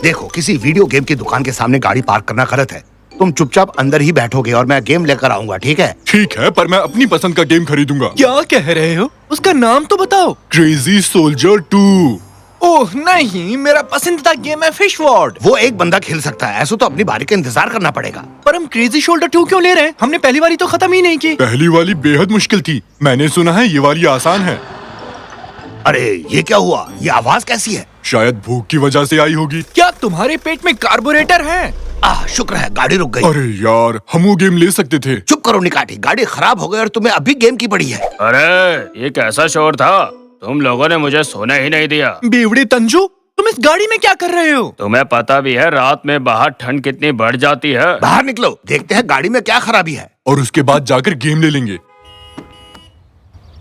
देखो, किसी video game की दुकान के सामने गाड़ी पार्क करना गलत है। तुम चुपचाप अंदर ही बैठोगे और मैं गेम लेकर आऊंगा, ठीक है? ठीक है, पर मैं अपनी पसंद का गेम खरीदूंगा। क्या कह रहे हो? उसका नाम तो बताओ। Crazy soldier 2। ओह नहीं, मेरा पसंदीदा गेम है फिश वॉर्ड। वो एक बंदा खेल सकता है, ऐसा तो अपनी बारी का इंतजार करना पड़ेगा। पर हम क्रेजी शोल्डर 2 क्यों ले रहे हैं? हमने पहली वाली तो खत्म ही नहीं की। पहली वाली बेहद मुश्किल थी, मैंने सुना है ये वाली आसान है। अरे ये क्या हुआ? ये आवाज कैसी है? शायद भूख की वजह से आई होगी। क्या तुम्हारे पेट में कार्बोरेटर है? शुक्र है गाड़ी रुक गई। अरे यार, हम वो गेम ले सकते थे। चुप करो निकाटी, गाड़ी खराब हो गई और तुम्हें अभी गेम की पड़ी है। अरे ये कैसा शोर था? तुम लोगों ने मुझे सोने ही नहीं दिया। बेवड़े तंजू, तुम इस गाड़ी में क्या कर रहे हो? तुम्हें पता भी है रात में बाहर ठंड कितनी बढ़ जाती है। बाहर निकलो, देखते हैं गाड़ी में क्या खराबी है। और उसके बाद जाकर गेम ले लेंगे।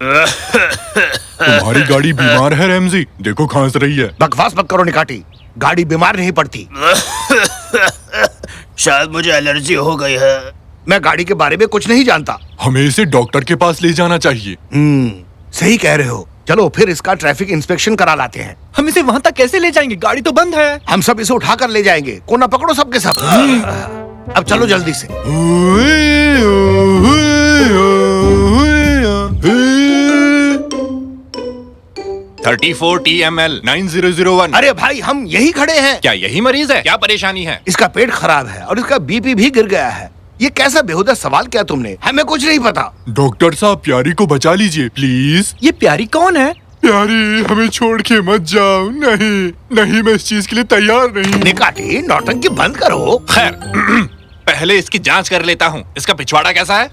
तुम्हारी गाड़ी बीमार है रैमजी, देखो खांस रही है। बकवास मत करो निकाटी, गाड़ी बीमार नहीं पड़ती। शायद मुझे एलर्जी हो गई है। मैं गाड़ी के बारे में कुछ नहीं जानता। हमें इसे डॉक्टर के पास ले जाना चाहिए। सही कह रहे हो। चलो फिर इसका ट्रैफिक इंस्पेक्शन करा लाते हैं। हम इसे वहाँ तक कैसे ले जाएंगे? गाड़ी तो बंद है। हम सब इसे उठाकर ले जाएंगे। कोना पकड़ो सबके सब। अब चलो जल्दी से। 34 TML 9001। अरे भाई, हम यही खड़े हैं। क्या यही मरीज है? क्या परेशानी है? इसका पेट खराब है और इसका बीपी भी गिर गया है। ये कैसा बेहुदा सवाल किया तुमने? हमें कुछ नहीं पता। डॉक्टर साहब, प्यारी को बचा लीजिए प्लीज। ये प्यारी कौन है? प्यारी, हमें छोड़ के मत जाओ। नहीं नहीं, मैं इस चीज के लिए तैयार नहीं। निकाटी, नौटंकी बंद करो। खैर पहले इसकी जांच कर लेता हूँ। इसका पिछवाड़ा कैसा है?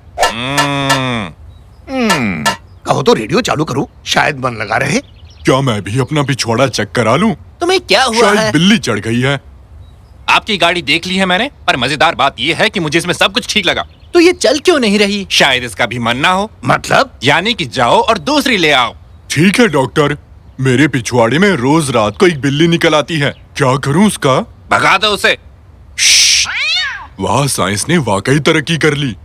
कहो तो रेडियो चालू करूं, शायद मन लगा रहे। क्या मैं भी अपना पिछवाड़ा चेक करा लूं? तुम्हें क्या हुआ शायद है? बिल्ली चढ़ गई है। आपकी गाड़ी देख ली है मैंने, पर मजेदार बात यह है कि मुझे इसमें सब कुछ ठीक लगा। तो ये चल क्यों नहीं रही? शायद इसका भी मन ना हो। मतलब? यानी कि जाओ और दूसरी ले आओ। ठीक है डॉक्टर, मेरे पिछवाड़े में रोज रात को एक बिल्ली निकल आती है, क्या करूं उसका? भगा दो उसे। वाह, साइंस ने वाकई तरक्की कर ली।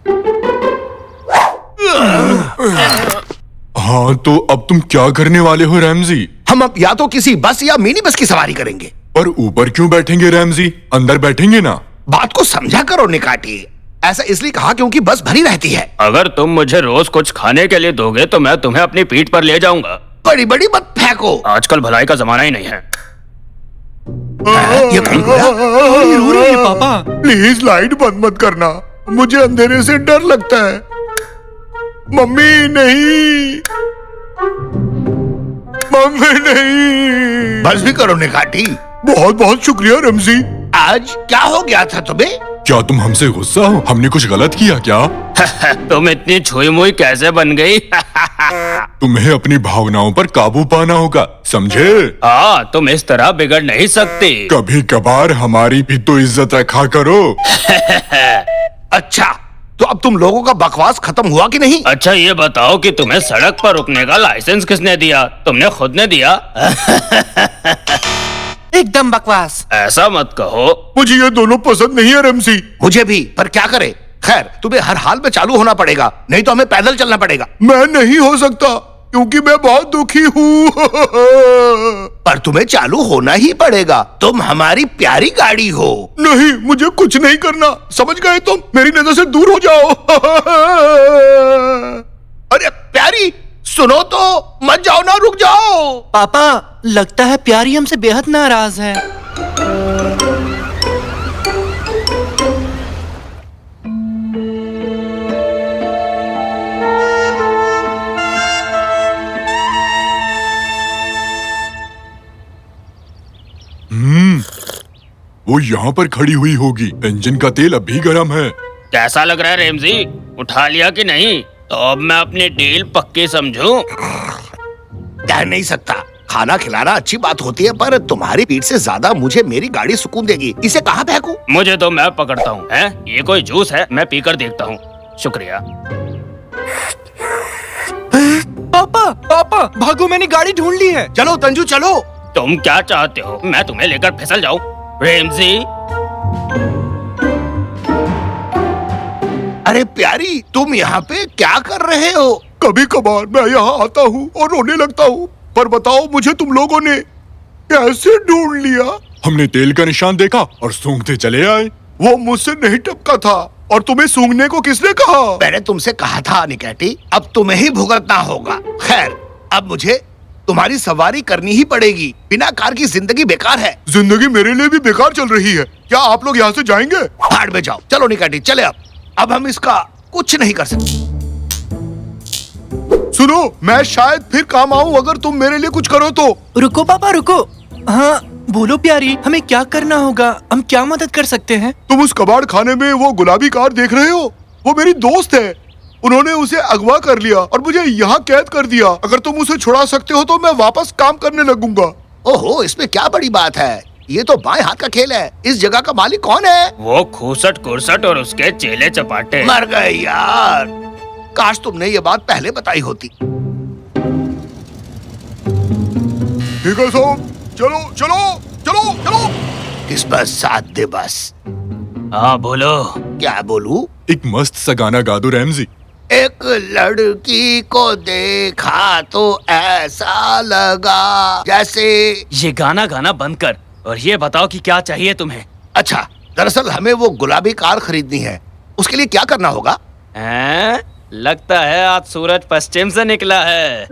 हाँ, तो अब तुम क्या करने वाले हो रैमजी? हम अब या तो किसी बस या मिनी बस की सवारी करेंगे। पर ऊपर क्यों बैठेंगे रैमजी? अंदर बैठेंगे ना। बात को समझा करो निकाटी। ऐसा इसलिए कहा क्योंकि बस भरी रहती है। अगर तुम मुझे रोज कुछ खाने के लिए दोगे तो मैं तुम्हें अपनी पीठ पर ले जाऊंगा। बड़ी बड़ी मत फेंको। आजकल भलाई का जमाना ही नहीं है। ये कहीं गया? रो रही है पापा। प्लीज लाइट बंद मत करना, मुझे अंधेरे से डर लगता है। मम्मी नहीं, मम्मी नहीं। बस भी करो निकाटी। बहुत बहुत शुक्रिया रमजी। आज क्या हो गया था तुम्हें? क्या तुम हमसे गुस्सा हो? हमने कुछ गलत किया क्या? तुम इतनी छुई मुई कैसे बन गई? तुम्हें अपनी भावनाओं पर काबू पाना होगा, समझे? हाँ, तुम इस तरह बिगड़ नहीं सकती। कभी कभार हमारी भी तो इज्जत रखा करो। अच्छा, तो अब तुम लोगों का बकवास खत्म हुआ कि नहीं? अच्छा ये बताओ कि तुम्हें सड़क पर रुकने का लाइसेंस किसने दिया? तुमने खुद ने दिया? एकदम बकवास। ऐसा मत कहो। मुझे ये दोनों पसंद नहीं है रमसी। मुझे भी, पर क्या करे? खैर, तुम्हें हर हाल में चालू होना पड़ेगा, नहीं तो हमें पैदल चलना पड़ेगा। मैं नहीं हो सकता क्योंकि मैं बहुत दुखी हूँ। पर तुम्हें चालू होना ही पड़ेगा, तुम हमारी प्यारी गाड़ी हो। नहीं, मुझे कुछ नहीं करना, समझ गए तुम? मेरी नजर से दूर हो जाओ। अरे प्यारी, सुनो तो, मत जाओ ना, रुक जाओ। पापा, लगता है प्यारी हमसे बेहद नाराज है। वो यहाँ पर खड़ी हुई होगी। इंजन का तेल अभी गर्म है। कैसा लग रहा है रेमजी? उठा लिया कि नहीं? तो अब मैं अपनी डील पक्की समझूं? कह नहीं सकता। खाना खिलाना अच्छी बात होती है, पर तुम्हारी पीठ से ज्यादा मुझे मेरी गाड़ी सुकून देगी। इसे कहाँ फेंकूं? मुझे तो मैं पकड़ता हूँ। हैं? ये कोई जूस है? मैं पीकर देखता हूँ। शुक्रिया। पापा, पापा, भागो, मैंने गाड़ी ढूंढ ली है। चलो तंजू चलो। तुम क्या चाहते हो? मैं तुम्हें लेकर फिसल जाऊं? रेमजी, अरे प्यारी, तुम यहाँ पे क्या कर रहे हो? कभी कभार मैं यहाँ आता हूँ और रोने लगता हूँ, पर बताओ मुझे तुम लोगों ने कैसे ढूंढ लिया? हमने तेल का निशान देखा और सूंघते चले आए। वो मुझसे नहीं टपका था। और तुम्हें सूंघने को किसने कहा? मैंने तुमसे कहा था निकैटी, अब तुम्हें ही भुगतना होगा। खैर, अब मुझे तुम्हारी सवारी करनी ही पड़ेगी। बिना कार की जिंदगी बेकार है। जिंदगी मेरे लिए भी बेकार चल रही है। क्या आप लोग यहाँ से जाएंगे? भाड़ में जाओ। चलो निकैटी, चले। अब हम इसका कुछ नहीं कर सकते। सुनो, मैं शायद फिर काम आऊँ अगर तुम मेरे लिए कुछ करो तो। रुको पापा रुको। हाँ बोलो प्यारी, हमें क्या करना होगा? हम क्या मदद कर सकते हैं? तुम उस कबाड़ खाने में वो गुलाबी कार देख रहे हो? वो मेरी दोस्त है। उन्होंने उसे अगवा कर लिया और मुझे यहाँ कैद कर दिया। अगर तुम उसे छुड़ा सकते हो तो मैं वापस काम करने लगूंगा। ओहो, इसमें क्या बड़ी बात है? ये तो बाएं हाथ का खेल है। इस जगह का मालिक कौन है? वो खूसट कुरसट और उसके चेले चपाटे। मर गए यार। काश तुमने ये बात पहले बताई होती। ठीक है साहब, चलो चलो चलो चलो। इस बस साथ दे बस। हाँ बोलो। क्या बोलूं? एक मस्त सा गाना गा दो रैमजी। एक लड़की को देखा तो ऐसा लगा जैसे। ये गाना गाना बंद कर और ये बताओ कि क्या चाहिए तुम्हें? अच्छा, दरअसल हमें वो गुलाबी कार खरीदनी है। उसके लिए क्या करना होगा? हैं? लगता है आज सूरज पश्चिम से निकला है।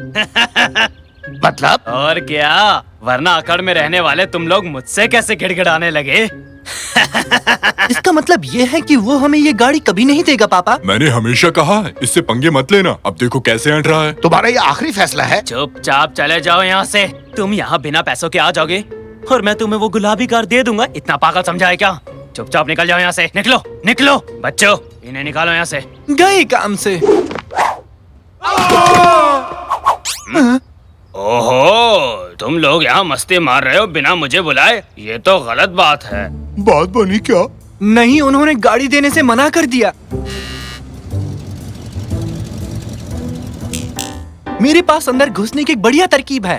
मतलब? और क्या, वरना अकड़ में रहने वाले तुम लोग मुझसे कैसे गिड़गिड़ाने लगे? इसका मतलब ये है कि वो हमें ये गाड़ी कभी नहीं देगा पापा। मैंने हमेशा कहा है इससे पंगे मत लेना। अब देखो कैसे हट रहा है। तुम्हारा ये आखिरी फैसला है? चुपचाप चले जाओ यहाँ से। तुम यहाँ बिना पैसों के आ जाओगे और मैं तुम्हें वो गुलाबी कार दे दूंगा। इतना पागल समझा है क्या? चुपचाप निकल जाओ यहाँ से। निकलो निकलो बच्चों, इन्हें निकालो यहाँ से। गए काम से। ओहो, तुम लोग यहाँ मस्ती मार रहे हो बिना मुझे बुलाए? ये तो गलत बात है। बात बनी क्या? नहीं, उन्होंने गाड़ी देने से मना कर दिया। मेरे पास अंदर घुसने की एक बढ़िया तरकीब है।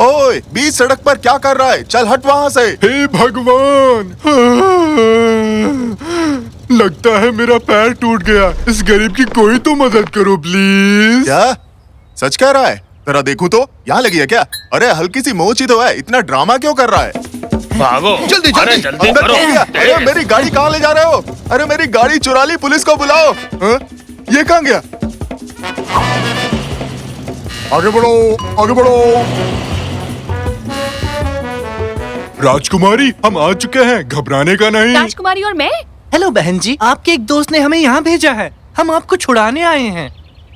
ओए, बीच सड़क पर क्या कर रहा है? चल हट वहाँ से। हे भगवान, लगता है मेरा पैर टूट गया। इस गरीब की कोई तो मदद करो प्लीज। क्या सच कह रहा है? जरा देखूं तो। यहाँ लगी है क्या? अरे हल्की सी मोच ही तो है, इतना ड्रामा क्यों कर रहा है? भागो जल्दी, अरे जल्दी। जल्दी अंदर करो। घुस गया। अरे मेरी गाड़ी कहाँ ले जा रहे हो? अरे मेरी गाड़ी चुरा ली, पुलिस को बुलाओ। हाँ? ये कहाँ गया? आगे बढ़ो, आगे बढ़ो। राजकुमारी, हम आ चुके हैं, घबराने का नहीं। राजकुमारी और मैं? हेलो बहन जी, आपके एक दोस्त ने हमें यहाँ भेजा है। हम आपको छुड़ाने आए हैं।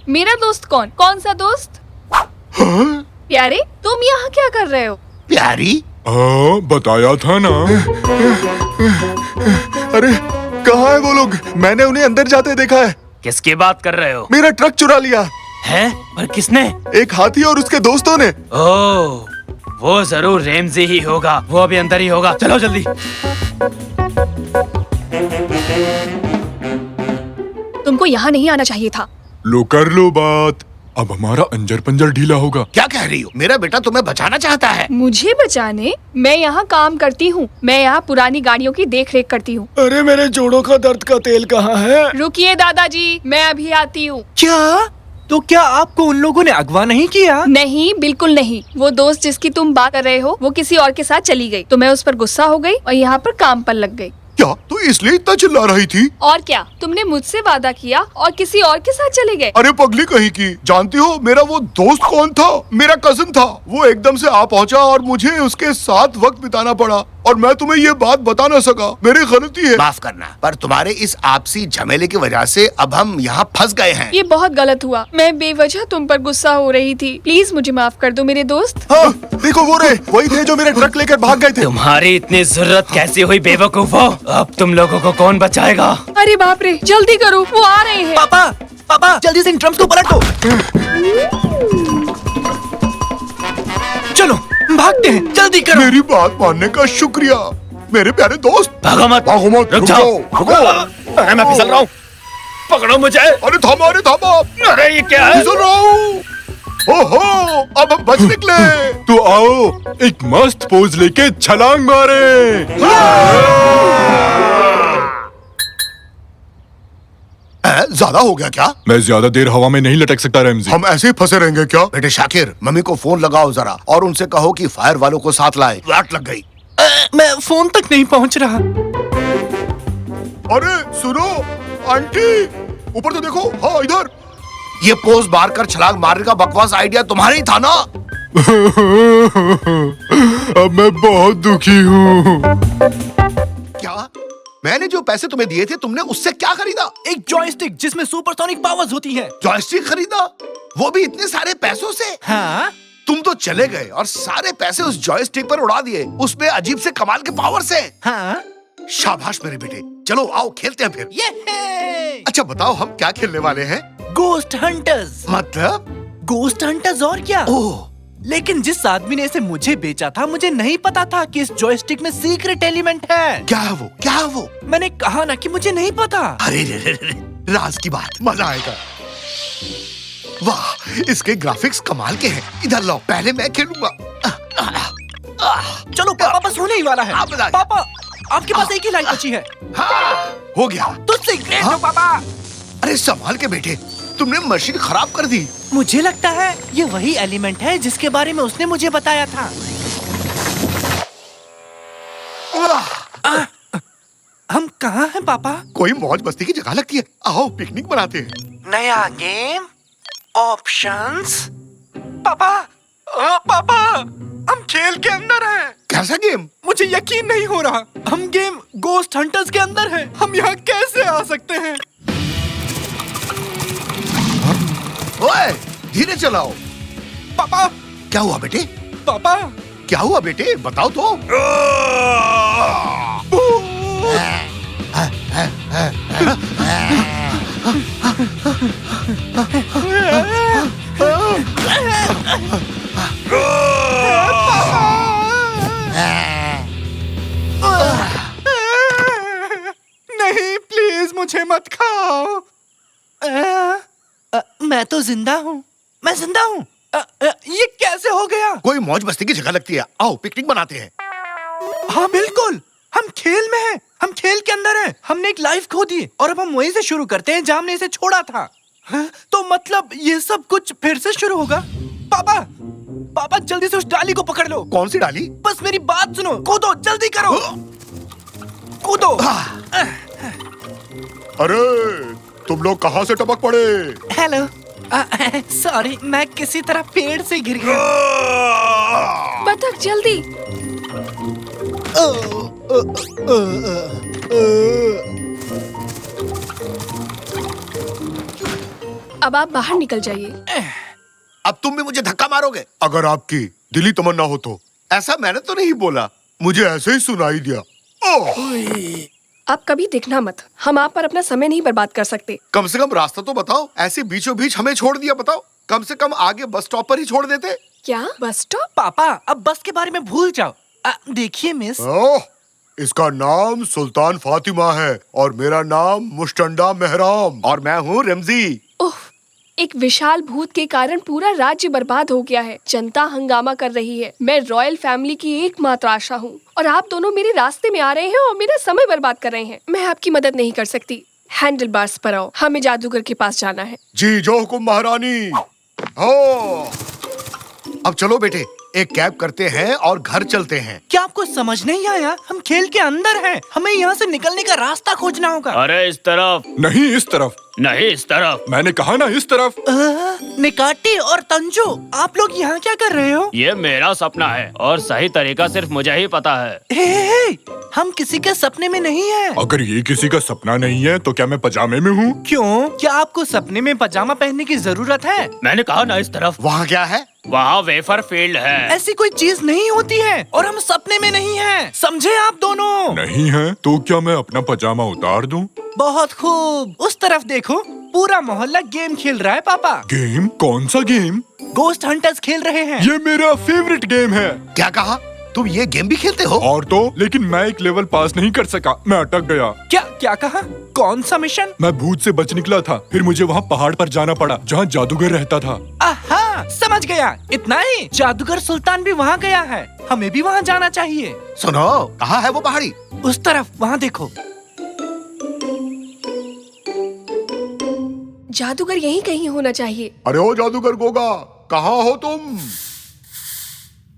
मेरा दोस्त कौन? कौन सा दोस्त? प्यारे, तुम यहाँ क्या कर रहे हो? प्यारी? हाँ, बताया था ना। अरे कहाँ है वो लोग? मैंने उन्हें अंदर जाते देखा है। किसकी बात कर रहे हो? मेरा ट्रक चुरा लिया है? पर किसने? एक हाथी और उसके दोस्तों ने। ओह, वो जरूर रेमजी ही होगा। वो अभी अंदर ही होगा। चलो जल्दी। तुमको यहाँ नहीं आना चाहिए था। लो कर लो बात। अब हमारा अंजर पंजर ढीला होगा। क्या कह रही हो? मेरा बेटा तुम्हें बचाना चाहता है। मुझे बचाने? मैं यहाँ काम करती हूँ। मैं यहाँ पुरानी गाड़ियों की देख रेख करती हूँ। अरे मेरे जोड़ों का दर्द का तेल कहाँ है? रुकिए दादाजी, मैं अभी आती हूँ। क्या? तो क्या आपको उन लोगों ने अगवा नहीं किया? नहीं, बिल्कुल नहीं। वो दोस्त जिसकी तुम बात कर रहे हो, वो किसी और के साथ चली गई, तो मैं उस पर गुस्सा हो गई और यहाँ पर काम पर लग गई। क्या तो इसलिए इतना चिल्ला रही थी? और क्या, तुमने मुझसे वादा किया और किसी और के साथ चले गए। अरे पगली कहीं की, जानती हो मेरा वो दोस्त कौन था? मेरा कजिन था। वो एकदम से आ पहुंचा और मुझे उसके साथ वक्त बिताना पड़ा और मैं तुम्हें ये बात बता ना सका। मेरी गलती है। माफ करना, पर तुम्हारे इस आपसी झमेले की वजह से अब हम यहाँ फंस गए हैं। ये बहुत गलत हुआ। मैं बेवजह तुम पर गुस्सा हो रही थी। प्लीज मुझे माफ कर दो मेरे दोस्त। हाँ, देखो वो रहे, वही थे जो मेरे ट्रक लेकर भाग गए थे। तुम्हारी इतनी जरूरत कैसी हुई बेवकूफो? अब तुम लोगों को कौन बचाएगा? अरे बाप रे, जल्दी करो, वो आ रहे हैं। पापा, पापा जल्दी से इन ड्रम्स को पलटो। चलो भागते हैं, जल्दी करो। मेरी बात मानने का शुक्रिया मेरे प्यारे दोस्त। भागो मत। भागो मत, रुक जाओ। रुको। अरे मैं फिसल रहा हूँ। पकड़ो मुझे। अरे थामा, अरे थामा। अरे ये क्या है? फिसल रहा हूँ। ओहो, अब हम बच निकले। तो आओ एक मस्त पोज लेके छलांग मारे। ज्यादा हो गया क्या? मैं ज्यादा देर हवा में नहीं लटक सकता रमजी। हम ऐसे ही फंसे रहेंगे क्या? बेटे शाकिर, मम्मी को फोन लगाओ जरा और उनसे कहो कि फायर वालों को साथ लाए, वाट लग गई। मैं फोन तक नहीं पहुंच रहा। अरे सुनो आंटी, ऊपर तो देखो। हाँ इधर। ये पोज मार कर छलांग मारने का बकवास आइडिया तुम्हारा ही था ना? अब मैं बहुत दुखी हूँ। क्या? मैंने जो पैसे तुम्हें दिए थे तुमने उससे क्या खरीदा? एक जॉयस्टिक जिसमें सुपरसोनिक पावर्स होती है। जॉयस्टिक खरीदा? वो भी इतने सारे पैसों से? हाँ? तुम तो चले गए और सारे पैसे उस जॉयस्टिक पर उड़ा दिए, उसमें अजीब से कमाल के पावर से। हाँ? शाबाश मेरे बेटे, चलो आओ खेलते हैं फिर। ये अच्छा बताओ हम क्या खेलने वाले हैं? Ghost hunters. मतलब? गोस्ट हंटर्स और क्या? ओह, लेकिन जिस आदमी ने इसे मुझे बेचा था, मुझे नहीं पता था कि इस जॉयस्टिक में सीक्रेट एलिमेंट है। क्या है वो? क्या है वो? मैंने कहा ना कि मुझे नहीं पता। अरे रे रे रे, राज की बात, मजा आएगा। वाह, इसके ग्राफिक्स कमाल के हैं। इधर लाओ, पहले मैं खेलूंगा। चलो पापा, बस होने ही वाला है। आप बताइए। पापा, आपके पास एक ही लाइन बची है। हाँ, हो गया। तुझसे ग्रेट हो पापा। अरे संभाल के बेटे, तुमने मशीन खराब कर दी। मुझे लगता है ये वही एलिमेंट है जिसके बारे में उसने मुझे बताया था। हम कहाँ हैं पापा? कोई मौज मस्ती की जगह लगती है, आओ पिकनिक मनाते हैं। नया गेम, ऑप्शंस। पापा, पापा, हम खेल के अंदर हैं। कैसा गेम? मुझे यकीन नहीं हो रहा। हम गेम गोस्ट हंटर्स के अंदर हैं। हम यहाँ कैसे आ सकते हैं? ओए, धीरे चलाओ। पापा, क्या हुआ बेटे? पापा, क्या हुआ बेटे? बताओ तो। नहीं, प्लीज मुझे मत खाओ। मैं तो जिंदा हूँ। मैं जिंदा हूँ। ये कैसे हो गया? कोई मौज मस्ती की जगह लगती है, आओ पिकनिक मनाते हैं। हाँ बिल्कुल, हम खेल में हैं। हम खेल के अंदर हैं। हमने एक लाइफ खो दी और अब हम वहीं से शुरू करते हैं जहाँ हमने इसे छोड़ा था। हाँ? तो मतलब ये सब कुछ फिर से शुरू होगा? पापा, पापा जल्दी से उस डाली को पकड़ लो। कौन सी डाली? बस मेरी बात सुनो। कूदो, जल्दी करो। कूदो। अरे तुम लोग कहाँ से टपक पड़े? हेलो, सॉरी, मैं किसी तरह पेड़ से गिर गया। बतख जल्दी। अब आप बाहर निकल जाइए। अब तुम भी मुझे धक्का मारोगे? अगर आपकी दिली तमन्ना हो तो। ऐसा मैंने तो नहीं बोला। मुझे ऐसे ही सुनाई दिया। ओह, आप कभी दिखना मत। हम आप पर अपना समय नहीं बर्बाद कर सकते। कम से कम रास्ता तो बताओ। ऐसे बीचों बीच हमें छोड़ दिया, बताओ। कम से कम आगे बस स्टॉप पर ही छोड़ देते। क्या बस स्टॉप? पापा, अब बस के बारे में भूल जाओ। देखिए मिस, ओह, इसका नाम सुल्तान फातिमा है और मेरा नाम मुस्टंडा मेहराम। और मैं हूँ रमजी। उफ, एक विशाल भूत के कारण पूरा राज्य बर्बाद हो गया है। जनता हंगामा कर रही है। मैं रॉयल फैमिली की एकमात्र आशा हूँ और आप दोनों मेरे रास्ते में आ रहे हैं और मेरा समय बर्बाद कर रहे हैं। मैं आपकी मदद नहीं कर सकती। हैंडल बार्स पर आओ, हमें जादूगर के पास जाना है। जी जो हुकुम महारानी। हो, अब चलो बेटे, एक कैब करते हैं और घर चलते हैं। क्या आपको समझ नहीं आया? हम खेल के अंदर हैं। हमें यहाँ से निकलने का रास्ता खोजना होगा। अरे इस तरफ नहीं इस तरफ। नहीं, इस तरफ। मैंने कहा ना इस तरफ। निकाटी और तंजू, आप लोग यहाँ क्या कर रहे हो? ये मेरा सपना है और सही तरीका सिर्फ मुझे ही पता है। हे, हम किसी के सपने में नहीं हैं। अगर ये किसी का सपना नहीं है तो क्या मैं पजामे में हूँ? क्यों? क्या आपको सपने में पजामा पहनने की जरूरत है? मैंने कहा ना इस तरफ। वहाँ क्या है? वहाँ वेफर फील्ड है। ऐसी कोई चीज नहीं होती है और हम सपने में नहीं हैं। समझे आप दोनों? नहीं है तो क्या मैं अपना पजामा उतार दूं? बहुत खूब। उस तरफ देखो, पूरा मोहल्ला गेम खेल रहा है पापा। गेम? कौन सा गेम? गोस्ट हंटर्स खेल रहे हैं। ये मेरा फेवरेट गेम है। क्या कहा? तुम ये गेम भी खेलते हो? और तो, लेकिन मैं एक लेवल पास नहीं कर सका। मैं अटक गया। क्या क्या कहा? कौन सा मिशन? मैं भूत से बच निकला था, फिर मुझे वहाँ पहाड़ पर जाना पड़ा जहाँ जादूगर रहता था। आहा, समझ गया। इतना ही? जादूगर सुल्तान भी वहाँ गया है। हमें भी वहाँ जाना चाहिए। सुनो, कहाँ है वो पहाड़ी? उस तरफ, वहाँ देखो। जादूगर यहीं कहीं होना चाहिए। अरे ओ जादूगर गोगा, कहाँ हो तुम?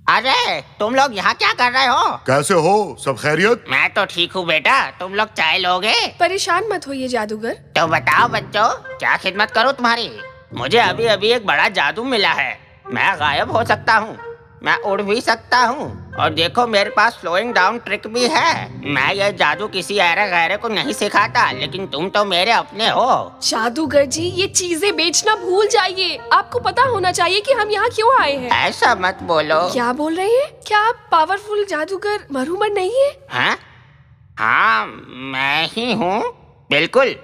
अरे तुम लोग यहाँ क्या कर रहे हो? कैसे हो? सब खैरियत? मैं तो ठीक हूँ बेटा, तुम लोग चाय लोगे? परेशान मत होइए जादूगर। तो बताओ बच्चों, क्या खिदमत करूँ तुम्हारी? मुझे अभी अभी एक बड़ा जादू मिला है। मैं गायब हो सकता हूँ, मैं उड़ भी सकता हूँ, और देखो मेरे पास स्लोइंग डाउन ट्रिक भी है। मैं ये जादू किसी ऐरे गैरे को नहीं सिखाता, लेकिन तुम तो मेरे अपने हो। जादूगर जी, ये चीजें बेचना भूल जाइए। आपको पता होना चाहिए कि हम यहाँ क्यों आए हैं। ऐसा मत बोलो। क्या बोल रहे हैं? क्या आप पावरफुल जादूगर मरूमन नहीं है? हाँ हाँ, मैं ही हूँ, बिल्कुल।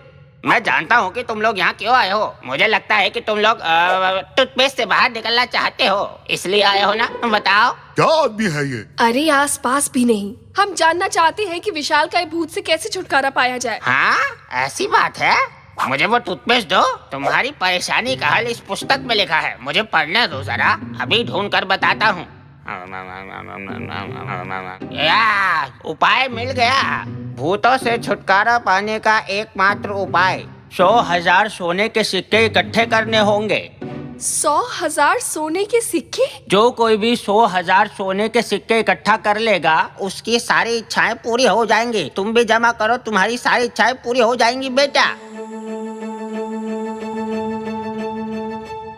मैं जानता हूँ कि तुम लोग यहाँ क्यों आए हो। मुझे लगता है कि तुम लोग टूथपेस्ट से बाहर निकलना चाहते हो, इसलिए आए हो ना? बताओ। क्या आदमी है ये? अरे आस पास भी नहीं। हम जानना चाहते हैं कि विशाल का भूत से कैसे छुटकारा पाया जाए। हाँ, ऐसी बात है। मुझे वो टूथपेस्ट दो। तुम्हारी परेशानी का हल इस पुस्तक में लिखा है, मुझे पढ़ने दो जरा, अभी ढूंढ कर बताता हूँ। उपाय मिल गया। भूतों से छुटकारा पाने का एकमात्र उपाय 100,000 सोने के सिक्के इकट्ठे करने होंगे। 100,000 सोने के सिक्के? जो कोई भी 100,000 सोने के सिक्के इकट्ठा कर लेगा, उसकी सारी इच्छाएं पूरी हो जाएंगी। तुम भी जमा करो, तुम्हारी सारी इच्छाएं पूरी हो जाएंगी बेटा।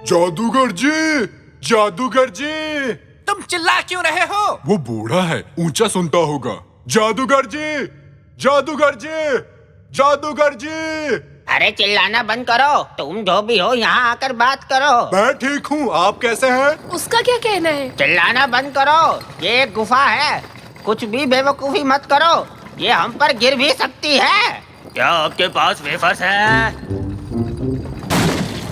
जादूगर जी, जादूगर जी। तुम चिल्ला क्यों रहे हो? वो बूढ़ा है, ऊंचा सुनता होगा। जादूगर जी, जादूगर जी, जादूगर जी। अरे चिल्लाना बंद करो, तुम जो भी हो यहाँ आकर बात करो। मैं ठीक हूँ, आप कैसे हैं? उसका क्या कहना है? चिल्लाना बंद करो, ये एक गुफा है। कुछ भी बेवकूफी मत करो, ये हम पर गिर भी सकती है। क्या आपके पास वेफर्स है?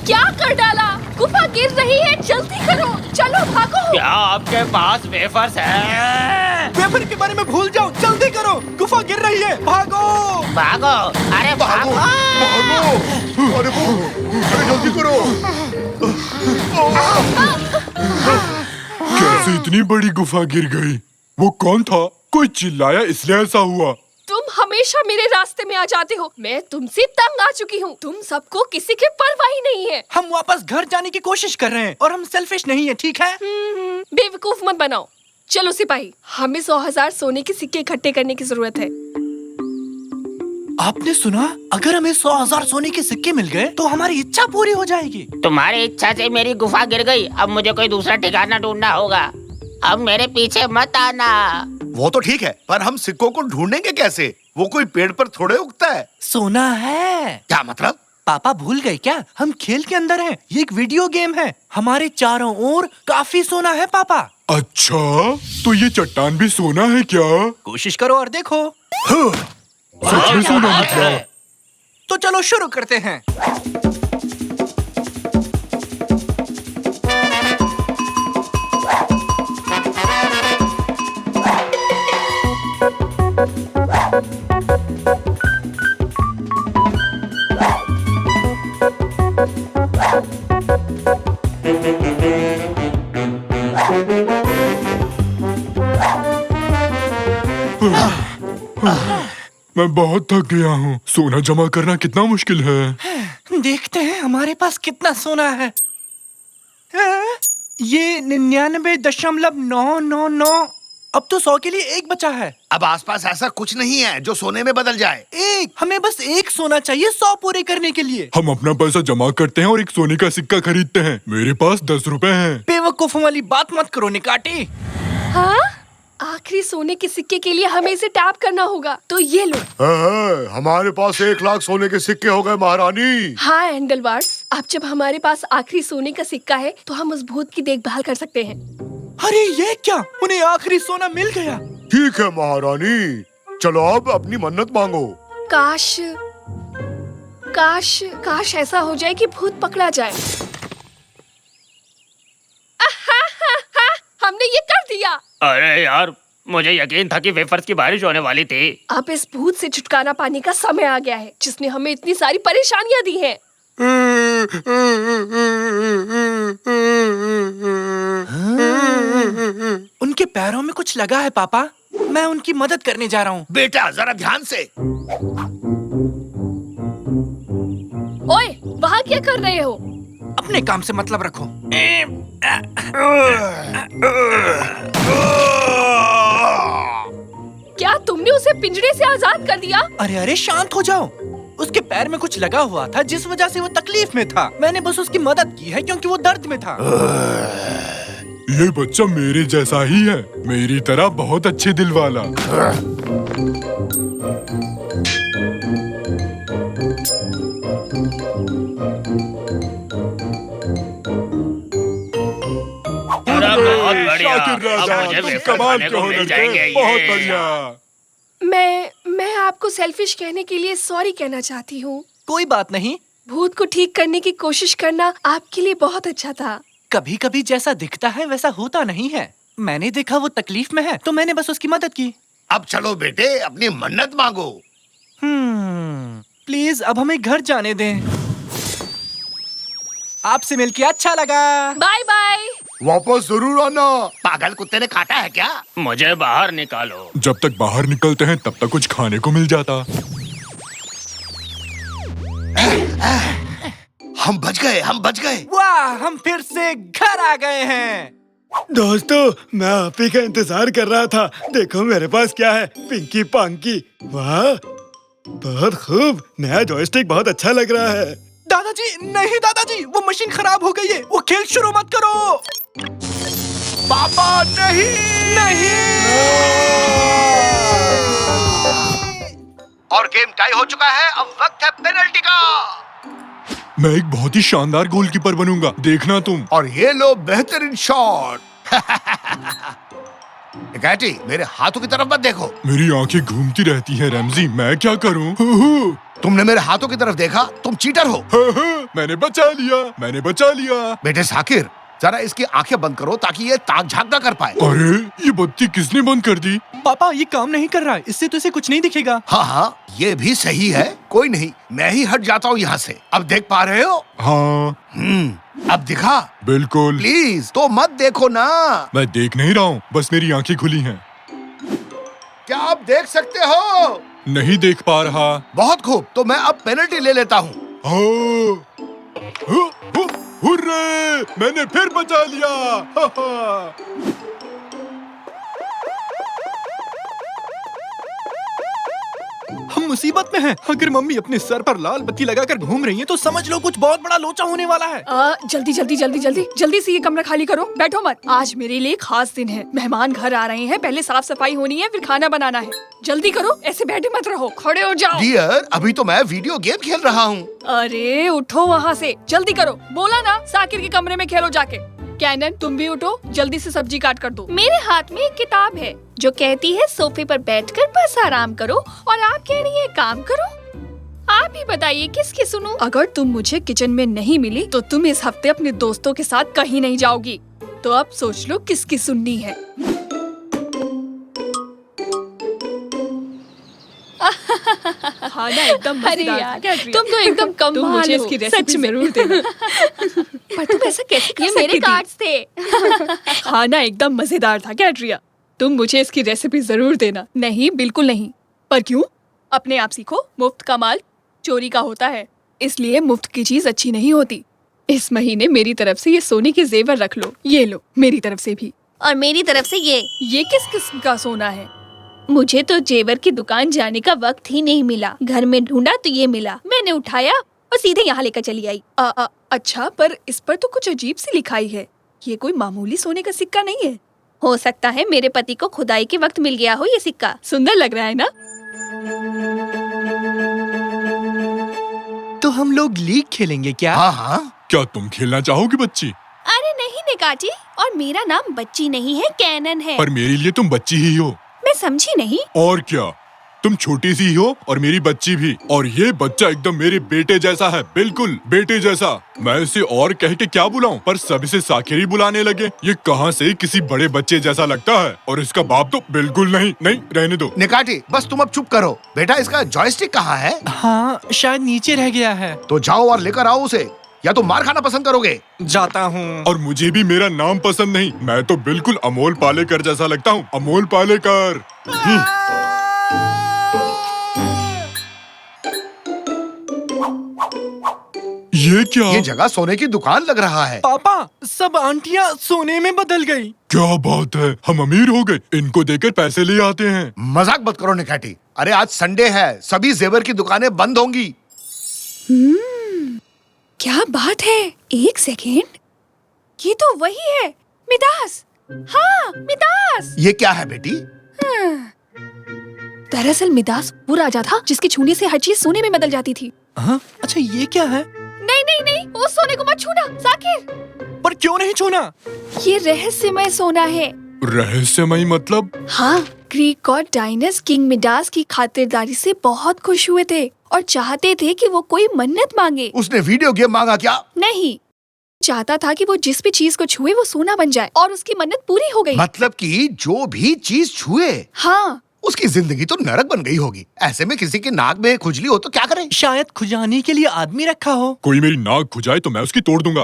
क्या कर डाला? गुफा गिर रही है, जल्दी करो, चलो भागो। क्या आपके पास वेफर्स है? वेफर के बारे में भूल जाओ, जल्दी करो, गुफा गिर रही है, भागो। भागो, अरे भागो, भागो! अरे जल्दी करो! कैसे इतनी बड़ी गुफा गिर गई? वो कौन था? कोई चिल्लाया इसलिए ऐसा हुआ। तुम हमेशा मेरे रास्ते में आ जाते हो। मैं तुमसे तंग आ चुकी हूँ। तुम सबको किसी की परवाह ही नहीं है। हम वापस घर जाने की कोशिश कर रहे हैं और हम सेल्फिश नहीं है, ठीक है? बेवकूफ मत बनाओ। चलो सिपाही, हमें 100,000 सोने के सिक्के इकट्ठे करने की जरूरत है। आपने सुना? अगर हमें 100,000 सोने के सिक्के मिल गए तो हमारी इच्छा पूरी हो जाएगी। तुम्हारी इच्छा से मेरी गुफा गिर गई, अब मुझे कोई दूसरा ठिकाना ढूंढना होगा। अब मेरे पीछे मत आना। वो तो ठीक है, पर हम सिक्कों को ढूंढेंगे कैसे? वो कोई पेड़ पर थोड़े उगता है। सोना है। क्या मतलब? पापा भूल गए क्या? हम खेल के अंदर हैं। ये एक वीडियो गेम है। हमारे चारों ओर काफी सोना है पापा। अच्छा, तो ये चट्टान भी सोना है क्या? कोशिश करो और देखो। सच में सोना निकला। तो चलो शुरू करते हैं। मैं बहुत थक गया हूँ। सोना जमा करना कितना मुश्किल है। देखते हैं हमारे पास कितना सोना है। ये 99.999। अब तो 100 के लिए एक बचा है। अब आसपास ऐसा कुछ नहीं है जो सोने में बदल जाए। एक, हमें बस एक सोना चाहिए 100 पूरे करने के लिए। हम अपना पैसा जमा करते हैं और एक सोने का सिक्का खरीदते हैं। मेरे पास 10 रुपए हैं। बेवकूफों वाली बात मत करो निकाटी। हाँ? आखिरी सोने के सिक्के के लिए हमें इसे टैप करना होगा। तो ये लो। हमारे पास 1 लाख सोने के सिक्के हो गए महारानी। हाँ एंडलवार्ड्स, अब जब हमारे पास आखिरी सोने का सिक्का है तो हम उस भूत की देखभाल कर सकते हैं। अरे ये क्या? उन्हें आखिरी सोना मिल गया। ठीक है महारानी, चलो अब अपनी मन्नत मांगो। काश काश काश ऐसा हो जाए कि भूत पकड़ा जाए। हमने ये कर दिया। अरे यार, मुझे यकीन था कि वेफर्स की बारिश होने वाली थी। अब इस भूत से छुटकारा पाने का समय आ गया है, जिसने हमें इतनी सारी परेशानियां दी हैं। उनके पैरों में कुछ लगा है पापा। मैं उनकी मदद करने जा रहा हूँ। बेटा जरा ध्यान से। ओए, वहाँ यहाँ क्या कर रहे हो? अपने काम से मतलब रखो। क्या तुमने उसे पिंजरे से आजाद कर दिया? अरे अरे शांत हो जाओ। उसके पैर में कुछ लगा हुआ था जिस वजह से वो तकलीफ में था। मैंने बस उसकी मदद की है क्योंकि वो दर्द में था। ये बच्चा मेरे जैसा ही है, मेरी तरह बहुत अच्छे दिल वाला। बहुत बढ़िया। शाकिर अब राजा, मुझे तुम वेफर कमाल खाने के को हो मिल लड़के, जाएंगे। बहुत ये। बढ़िया। मैं आपको सेल्फिश कहने के लिए सॉरी कहना चाहती हूँ। कोई बात नहीं। भूत को ठीक करने की कोशिश करना आपके लिए बहुत अच्छा था। कभी कभी जैसा दिखता है वैसा होता नहीं है। मैंने देखा वो तकलीफ में है तो मैंने बस उसकी मदद की। अब चलो बेटे, अपनी मन्नत मांगो। प्लीज अब हमें घर जाने दें। आपसे मिलके अच्छा लगा। Bye bye. वापस जरूर आना। पागल कुत्ते ने काटा है क्या? मुझे बाहर निकालो। जब तक बाहर निकलते हैं तब तक कुछ खाने को मिल जाता। हम बच गए, हम बच गए। वाह, हम फिर से घर आ गए हैं। दोस्तों, मैं आप ही का इंतजार कर रहा था। देखो मेरे पास क्या है, पिंकी पांकी। वाह, बहुत खूब। नया जॉयस्टिक बहुत अच्छा लग रहा है। दादाजी नहीं, दादाजी वो मशीन खराब हो गई है। वो खेल शुरू मत करो। पापा नहीं। और गेम टाई हो चुका है। अब वक्त है पेनल्टी का। मैं एक बहुत ही शानदार गोलकीपर बनूंगा, देखना तुम। और ये लो बेहतरीन शॉट। कैटी, मेरे हाथों की तरफ मत देखो। मेरी आंखें घूमती रहती हैं रैमजी, मैं क्या करूं? तुमने मेरे हाथों की तरफ देखा, तुम चीटर हो। मैंने बचा लिया। बेटे साकिर, जरा इसकी आंखें बंद करो ताकि ये ताक झांक ना कर पाए। अरे ये बत्ती किसने बंद कर दी? पापा ये काम नहीं कर रहा है, इससे तो इसे कुछ नहीं दिखेगा। हाँ हाँ, ये भी सही है। कोई नहीं, मैं ही हट जाता हूँ यहाँ से। अब देख पा रहे हो? हाँ अब दिखा? बिल्कुल। प्लीज तो मत देखो ना। मैं देख नहीं रहा हूँ, बस मेरी आंखें खुली हैं। क्या आप देख सकते हो? नहीं देख पा रहा। बहुत खूब, तो मैं अब पेनल्टी ले लेता हूँ। हुर्रे! मैंने फिर बचा लिया। हम मुसीबत में हैं। अगर मम्मी अपने सर पर लाल बत्ती लगाकर घूम रही हैं तो समझ लो कुछ बहुत बड़ा लोचा होने वाला है। जल्दी से ये कमरा खाली करो। बैठो मत। आज मेरे लिए खास दिन है। मेहमान घर आ रहे हैं। पहले साफ सफाई होनी है, फिर खाना बनाना है। जल्दी करो, ऐसे बैठे मत रहो, खड़े हो जाओ। डियर, अभी तो मैं वीडियो गेम खेल रहा हूँ। अरे उठो वहाँ से, जल्दी करो। बोला ना साकिर के कमरे में खेलो जाके। कैनन, तुम भी उठो, जल्दी से सब्जी काट कर दो। मेरे हाथ में एक किताब है जो कहती है सोफे पर बैठकर बस आराम करो, और आप कह रही है काम करो। आप ही बताइए किसकी सुनूं? अगर तुम मुझे किचन में नहीं मिली तो तुम इस हफ्ते अपने दोस्तों के साथ कहीं नहीं जाओगी। तो अब सोच लो किसकी सुननी है। खाना एकदम मजेदार था। तुम तो एकदम कम मुझे इसकी रेसिपी जरूर देना। पर तुम ऐसा कैसे कर सकती थी? ये मेरे कार्ड्स थे। खाना एकदम मजेदार था कैट्रिया। तुम मुझे इसकी रेसिपी जरूर देना। नहीं, बिल्कुल नहीं। पर क्यों? अपने आप सीखो, मुफ्त का माल चोरी का होता है, इसलिए मुफ्त की चीज अच्छी नहीं होती। इस महीने मेरी तरफ से ये सोने के जेवर रख लो। ये लो, मेरी तरफ से भी। और मेरी तरफ से ये किस किस्म का सोना है? मुझे तो जेवर की दुकान जाने का वक्त ही नहीं मिला। घर में ढूंढा तो ये मिला, मैंने उठाया और सीधे यहाँ लेकर चली आई। अच्छा, पर इस पर तो कुछ अजीब सी लिखाई है। ये कोई मामूली सोने का सिक्का नहीं है। हो सकता है मेरे पति को खुदाई के वक्त मिल गया हो ये सिक्का। सुंदर लग रहा है ना? तो हम लोग लीग खेलेंगे क्या? हाँ हाँ। क्या तुम खेलना चाहोगी बच्ची? अरे नहीं निकाची, और मेरा नाम बच्ची नहीं है, कैनन है। पर मेरे लिए तुम बच्ची ही हो। मैं समझी नहीं। और क्या, तुम छोटी सी हो और मेरी बच्ची भी। और ये बच्चा एकदम मेरे बेटे जैसा है, बिल्कुल बेटे जैसा। मैं इसे और कह के क्या बुलाऊं, पर सब इसे साकिर ही बुलाने लगे। ये कहाँ से किसी बड़े बच्चे जैसा लगता है, और इसका बाप तो बिल्कुल नहीं। नहीं, रहने दो। निकाटी, बस तुम अब चुप करो। बेटा, इसका जॉयस्टिक कहाँ है? हाँ, शायद नीचे रह गया है। तो जाओ और लेकर आओ उसे, या तो मार खाना पसंद करोगे? जाता हूँ। और मुझे भी मेरा नाम पसंद नहीं। मैं तो बिल्कुल अमोल पालेकर जैसा लगता हूँ, अमोल पालेकर। ये क्या? ये जगह सोने की दुकान लग रहा है। पापा, सब आंटियां सोने में बदल गई। क्या बात है, हम अमीर हो गए। इनको देकर पैसे ले आते हैं। मजाक मत करो निकैटी। अरे आज संडे है, सभी जेवर की दुकानें बंद होंगी। क्या बात है, एक सेकेंड, ये तो वही है, मिदास। हाँ, मिदास। ये क्या है बेटी? दरअसल मिदास वो राजा था जिसके छूने से हर चीज सोने में बदल जाती थी। हाँ? अच्छा, ये क्या है? नहीं नहीं नहीं, वो सोने को मत छूना जाकिर। पर क्यों नहीं छूना? ये रहस्यमय सोना है। रहस्यमय मतलब? हाँ, ग्रीक गॉड डायनस किंग मिडास की खातिरदारी से बहुत खुश हुए थे और चाहते थे कि वो कोई मन्नत मांगे। उसने वीडियो गेम मांगा क्या? नहीं, चाहता था कि वो जिस भी चीज को छुए वो सोना बन जाए, और उसकी मन्नत पूरी हो गई। मतलब कि जो भी चीज छुए हाँ, उसकी जिंदगी तो नरक बन गई होगी। ऐसे में किसी के नाक में खुजली हो तो क्या करें? शायद खुजाने के लिए आदमी रखा हो। कोई मेरी नाक खुजाए तो मैं उसकी तोड़ दूंगा।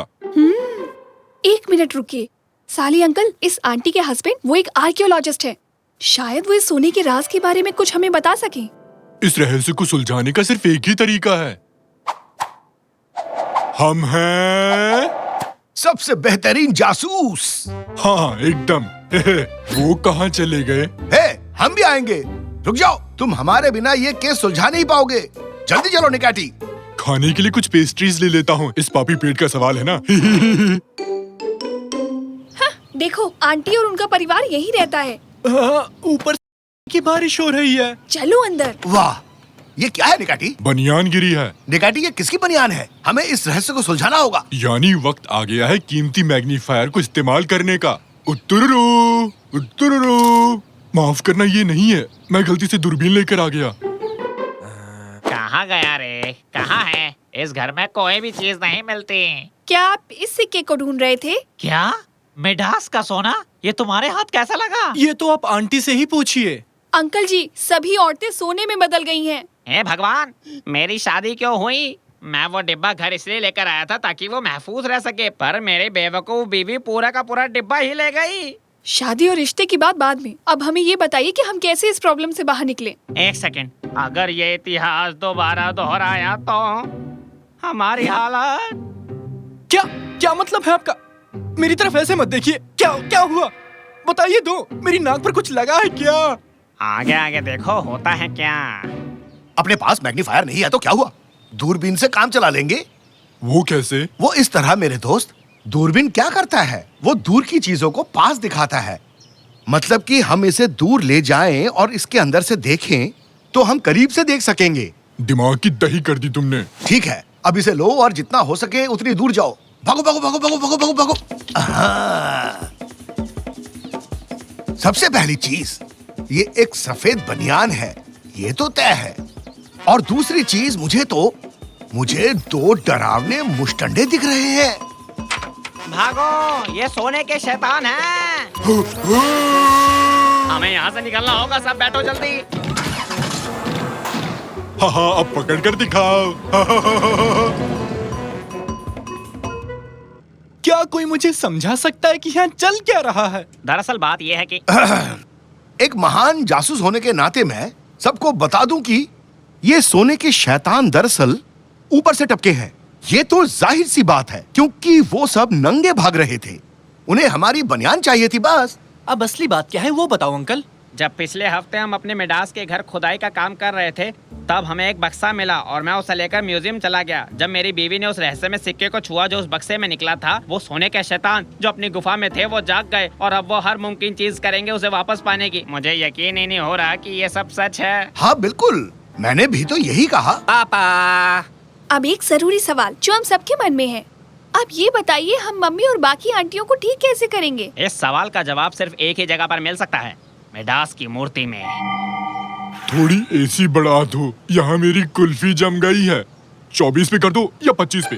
1 मिनट रुकिए। साली अंकल, इस आंटी के हस्बैंड वो एक आर्कियोलॉजिस्ट है। शायद वो इस सोने के राज के बारे में कुछ हमें बता सके। इस रहस्य को सुलझाने का सिर्फ एक ही तरीका है। हम हैं सबसे बेहतरीन जासूस। हाँ एकदम। वो कहाँ चले गए? हे, हम भी आएंगे। रुक जाओ, तुम हमारे बिना ये केस सुलझा नहीं पाओगे। जल्दी चलो निकैटी। खाने के लिए कुछ पेस्ट्रीज ले लेता हूँ। इस पापी पेट का सवाल है ना। देखो, आंटी और उनका परिवार यही रहता है। हाँ, ऊपर की बारिश हो रही है। चलो अंदर। वाह, ये क्या है निकैटी? बनियान गिरी है। निकैटी, ये किसकी बनियान है? हमें इस रहस्य को सुलझाना होगा। यानी वक्त आ गया है कीमती मैग्नीफायर को इस्तेमाल करने का। उत्तुरुरु, उत्तुरुरु। माफ करना, ये नहीं है, मैं गलती से दूरबीन लेकर आ गया। कहाँ गया रे? कहाँ है? इस घर में कोई भी चीज नहीं मिलती। क्या आप इस सिक्के को ढूंढ रहे थे? क्या? मिडास का सोना? ये तुम्हारे हाथ कैसा लगा? ये तो आप आंटी से ही पूछिए। अंकल जी, सभी औरतें सोने में बदल गई हैं। हे भगवान, मेरी शादी क्यों हुई? मैं वो डिब्बा घर इसलिए लेकर आया था ताकि वो महफूज रह सके, पर मेरे बेवकूफ बीवी पूरा का पूरा डिब्बा ही ले गई। शादी और रिश्ते की बात बाद में, अब हमें ये बताइए कि हम कैसे इस प्रॉब्लम से बाहर निकले। 1 सेकंड, अगर ये इतिहास दोबारा दोहराया तो हमारी हालत। क्या क्या मतलब है आपका? मेरी तरफ ऐसे मत देखिए। क्या क्या हुआ? बताइए दो, मेरी नाक पर कुछ लगा है क्या? आगे आगे देखो, होता है क्या? अपने पास मैग्नीफायर नहीं है तो क्या हुआ? दूरबीन से काम चला लेंगे। वो कैसे? वो इस तरह मेरे दोस्त, दूरबीन क्या करता है? वो दूर की चीजों को पास दिखाता है। मतलब कि हम इसे दूर ले जाएं और इसके अंदर से देखें तो हम करीब से देख सकेंगे। दिमाग की दही कर दी तुमने। ठीक है, अब इसे लो और जितना हो सके उतनी दूर जाओ। भागो भागो भागो भागो भागो भागो भागो। हाँ। सबसे पहली चीज, ये एक सफेद बनियान है, ये तो तय है। और दूसरी चीज, मुझे 2 डरावने मुश्तंडे दिख रहे हैं। भागो, ये सोने के शैतान हैं। हमें यहाँ से निकलना होगा, सब बैठो जल्दी। हाँ, अब पकड़ कर दिखाओ। क्या कोई मुझे समझा सकता है कि यहाँ चल क्या रहा है? दरअसल बात यह है कि एक महान जासूस होने के नाते मैं सबको बता दूं कि ये सोने के शैतान दरअसल ऊपर से टपके हैं। ये तो जाहिर सी बात है, क्योंकि वो सब नंगे भाग रहे थे। उन्हें हमारी बनियान चाहिए थी बस। अब असली बात क्या है वो बताओ अंकल। जब पिछले हफ्ते हम अपने मिडास के घर खुदाई का काम कर रहे थे, तब हमें एक बक्सा मिला और मैं उसे लेकर म्यूजियम चला गया। जब मेरी बीवी ने उस रहस्य में सिक्के को छुआ जो उस बक्से में निकला था, वो सोने के शैतान जो अपनी गुफा में थे वो जाग गए और अब वो हर मुमकिन चीज करेंगे उसे वापस पाने की। मुझे यकीन ही नहीं हो रहा कि ये सब सच है। हाँ बिल्कुल, मैंने भी तो यही कहा। पापा, अब एक जरूरी सवाल जो हम सबके मन में है। आप ये बताइए, हम मम्मी और बाकी आंटियों को ठीक कैसे करेंगे? इस सवाल का जवाब सिर्फ एक ही जगह पर मिल सकता है, मिडास की मूर्ति में। थोड़ी एसी बढ़ा दो, यहाँ मेरी कुल्फी जम गई है। 24 पे कर दो या 25 पे।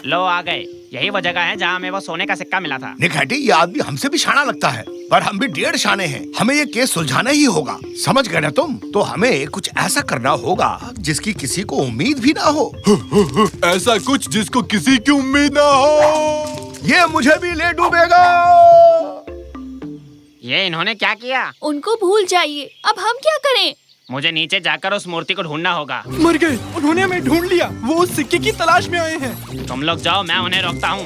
लो आ गए, यही वो जगह है जहाँ हमें वो सोने का सिक्का मिला था। निकैटी, ये आदमी हमसे भी शाना लगता है, पर हम भी 1.5 शाने हैं। हमें ये केस सुलझाना ही होगा, समझ गए ना तुम? तो हमें कुछ ऐसा करना होगा जिसकी किसी को उम्मीद भी ना हो। ऐसा कुछ जिसको किसी की उम्मीद ना हो। ये मुझे भी ले डूबेगा। ये इन्होंने क्या किया? उनको भूल जाइए, अब हम क्या करें? मुझे नीचे जाकर उस मूर्ति को ढूंढना होगा। मर गए, उन्होंने हमें ढूंढ लिया। वो उस सिक्के की तलाश में आए हैं। तुम लोग जाओ, मैं उन्हें रोकता हूँ।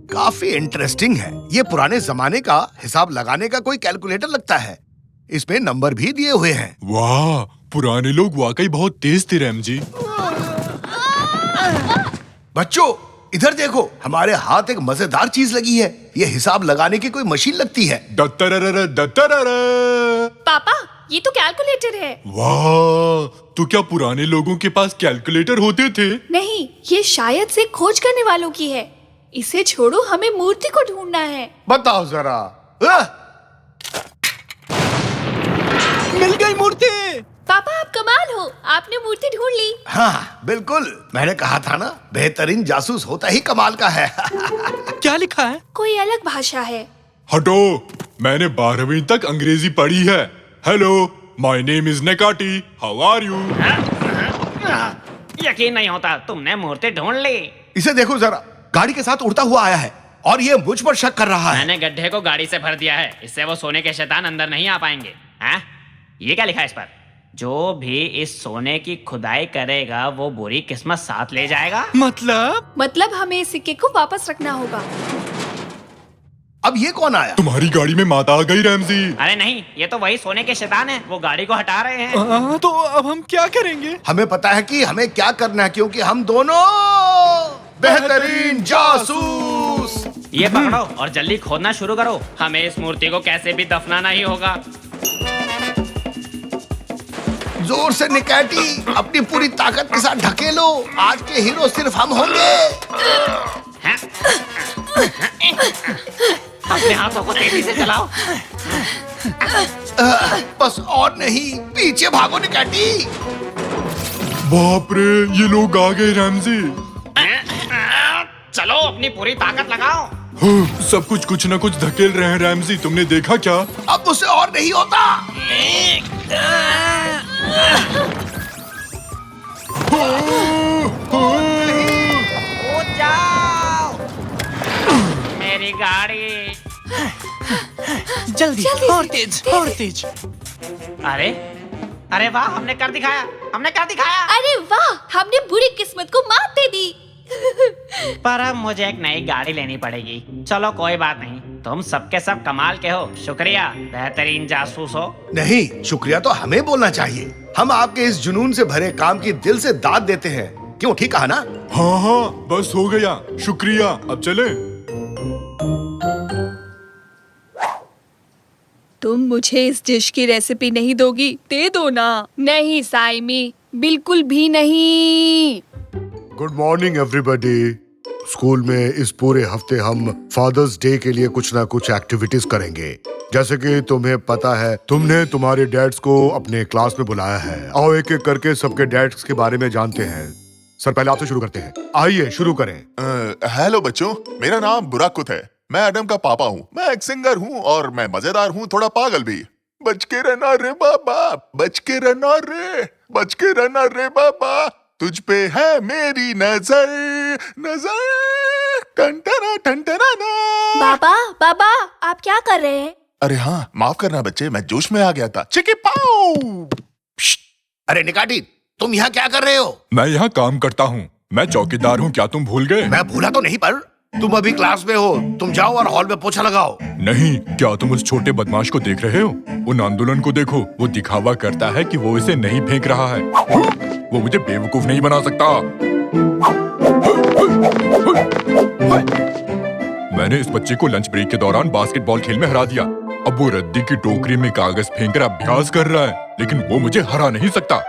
काफी इंटरेस्टिंग है। ये पुराने जमाने का हिसाब लगाने का कोई कैलकुलेटर लगता है। इसमें नंबर भी दिए हुए हैं। वाह, पुराने लोग वाकई बहुत तेज थे रैम जी। बच्चों इधर देखो, हमारे हाथ एक मजेदार चीज लगी है। ये हिसाब लगाने की कोई मशीन लगती है। दत्तररर दत्तररर। पापा, ये तो कैलकुलेटर है। वाह, तो क्या पुराने लोगों के पास कैलकुलेटर होते थे? नहीं, ये शायद से खोज करने वालों की है। इसे छोड़ो, हमें मूर्ति को ढूंढना है। बताओ जरा। मिल गई मूर्ति। पापा, आप कमाल हो, आपने मूर्ति ढूंढ ली। हाँ बिल्कुल, मैंने कहा था ना, बेहतरीन जासूस होता ही कमाल का है। क्या लिखा है? कोई अलग भाषा है। हटो, मैंने 12वीं तक अंग्रेजी पढ़ी है। Hello, my name is Nekati, how are you? यकीन नहीं होता, तुमने मूर्ति ढूंढ ली। इसे देखो जरा, गाड़ी के साथ उड़ता हुआ आया है और ये मुझ पर शक कर रहा है। मैंने गड्ढे को गाड़ी से भर दिया है, इससे वो सोने के शैतान अंदर नहीं आ पाएंगे। हाँ? ये क्या लिखा है इस पर? जो भी इस सोने की खुदाई करेगा वो बुरी किस्मत साथ ले जाएगा। मतलब हमें इस सिक्के को वापस रखना होगा। अब ये कौन आया? तुम्हारी गाड़ी में माता आ गई रैमजी। अरे नहीं, ये तो वही सोने के शैतान है, वो गाड़ी को हटा रहे हैं। तो अब हम क्या करेंगे? हमें पता है कि हमें क्या करना है, क्योंकि हम दोनों बेहतरीन जासूस। ये पकड़ो और जल्दी खोदना शुरू करो। हमें इस मूर्ति को कैसे भी दफनाना ही होगा। जोर से निकैटी, अपनी पूरी ताकत के साथ ढकेलो। आज के हीरो सिर्फ हम होंगे। अपने हाथों को तेजी से चलाओ। बस और नहीं, पीछे भागो निकैटी। बाप रे, ये लोग आ गए रैमजी। चलो, अपनी पूरी ताकत लगाओ। सब कुछ न कुछ धकेल रहे हैं रैमजी, तुमने देखा क्या? अब मुझसे और नहीं होता। कूद जाओ, मेरी गाड़ी। जल्दी और तेज, और तेज। अरे अरे वाह, हमने कर दिखाया, हमने कर दिखाया। अरे वाह, हमने बुरी किस्मत को मात दे दी। पर अब मुझे एक नई गाड़ी लेनी पड़ेगी। चलो कोई बात नहीं, तुम सबके सब कमाल के हो। शुक्रिया, बेहतरीन जासूस हो। नहीं, शुक्रिया तो हमें बोलना चाहिए। हम आपके इस जुनून से भरे काम की दिल से दाद देते हैं। क्यों, ठीक कहा ना? हाँ हाँ, बस हो गया, शुक्रिया, अब चले। तुम मुझे इस डिश की रेसिपी नहीं दोगी? दे दो ना। नहीं साइमी, बिल्कुल भी नहीं। Good morning everybody. स्कूल में इस पूरे हफ्ते हम फादर्स डे के लिए कुछ ना कुछ एक्टिविटीज करेंगे। जैसे कि तुम्हें पता है, तुमने तुम्हारे डैड्स को अपने क्लास में बुलाया है। आओ एक एक करके सबके डैड्स के बारे में जानते हैं। सर, पहले आपसे शुरू करते हैं। आइए शुरू करें। हेलो बच्चों, मेरा नाम बुराकुत है। मैं एडम का पापा हूँ। मैं एक सिंगर हूँ और मैं मजेदार हूँ, थोड़ा पागल भी। बच के रहना रे बाबा, बच के रहना रे, बच के रहना रे बाबा, तुझ पे है मेरी नजर, नजर टंटना टंटना ना। बाबा, आप क्या कर रहे हैं? अरे हाँ, माफ करना बच्चे, मैं जोश में आ गया था। चिकी पाओ। अरे निकाटी, तुम यहाँ क्या कर रहे हो? मैं यहाँ काम करता हूँ। मैं चौकीदार हूँ, क्या तुम भूल गए? मैं भूला तो नहीं, पर तुम अभी क्लास में हो। तुम जाओ और हॉल में पोछा लगाओ। नहीं, क्या तुम उस छोटे बदमाश को देख रहे हो? उन आंदोलन को देखो, वो दिखावा करता है कि वो इसे नहीं फेंक रहा है। वो मुझे बेवकूफ नहीं बना सकता। मैंने इस बच्चे को लंच ब्रेक के दौरान बास्केटबॉल खेल में हरा दिया। अब वो रद्दी की टोकरी में कागज फेंक कर अभ्यास कर रहा है, लेकिन वो मुझे हरा नहीं सकता।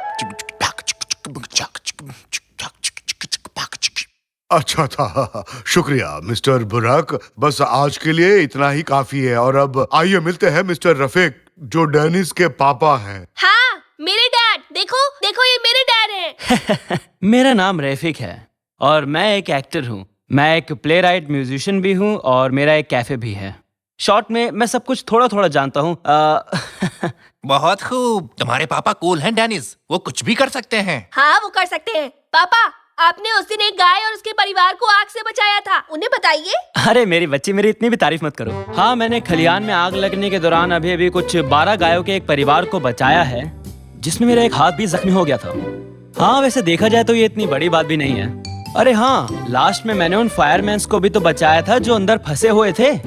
अच्छा था, शुक्रिया मिस्टर बुराक। बस आज के लिए इतना ही काफी है। और अब आइए मिलते हैं मिस्टर रफीक, जो डेनिस के पापा हैं। हाँ, मेरे डैड। देखो देखो, ये मेरे डैड हैं। मेरा नाम रफीक है और मैं एक एक्टर हूँ। मैं एक प्ले राइट म्यूजिशियन भी हूँ और मेरा एक कैफे भी है। शॉर्ट में मैं सब कुछ थोड़ा थोड़ा जानता हूँ। बहुत खूब, तुम्हारे पापा कूल हैं डेनिस, वो कुछ भी कर सकते हैं। हाँ, वो कर सकते हैं। पापा, आपने उस दिन एक गाय और उसके परिवार को आग से बचाया था, उन्हें बताइए। अरे मेरी बच्ची, मेरी इतनी भी तारीफ मत करो। हाँ, मैंने खलियान में आग लगने के दौरान अभी कुछ 12 गायों के एक परिवार को बचाया है, जिसमें मेरा एक हाथ भी जख्मी हो गया था। हाँ, वैसे देखा जाए तो ये इतनी बड़ी बात भी नहीं है। अरे हाँ, लास्ट में मैंने उन फायरमैन्स को भी तो बचाया था जो अंदर फंसे हुए थे।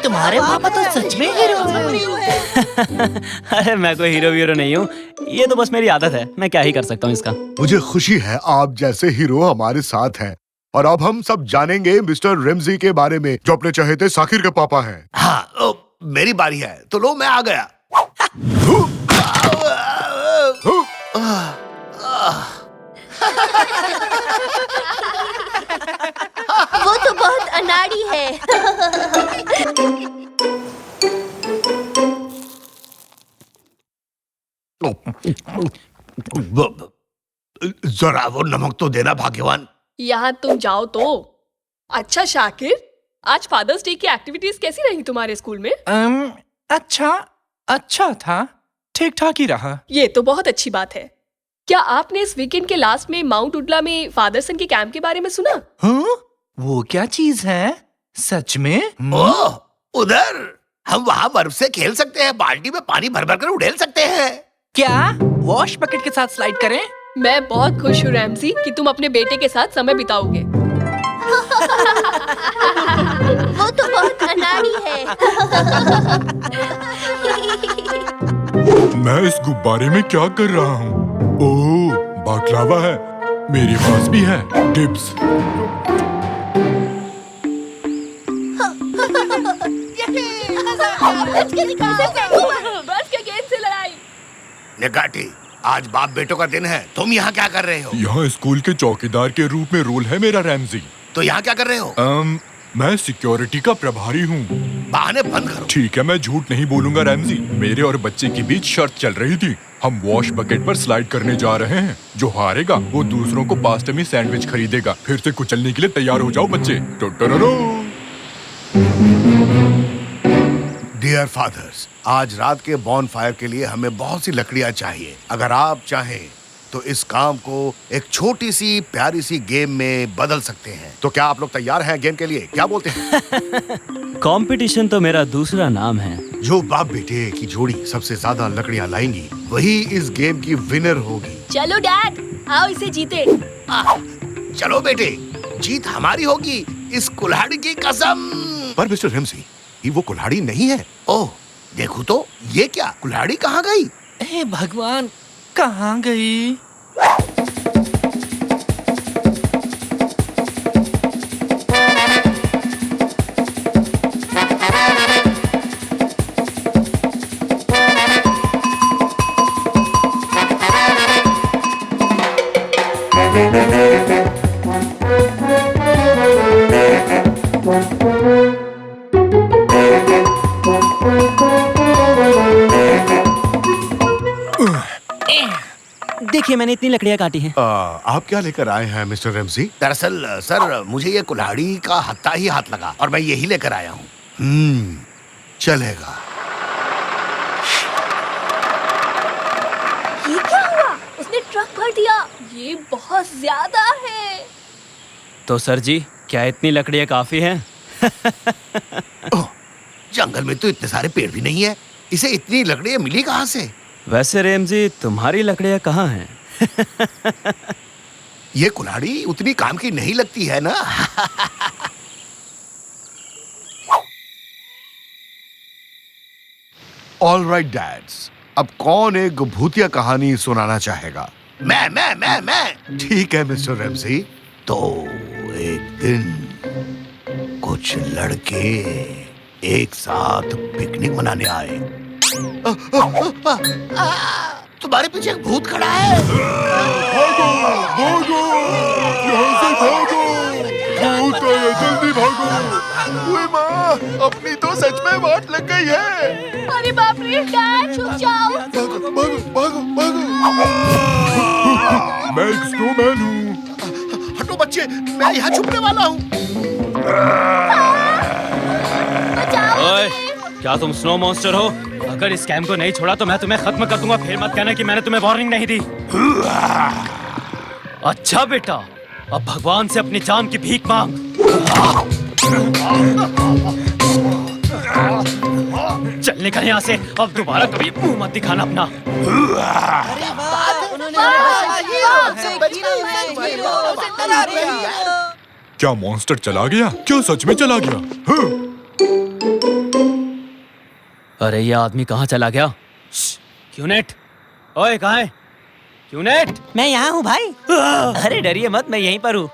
तुम्हारे पापा तो सच में हीरो हैं। अरे मैं कोई हीरो वीरो नहीं हूँ, ये तो बस मेरी आदत है। मैं क्या ही कर सकता हूँ इसका। मुझे खुशी है आप जैसे हीरो हमारे साथ हैं। और अब हम सब जानेंगे मिस्टर रेमजी के बारे में, जो अपने चहेते साकिर के पापा हैं। हाँ, मेरी बारी है, तो लो मैं आ गया। वो तो बहुत अनाड़ी है। जरा वो नमक तो देना भाग्यवान। यहाँ तुम जाओ तो। अच्छा शाकिर, आज फादर्स डे की एक्टिविटीज कैसी रही तुम्हारे स्कूल में? अच्छा था, ठीक ठाक ही रहा। ये तो बहुत अच्छी बात है। क्या आपने इस वीकेंड के लास्ट में माउंट उडला में फादरसन के कैंप के बारे में सुना? हाँ? वो क्या चीज है? सच में? ओह, उधर हम वहाँ बर्फ से खेल सकते हैं, बाल्टी में पानी भर भर कर उड़ेल सकते हैं। क्या वॉश बकेट के साथ स्लाइड करें? मैं बहुत खुश हूँ रैमसी कि तुम अपने बेटे के साथ समय बिताओगे। वो तो बहुत अनाड़ी है। मैं इस गुब्बारे में क्या कर रहा हूँ? ओह, बाकलावा है। मेरे पास भी है डिप्स। बस के गेंद से लड़ाई। निगाटी, आज बाप बेटों का दिन है, तुम यहाँ क्या कर रहे हो? यहाँ स्कूल के चौकीदार के रूप में रोल है मेरा रैमजी। तो यहाँ क्या कर रहे हो? मैं सिक्योरिटी का प्रभारी हूँ। बहाने बंद करो। ठीक है, मैं झूठ नहीं बोलूंगा रैमजी। मेरे और बच्चे के बीच शर्त चल रही थी। हम वॉश बकेट पर स्लाइड करने जा रहे हैं। जो हारेगा वो दूसरों को पास्ता में सैंडविच खरीदेगा। फिर से कुचलने के लिए तैयार हो जाओ बच्चे। डियर फादर्स, आज रात के बॉनफायर के लिए हमें बहुत सी लकड़ियाँ चाहिए। अगर आप चाहें तो इस काम को एक छोटी सी प्यारी सी गेम में बदल सकते हैं। तो क्या आप लोग तैयार हैं गेम के लिए? क्या बोलते हैं? कंपटीशन तो मेरा दूसरा नाम है। जो बाप बेटे की जोड़ी सबसे ज्यादा लकड़ियाँ लाएंगी वही इस गेम की विनर होगी। चलो डैड, आओ इसे जीते। चलो बेटे, जीत हमारी होगी, इस कुल्हाड़ी की कसम। पर मिस्टर रेमसी, ये वो कुल्हाड़ी नहीं है। ओह, देखो तो, ये क्या कुल्हाड़ी कहाँ गई? हे भगवान, कहाँ गई? देखिए, मैंने इतनी लकड़ियाँ काटी हैं। आप क्या लेकर आए हैं मिस्टर रेमसी? दरअसल सर, मुझे ये कुल्हाड़ी का हत्था ही हाथ लगा और मैं यही लेकर आया हूँ। चलेगा। ये क्या हुआ? उसने ट्रक भर दिया। ये बहुत ज्यादा है। तो सर जी, क्या इतनी लकड़ियाँ काफी हैं? जंगल में तो इतने सारे पेड़ भी नहीं है, इसे इतनी लकड़ियाँ मिली कहाँ से? वैसे रेमजी, तुम्हारी लकड़ियाँ कहाँ हैं? ये कुल्हाड़ी उतनी काम की नहीं लगती है ना। ऑल राइट डैड्स, अब कौन एक भूतिया कहानी सुनाना चाहेगा? मैं। ठीक है मिस्टर रेमसी। तो एक दिन कुछ लड़के एक साथ पिकनिक मनाने आए। तुम्हारे पीछे एक भूत खड़ा है। भागो, यहाँ से भागो। भूत है, जल्दी भागो। ओए माँ, अपनी तो सच में वाट लग गई है। अरे बाप रे, डैड छुप जाओ। भागो। मैं एक स्नोमैन हूँ। हटो बच्चे, मैं यहाँ छुपने वाला हूँ। ओए, क्या तुम स्नो मॉन्स्टर हो? अगर इस कैंप को नहीं छोड़ा तो मैं तुम्हें खत्म कर दूंगा। फिर मत कहना कि मैंने तुम्हें वार्निंग नहीं दी। अच्छा बेटा, अब भगवान से अपनी जान की भीख मांग। चल निकल यहाँ से, अब दोबारा कभी मुंह मत दिखाना अपना। क्या मॉन्स्टर चला गया? क्या सच में चला गया? हाँ। अरे ये आदमी कहाँ चला गया? क्यूनेट, ओए कहाँ है क्यूनेट? मैं यहाँ हूँ भाई। अरे डरिए मत, मैं यहीं पर हूँ।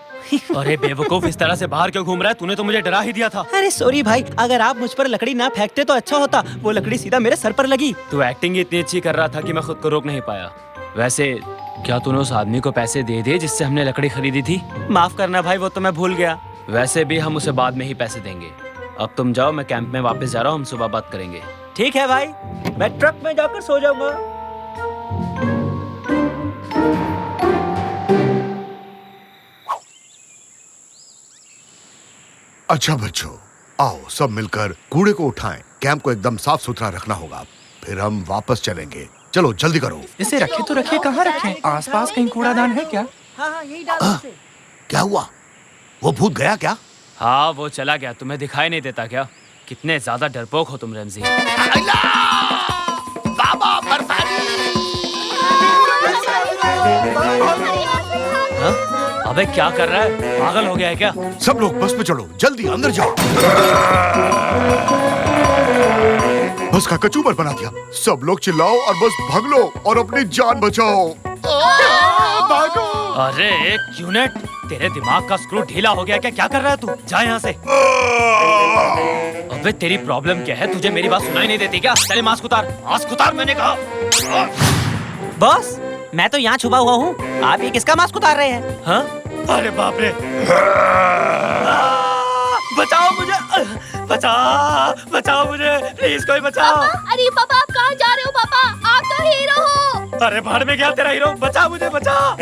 अरे बेवकूफ, इस तरह से बाहर क्यों घूम रहा है? तूने तो मुझे डरा ही दिया था। अरे सॉरी भाई, अगर आप मुझ पर लकड़ी ना फेंकते तो अच्छा होता। वो लकड़ी सीधा मेरे सर पर लगी। तू एक्टिंग इतनी अच्छी कर रहा था कि मैं खुद को रोक नहीं पाया। वैसे क्या तूने उस आदमी को पैसे दे दिए जिससे हमने लकड़ी खरीदी थी? माफ करना भाई, वो तो मैं भूल गया। वैसे भी हम उसे बाद में ही पैसे देंगे। अब तुम जाओ, मैं कैंप में वापस जा रहा हूँ, हम सुबह बात करेंगे। ठीक है भाई, मैं ट्रक में जाकर सो जाऊंगा। अच्छा बच्चों, आओ सब मिलकर कूड़े को उठाएं। कैंप को एकदम साफ सुथरा रखना होगा, फिर हम वापस चलेंगे। चलो जल्दी करो। इसे रखे तो रखे, कहाँ रखें? आसपास कहीं कूड़ादान है क्या? हाँ, यही डाल। क्या हुआ? वो भूत गया क्या? हाँ वो चला गया, तुम्हें दिखाई नहीं देता क्या? कितने ज्यादा डरपोक हो तुम रमजी। बाबा बरसानी! हाँ? अबे क्या कर रहा है? पागल हो गया है क्या? सब लोग बस पे चढ़ो, जल्दी अंदर जाओ। बस का कचूमर बना दिया। सब लोग चिल्लाओ और बस भाग लो और अपनी जान बचाओ। भागो! अरे क्यूनेट, तेरे दिमाग का स्क्रू ढीला हो गया क्या? क्या कर रहा है तू? जा यहाँ से। अबे तेरी प्रॉब्लम क्या है? तुझे मेरी बात सुनाई नहीं देती क्या? चले मास्क उतार, मास्क उतार मैंने कहा। बॉस, मैं तो यहाँ छुपा हुआ हूँ। आप ये किसका मास्क उतार रहे हैं? हाँ? अरे बाप रे! बचाओ मुझे, बचाओ मुझे, प्लीज कोई बचाओ। अरे पापा, आप कहाँ जा रहे हो? पापा, आप तो हीरो हो। अरे भाड़ में गया तेरा हीरो, बचा मुझे, बचा।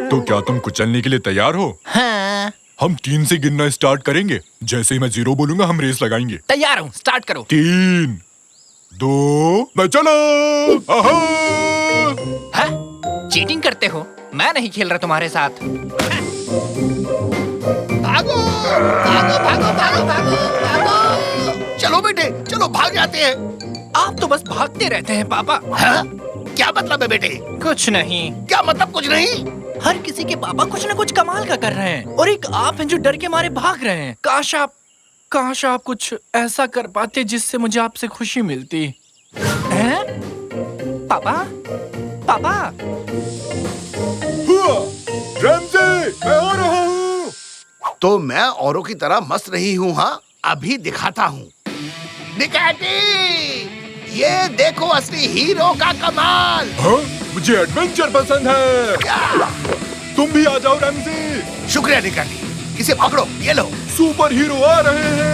तो क्या तुम कुचलने के लिए तैयार हो? हाँ। हम 3 से गिनना स्टार्ट करेंगे। जैसे ही मैं 0 बोलूंगा हम रेस लगाएंगे। तैयार हूँ, स्टार्ट करो। 3, 2, मैं चलो। हैं? चीटिंग करते हो? मैं नहीं खेल रहा तुम्हारे साथ। भागो भागो भागो भागो भागो भागो! चलो बेटे, चलो भाग जाते हैं। आप तो बस भागते रहते हैं पापा। हाँ? क्या मतलब है बेटे? कुछ नहीं। क्या मतलब कुछ नहीं? हर किसी के पापा कुछ न कुछ कमाल का कर रहे हैं, और एक आप हैं जो डर के मारे भाग रहे हैं। काश आप कुछ ऐसा कर पाते जिससे मुझे आपसे खुशी मिलती। हैं? पापा, पापा। रमजी, मैं आ रहा हूँ। तो मैं औरों की तरह मस्त नहीं हूँ। हाँ, अभी दिखाता हूँ। निकैटी, ये देखो असली हीरो का कमाल। हाँ? मुझे एडवेंचर पसंद है। तुम भी आ जाओ रमजी। शुक्रिया निकैटी, इसे पकड़ो, ये लो। सुपर हीरो आ रहे हैं।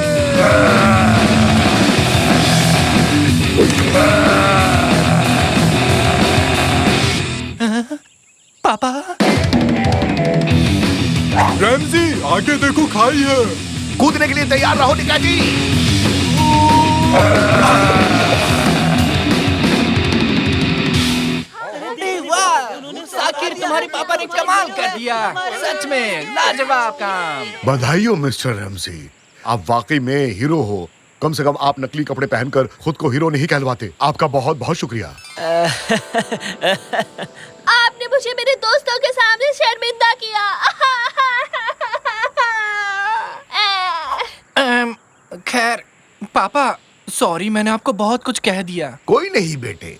पापा, रमजी आगे देखो, खाई है। कूदने के लिए तैयार रहो निकैटी। आखिर तुम्हारे पापा ने कमाल कर दिया। सच में लाजवाब काम। बधाई हो मिस्टर रमजी, आप वाकई में हीरो हो। कम से कम आप नकली कपड़े पहनकर खुद को हीरो नहीं कहलवाते। आपका बहुत बहुत शुक्रिया। आपने मुझे मेरे दोस्तों के सामने शर्मिंदा किया। खैर पापा, सॉरी, मैंने आपको बहुत कुछ कह दिया। कोई नहीं बेटे,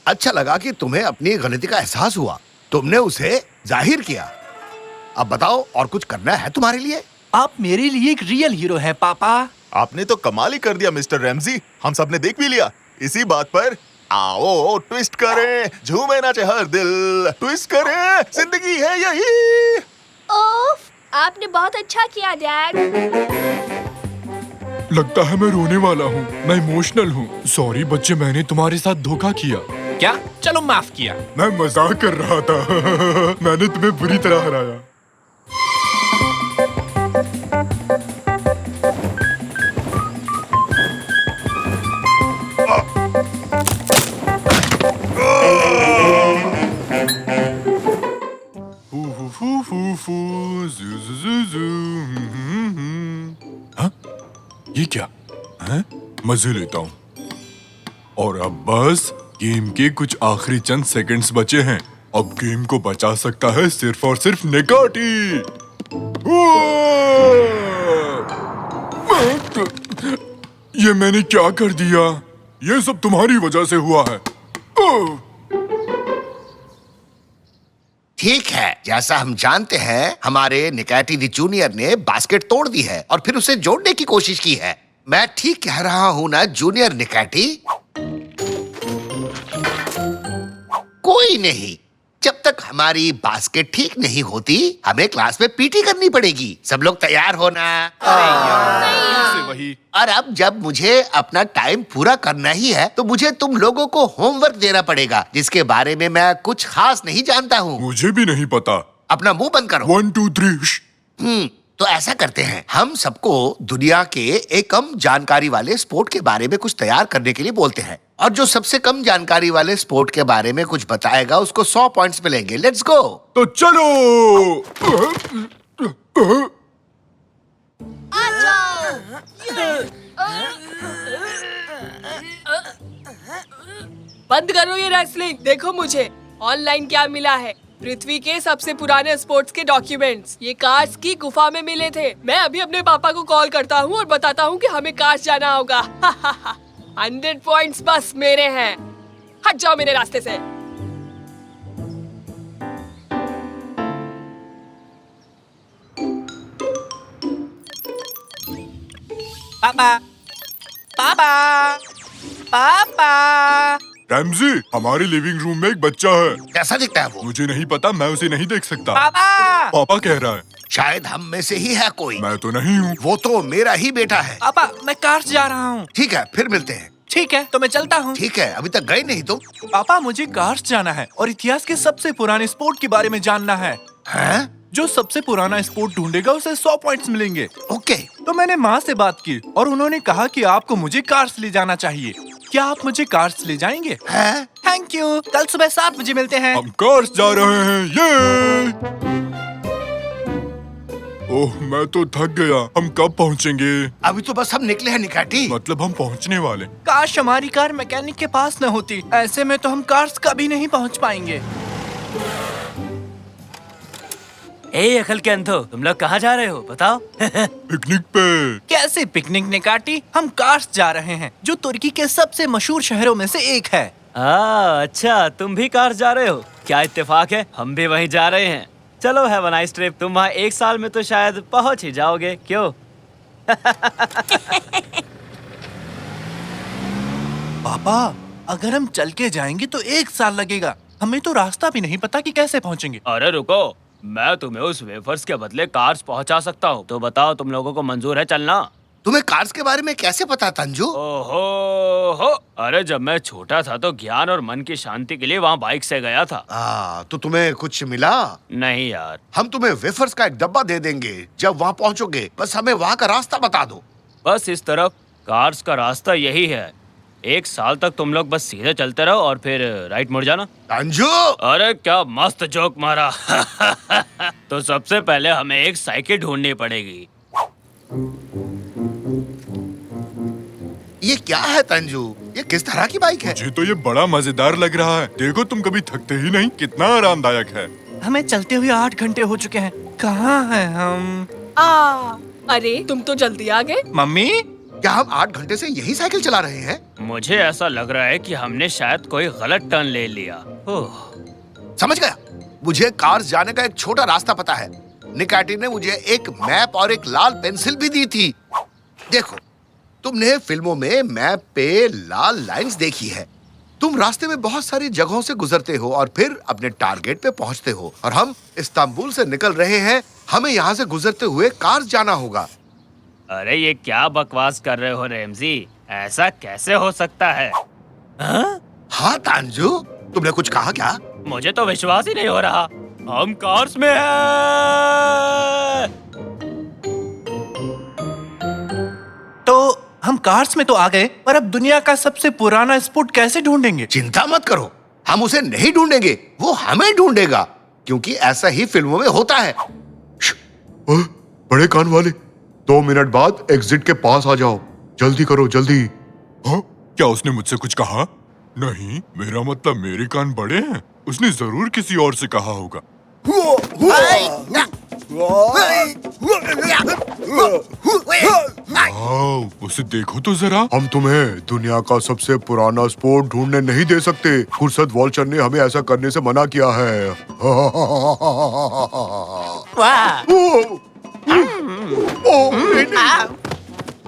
अच्छा लगा कि तुम्हें अपनी गलती का एहसास हुआ। तुमने उसे जाहिर किया। अब बताओ, और कुछ करना है तुम्हारे लिए? आप मेरे लिए एक रियल हीरो हैं पापा। आपने तो कमाल ही कर दिया मिस्टर रैमजी। हम सब ने देख भी लिया। इसी बात पर आओ ट्विस्ट करें, झूमे नाचे हर दिल, ट्विस्ट करें, जिंदगी है यही। ओफ, आपने बहुत अच्छा किया डैड। लगता है मैं रोने वाला हूँ। मैं इमोशनल हूँ। सॉरी बच्चे, मैंने तुम्हारे साथ धोखा किया। क्या? चलो माफ किया। मैं मजाक कर रहा था। मैंने तुम्हें बुरी तरह हराया। ये क्या है? मजे लेता हूँ। और अब बस गेम के कुछ आखिरी चंद सेकंड्स बचे हैं। अब गेम को बचा सकता है सिर्फ और सिर्फ निकाटी। ये मैंने क्या कर दिया? ये सब तुम्हारी वजह से हुआ है। ठीक है, जैसा हम जानते हैं हमारे निकाटी दी जूनियर ने बास्केट तोड़ दी है और फिर उसे जोड़ने की कोशिश की है। मैं ठीक कह रहा हूं ना जूनियर निकाटी? कोई नहीं, जब तक हमारी बास्केट ठीक नहीं होती हमें क्लास में पीटी करनी पड़ेगी। सब लोग तैयार होना। वही। और अब जब मुझे अपना टाइम पूरा करना ही है तो मुझे तुम लोगों को होमवर्क देना पड़ेगा जिसके बारे में मैं कुछ खास नहीं जानता हूँ। मुझे भी नहीं पता। अपना मुंह बंद करो। 1 2 3। तो ऐसा करते हैं, हम सबको दुनिया के एक कम जानकारी वाले स्पोर्ट के बारे में कुछ तैयार करने के लिए बोलते हैं और जो सबसे कम जानकारी वाले स्पोर्ट के बारे में कुछ बताएगा उसको 100 पॉइंट्स मिलेंगे। Let's go. तो चलो। बंद करो ये रेसलिंग। देखो मुझे ऑनलाइन क्या मिला है। पृथ्वी के सबसे पुराने स्पोर्ट्स के डॉक्यूमेंट्स ये कार्स की गुफा में मिले थे। मैं अभी अपने पापा को कॉल करता हूँ और बताता हूँ कि हमें कार्स जाना होगा। 100 पॉइंट्स बस मेरे हैं। हट जाओ मेरे रास्ते से। पापा, पापा, पापा। रैमजी, हमारे लिविंग रूम में एक बच्चा है। कैसा दिखता है वो? मुझे नहीं पता, मैं उसे नहीं देख सकता। पापा, पापा कह रहा है। शायद हम में से ही है कोई। मैं तो नहीं हूँ। वो तो मेरा ही बेटा है। पापा, मैं कार्स जा रहा हूँ। ठीक है, फिर मिलते हैं। ठीक है, तो मैं चलता हूँ। ठीक है, अभी तक गए नहीं तुम? पापा, मुझे कार्स जाना है और इतिहास के सबसे पुराने स्पोर्ट के बारे में जानना है। हैं? जो सबसे पुराना स्पोर्ट ढूंढेगा उसे 100 पॉइंट्स मिलेंगे। ओके। तो मैंने माँ से बात की और उन्होंने कहा कि आपको मुझे कार्स ले जाना चाहिए। क्या आप मुझे कार्स ले जाएंगे? हैं? Thank you. कल सुबह 7 बजे मिलते हैं। हम कार्स जा रहे हैं। ये ओह, मैं तो थक गया। हम कब पहुँचेंगे? अभी तो बस हम निकले हैं निकाटी। मतलब हम पहुँचने वाले। काश हमारी कार मैकेनिक के पास न होती। ऐसे में तो हम कार्स कभी नहीं पहुँच पाएंगे। ए अकल के अंधो, तुम लोग कहाँ जा रहे हो बताओ? पिकनिक पे। कैसे पिकनिक निकाटी? हम कार्स जा रहे हैं जो तुर्की के सबसे मशहूर शहरों में से एक है। अच्छा, तुम भी कार्स जा रहे हो? क्या इत्तेफाक है, हम भी वहीं जा रहे हैं। चलो हैव अ नाइस ट्रिप। तुम वहाँ 1 साल में तो शायद पहुँच ही जाओगे, क्यों? पापा, अगर हम चल के जाएंगे तो 1 साल लगेगा। हमें तो रास्ता भी नहीं पता कि कैसे पहुँचेंगे। अरे रुको, मैं तुम्हें उस वेफर्स के बदले कार्स पहुंचा सकता हूँ। तो बताओ, तुम लोगों को मंजूर है चलना? तुम्हें कार्स के बारे में कैसे पता तंजू? ओहो हो, अरे जब मैं छोटा था तो ज्ञान और मन की शांति के लिए वहाँ बाइक से गया था। तो तुम्हें कुछ मिला? नहीं यार। हम तुम्हें वेफर्स का एक डब्बा दे देंगे जब वहाँ पहुँचोगे। बस हमें वहाँ का रास्ता बता दो। बस इस तरफ कार्स का रास्ता यही है। 1 साल तक तुम लोग बस सीधे चलते रहो और फिर राइट मुड़ जाना। तंजू! अरे क्या मस्त जोक मारा। तो सबसे पहले हमें एक साइकिल ढूंढनी पड़ेगी। ये क्या है तंजू? ये किस तरह की बाइक है? मुझे तो ये बड़ा मजेदार लग रहा है। देखो, तुम कभी थकते ही नहीं। कितना आरामदायक है। हमें चलते हुए 8 घंटे हो चुके हैं। कहाँ हैं हम? अरे तुम तो जल्दी आ गए। मम्मी, क्या हम 8 घंटे से यही साइकिल चला रहे हैं? मुझे ऐसा लग रहा है कि हमने शायद कोई गलत टर्न ले लिया। समझ गया। मुझे कार्स जाने का एक छोटा रास्ता पता है। निकाटी ने मुझे एक मैप और एक लाल पेंसिल भी दी थी। देखो, तुमने फिल्मों में मैप पे लाल लाइंस देखी है। तुम रास्ते में बहुत सारी जगहों से गुजरते हो और फिर अपने टारगेट पे पहुंचते हो। और हम इस्तांबुल से निकल रहे हैं। हमें यहाँ से गुजरते हुए कार्स जाना होगा। अरे ये क्या बकवास कर रहे हो रैमजी? ऐसा कैसे हो सकता है? हाँ तांजू, तुमने कुछ कहा क्या? मुझे तो विश्वास ही नहीं हो रहा। हम कार्स में हैं। तो हम कार्स में तो आ गए, पर अब दुनिया का सबसे पुराना स्पोर्ट कैसे ढूंढेंगे? चिंता मत करो, हम उसे नहीं ढूंढेंगे, वो हमें ढूंढेगा। क्योंकि ऐसा ही फिल्मों में होता है। बड़े कान वाले, 2 मिनट बाद एग्जिट के पास आ जाओ। जल्दी करो, जल्दी। हाँ? क्या उसने मुझसे कुछ कहा? नहीं, मेरा मतलब मेरे कान बड़े हैं। उसने जरूर किसी और से कहा होगा। वाओ, उसे देखो तो जरा। हम तुम्हें दुनिया का सबसे पुराना स्पोर्ट ढूंढने नहीं दे सकते। फुर्सत वॉल्चर ने हमें ऐसा करने से मना किया है। वाह!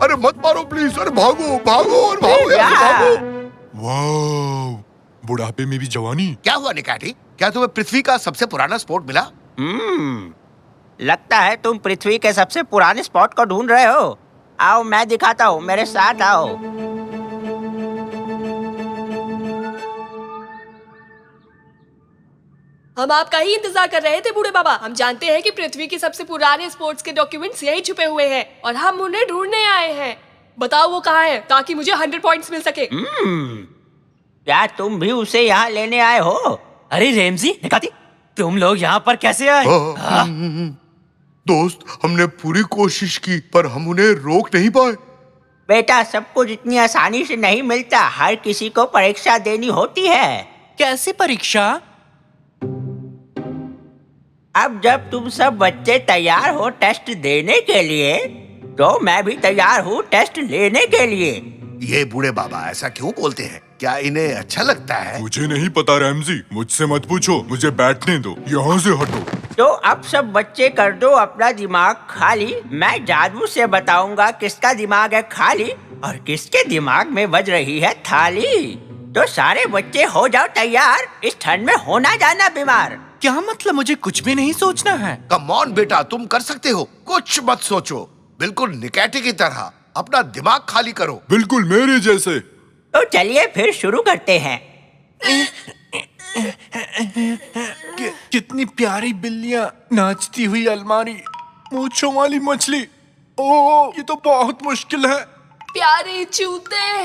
अरे मत मारो प्लीज। अरे भागो भागो और भागो यार, भागो। वाओ, बुढ़ापे में भी जवानी। क्या हुआ निकाटी? क्या तुम्हें पृथ्वी का सबसे पुराना स्पोर्ट मिला? लगता है तुम पृथ्वी के सबसे पुराने स्पॉट को ढूंढ रहे हो। आओ मैं दिखाता हूँ, मेरे साथ आओ। हम आपका ही इंतजार कर रहे थे बूढ़े बाबा। हम जानते हैं कि पृथ्वी के सबसे पुराने स्पोर्ट्स के डॉक्यूमेंट्स यही छुपे हुए हैं और हम उन्हें ढूंढने आए हैं। बताओ वो कहाँ है ताकि मुझे 100 पॉइंट्स मिल सके। क्या तुम भी उसे यहाँ लेने आए हो? अरे रेमजी, निकाती, तुम लोग यहाँ पर कैसे आए? दोस्त, हमने पूरी कोशिश की पर हम उन्हें रोक नहीं पाए। बेटा, सब कुछ इतनी आसानी से नहीं मिलता। हर किसी को परीक्षा देनी होती है। कैसी परीक्षा? अब जब तुम सब बच्चे तैयार हो टेस्ट देने के लिए, तो मैं भी तैयार हूँ टेस्ट लेने के लिए। ये बूढ़े बाबा ऐसा क्यों बोलते हैं? क्या इन्हें अच्छा लगता है? मुझे नहीं पता रैमजी, मुझसे मत पूछो। मुझे बैठने दो, यहाँ से हटो। तो अब सब बच्चे कर दो अपना दिमाग खाली। मैं जादू से बताऊंगा किसका दिमाग है खाली और किसके दिमाग में बज रही है थाली। तो सारे बच्चे हो जाओ तैयार, इस ठंड में होना जाना बीमार। क्या मतलब? मुझे कुछ भी नहीं सोचना है। कम ऑन बेटा, तुम कर सकते हो। कुछ मत सोचो, बिल्कुल निकैटी की तरह अपना दिमाग खाली करो। बिल्कुल मेरे जैसे। तो चलिए फिर शुरू करते हैं। कितनी प्यारी बिल्लियाँ, नाचती हुई अलमारी, मूंछों वाली मछली। ओह, ये तो बहुत मुश्किल है। प्यारे जूते,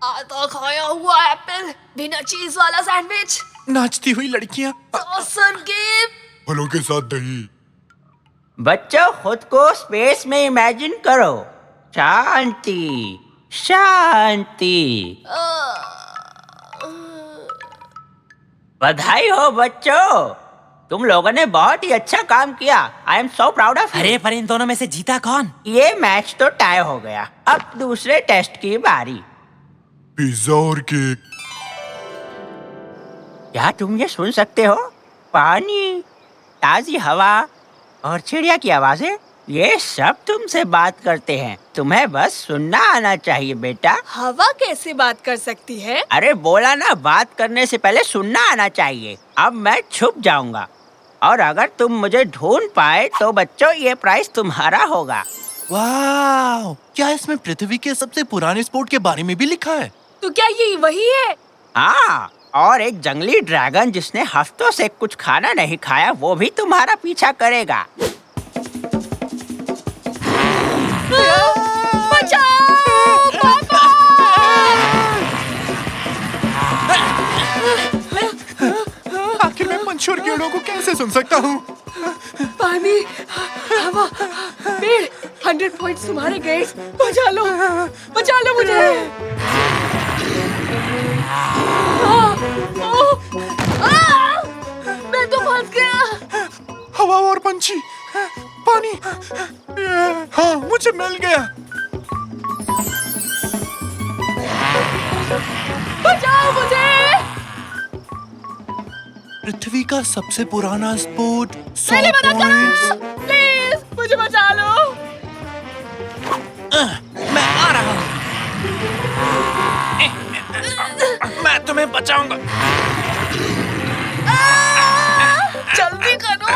आधा खाया हुआ एप्पल, बिना चीज वाला सैंडविच, नाचती हुई लड़कियाँ। Saucer game. फलों के साथ दही। बच्चों, खुद को स्पेस में इमेजिन करो। शांति शांति। बधाई हो बच्चों, तुम लोगों ने बहुत ही अच्छा काम किया। I am so proud of. अरे पर इन दोनों में से जीता कौन? ये मैच तो टाई हो गया। अब दूसरे टेस्ट की बारी। पिज्जा और केक। क्या तुम ये सुन सकते हो? पानी, ताजी हवा और चिड़िया की आवाजें, ये सब तुमसे बात करते हैं। तुम्हें बस सुनना आना चाहिए बेटा। हवा कैसे बात कर सकती है? अरे बोला ना, बात करने से पहले सुनना आना चाहिए। अब मैं छुप जाऊंगा और अगर तुम मुझे ढूंढ पाए तो बच्चों ये प्राइस तुम्हारा होगा। वाह! क्या इसमें पृथ्वी के सबसे पुराने स्पोर्ट के बारे में भी लिखा है? तो क्या ये वही है? हाँ, और एक जंगली ड्रैगन जिसने हफ्तों से कुछ खाना नहीं खाया, वो भी तुम्हारा पीछा करेगा। बचाओ पापा! आखिर मैं पंछी और कीड़ों को कैसे सुन सकता हूँ? पानी, हवा, पेड़, 100 पॉइंट्स तुम्हारे गए। बचा लो मुझे। मैं तो फंस गया। हवा और पंछी, पानी, हाँ मुझे मिल गया। बचाओ मुझे। पृथ्वी का सबसे पुराना स्पोर्ट, 100 पहले मदद पॉइंट्स। करो, प्लीज मुझे बचा लो। मैं आ रहा हूँ। मैं तुम्हें बचाऊंगा। जल्दी करो।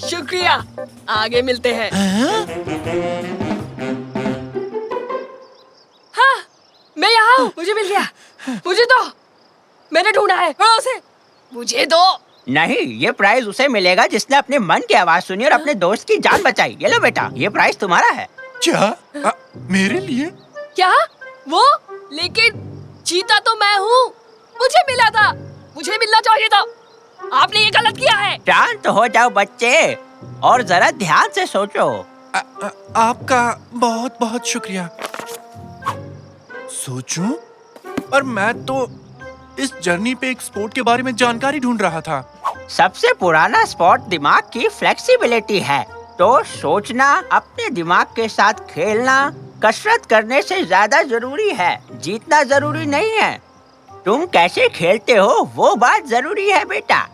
शुक्रिया, आगे मिलते हैं। हाँ, मैं यहाँ हूँ। मुझे मिल गया। मुझे दो, मैंने ढूंढा है। उसे मुझे दो। नहीं, ये प्राइज उसे मिलेगा जिसने अपने मन की आवाज सुनी और अपने दोस्त की जान बचाई। ये लो बेटा, ये प्राइज तुम्हारा है। क्या? मेरे लिए? क्या? वो? लेकिन जीता तो मैं हूँ। मुझे मिला था, मुझे मिलना चाहिए था। आपने ये गलत किया है। शांत हो जाओ बच्चे और जरा ध्यान से सोचो। आपका बहुत बहुत शुक्रिया। सोचूं? और मैं तो इस जर्नी पे एक स्पोर्ट के बारे में जानकारी ढूंढ रहा था। सबसे पुराना स्पॉट दिमाग की फ्लेक्सिबिलिटी है, तो सोचना, अपने दिमाग के साथ खेलना कसरत करने से ज्यादा जरूरी है, जीतना जरूरी नहीं है। तुम कैसे खेलते हो वो बात जरूरी है बेटा।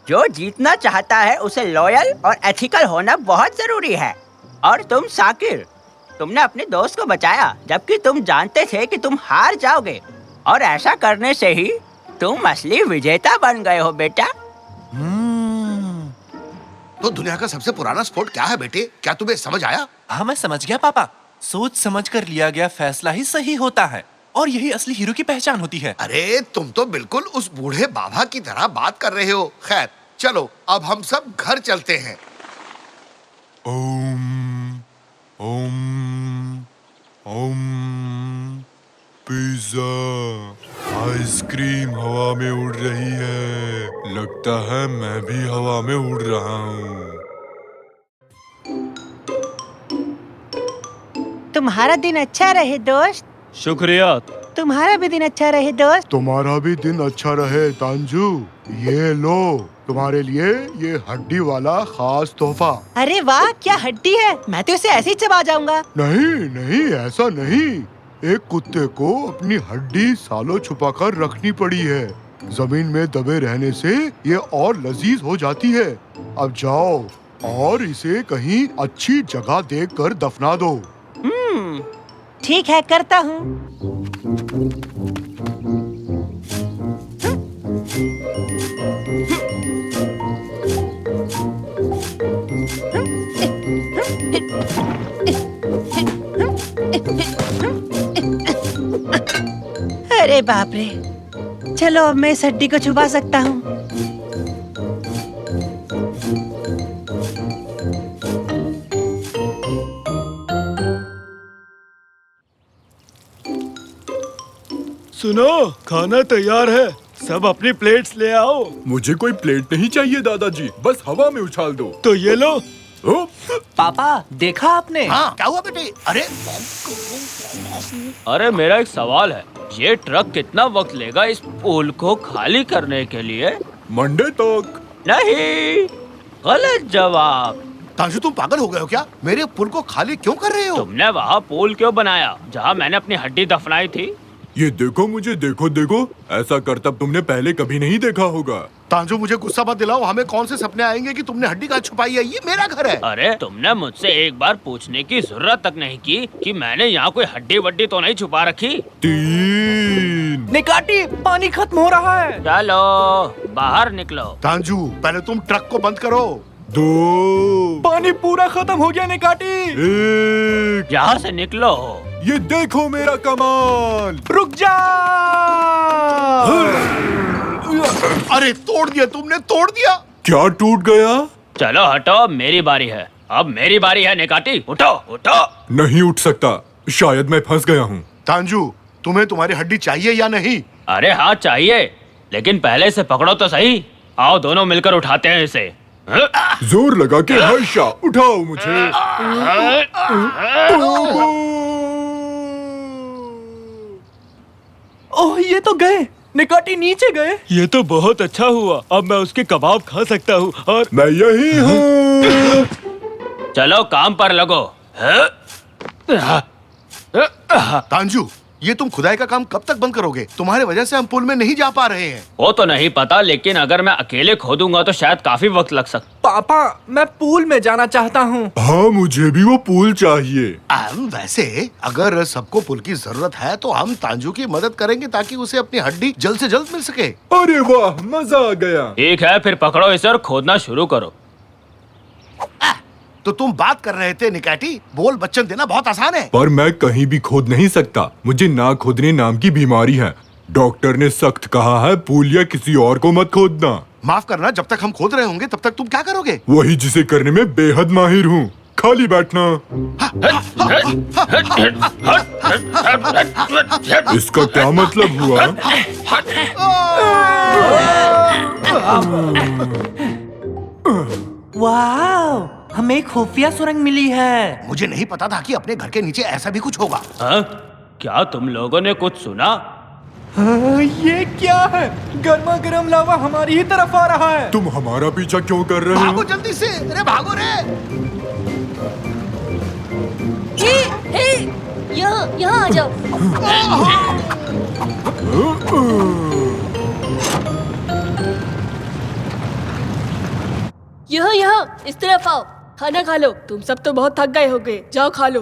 जो जीतना चाहता है उसे लॉयल और एथिकल होना बहुत जरूरी है। और तुम साकिर, तुमने अपने दोस्त को बचाया जबकि तुम जानते थे कि तुम हार जाओगे, और ऐसा करने से ही तुम असली विजेता बन गए हो बेटा। तो दुनिया का सबसे पुराना स्पोर्ट क्या है बेटे? क्या तुम्हें समझ आया? हाँ, मैं समझ गया पापा। सोच समझ कर लिया गया फैसला ही सही होता है, और यही असली हीरो की पहचान होती है। अरे तुम तो बिल्कुल उस बूढ़े बाबा की तरह बात कर रहे हो। खैर चलो, अब हम सब घर चलते हैं। ओम ओम ओम। पिज्जा, आइसक्रीम हवा में उड़ रही है। लगता है मैं भी हवा में उड़ रहा हूँ। तुम्हारा दिन अच्छा रहे दोस्त। शुक्रिया। तुम्हारा भी दिन अच्छा रहे दोस्त। तुम्हारा भी दिन अच्छा रहे तांजू। ये लो तुम्हारे लिए ये हड्डी वाला खास तोहफा। अरे वाह, क्या हड्डी है, मैं तो इसे ऐसे ही चबा जाऊंगा। नहीं नहीं, ऐसा नहीं। एक कुत्ते को अपनी हड्डी सालों छुपाकर रखनी पड़ी है। जमीन में दबे रहने से ये और लजीज हो जाती है। अब जाओ और इसे कहीं अच्छी जगह देखकर दफना दो। ठीक है, करता हूँ। अरे बाप रे, चलो अब मैं इस हड्डी को छुपा सकता हूँ। सुनो, खाना तैयार है, सब अपनी प्लेट्स ले आओ। मुझे कोई प्लेट नहीं चाहिए दादाजी, बस हवा में उछाल दो। तो ये लो। पापा, देखा आपने? हाँ, क्या हुआ बेटे? अरे मेरा एक सवाल है, ये ट्रक कितना वक्त लेगा इस पुल को खाली करने के लिए? मंडे तक। नहीं, गलत जवाब। तांशु, तुम पागल हो गए हो क्या? मेरे पुल को खाली क्यों कर रहे हो? तुमने वहाँ पुल क्यों बनाया जहाँ मैंने अपनी हड्डी दफनाई थी? ये देखो मुझे, देखो देखो, ऐसा करतब तुमने पहले कभी नहीं देखा होगा। तांजू, मुझे गुस्सा मत दिलाओ। हमें कौन से सपने आएंगे कि तुमने हड्डी कहाँ छुपाई है? ये मेरा घर है। अरे तुमने मुझसे एक बार पूछने की जरूरत तक नहीं की कि मैंने यहाँ कोई हड्डी वड्डी तो नहीं छुपा रखी। 3। निकाटी, पानी खत्म हो रहा है। चलो बाहर निकलो। तांजू, पहले तुम ट्रक को बंद करो। 2। पानी पूरा खत्म हो गया निकाटी। 1। यहाँ से निकलो। ये देखो मेरा कमाल। रुक जा। अरे तोड़ दिया तुमने, तोड़ दिया। क्या टूट गया? चलो हटो, मेरी बारी है। अब मेरी बारी है निकाटी, उठो उठो। नहीं उठ सकता, शायद मैं फंस गया हूँ। तांजू, तुम्हें तुम्हारी हड्डी चाहिए या नहीं? अरे हाँ चाहिए, लेकिन पहले इसे पकड़ो तो सही। आओ दोनों मिलकर उठाते हैं इसे। जोर लगा के हर्षा, उठाओ मुझे। ओह, ये तो गए, निकाटी नीचे गए। ये तो बहुत अच्छा हुआ, अब मैं उसके कबाब खा सकता हूँ। और मैं यही हूँ। चलो काम पर लगो। तांजू, ये तुम खुदाई का काम कब तक बंद करोगे? तुम्हारे वजह से हम पुल में नहीं जा पा रहे हैं। वो तो नहीं पता, लेकिन अगर मैं अकेले खोदूंगा तो शायद काफी वक्त लग सकता। पापा, मैं पूल में जाना चाहता हूँ। हाँ, मुझे भी वो पूल चाहिए। वैसे अगर सबको पुल की जरूरत है तो हम तांजू की मदद करेंगे ताकि उसे अपनी हड्डी जल्द से जल्द मिल सके। अरे वाह, मजा आ गया। ठीक है, फिर पकड़ो इसे और खोदना शुरू करो। तो तुम बात कर रहे थे निकाटी, बोल बच्चन देना बहुत आसान है। पर मैं कहीं भी खोद नहीं सकता, मुझे ना खोदने नाम की बीमारी है। डॉक्टर ने सख्त कहा है पूल या किसी और को मत खोदना। माफ करना, जब तक हम खोद रहे होंगे तब तक तुम क्या करोगे? वही जिसे करने में बेहद माहिर हूँ, खाली बैठना। इसका क्या मतलब हुआ? वाह, हमें एक खुफिया सुरंग मिली है। मुझे नहीं पता था कि अपने घर के नीचे ऐसा भी कुछ होगा। हाँ? क्या तुम लोगों ने कुछ सुना? ये क्या है? गर्मा गर्म लावा हमारी ही तरफ आ रहा है। तुम हमारा पीछा क्यों कर रहे भागो हो? जल्दी से, अरे भागो रे। यहाँ आ जाओ। यहाँ इस तरफ आओ, खाना खा लो। तुम सब तो बहुत थक गए होगे, जाओ खा लो।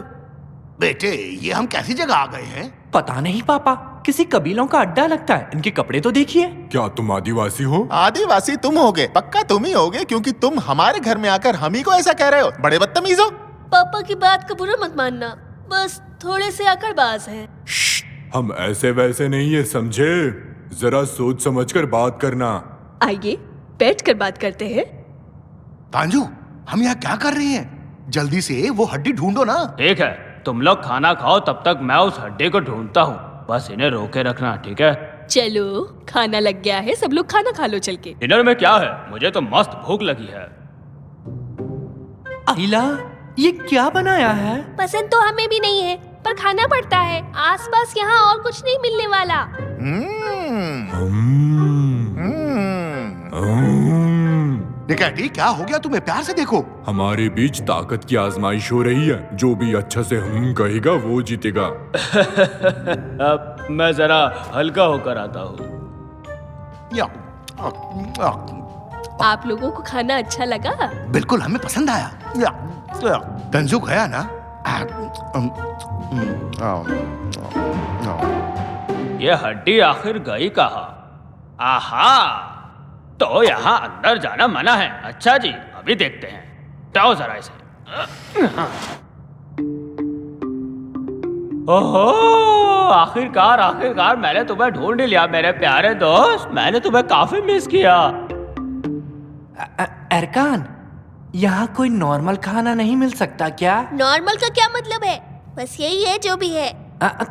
बेटे, ये हम कैसी जगह आ गए हैं? पता नहीं पापा, किसी कबीलों का अड्डा लगता है। इनके कपड़े तो देखिए। क्या तुम आदिवासी हो? आदिवासी तुम होगे, पक्का तुम ही होगे, क्योंकि तुम हमारे घर में आकर हम ही को ऐसा कह रहे हो। बड़े बदतमीज हो। पापा की बात का बुरा मत मानना, बस थोड़े से अकड़बाज हैं। हम ऐसे वैसे नहीं है, समझे? जरा सोच समझकर बात करना। आइए बैठ कर बात करते हैं। तांजू, हम यहाँ क्या कर रहे हैं? जल्दी से वो हड्डी ढूंढो ना। ठीक है, तुम लोग खाना खाओ, तब तक मैं उस हड्डी को ढूंढता हूँ। बस इन्हें रोके रखना, ठीक है? चलो, खाना लग गया है, सब लोग खाना खा लो चल के। डिनर में क्या है? मुझे तो मस्त भूख लगी है। आइला, ये क्या बनाया है? पसंद तो हमें भी नहीं है, पर खाना पड़ता है। आसपास यहाँ और कुछ नहीं मिलने वाला। निकैटी, क्या हो गया तुम्हें? प्यार से देखो। हमारे बीच ताकत की आजमाइश हो रही है। जो भी अच्छा से कहेगा वो जीतेगा। अब मैं जरा हल्का होकर आता हूँ। या, आप लोगों को खाना अच्छा लगा? बिल्कुल, हमें पसंद आया। तंजू गया ना? ये हड्डी आखिर गई कहाँ? आहा, तो यहाँ अंदर जाना मना है। अच्छा जी, अभी देखते हैं। जाओ जरा इसे। ओहो, आखिरकार मैंने तुम्हें ढूंढ लिया मेरे प्यारे दोस्त। मैंने तुम्हें काफी मिस किया। अरकान, यहाँ कोई नॉर्मल खाना नहीं मिल सकता क्या? नॉर्मल का क्या मतलब है? बस यही है जो भी है।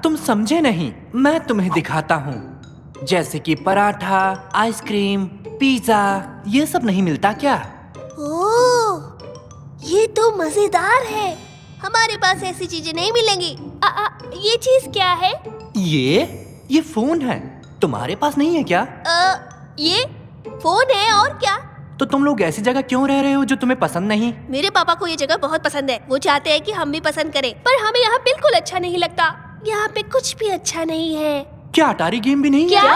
तुम समझे नहीं, मैं तुम्हें दिखाता हूँ। जैसे कि पराठा, आइसक्रीम, पिज्जा, ये सब नहीं मिलता क्या? ओह, ये तो मजेदार है। हमारे पास ऐसी चीजें नहीं मिलेंगी। ये चीज क्या है? ये फोन है। तुम्हारे पास नहीं है क्या? ये फोन है और क्या? तो तुम लोग ऐसी जगह क्यों रह रहे हो जो तुम्हें पसंद नहीं? मेरे पापा को ये जगह बहुत पसंद है। वो चाहते हैं कि हम भी पसंद करें, पर हमें यहाँ बिल्कुल अच्छा नहीं लगता। यहाँ पे कुछ भी अच्छा नहीं है। क्या अटारी गेम भी नहीं क्या? है?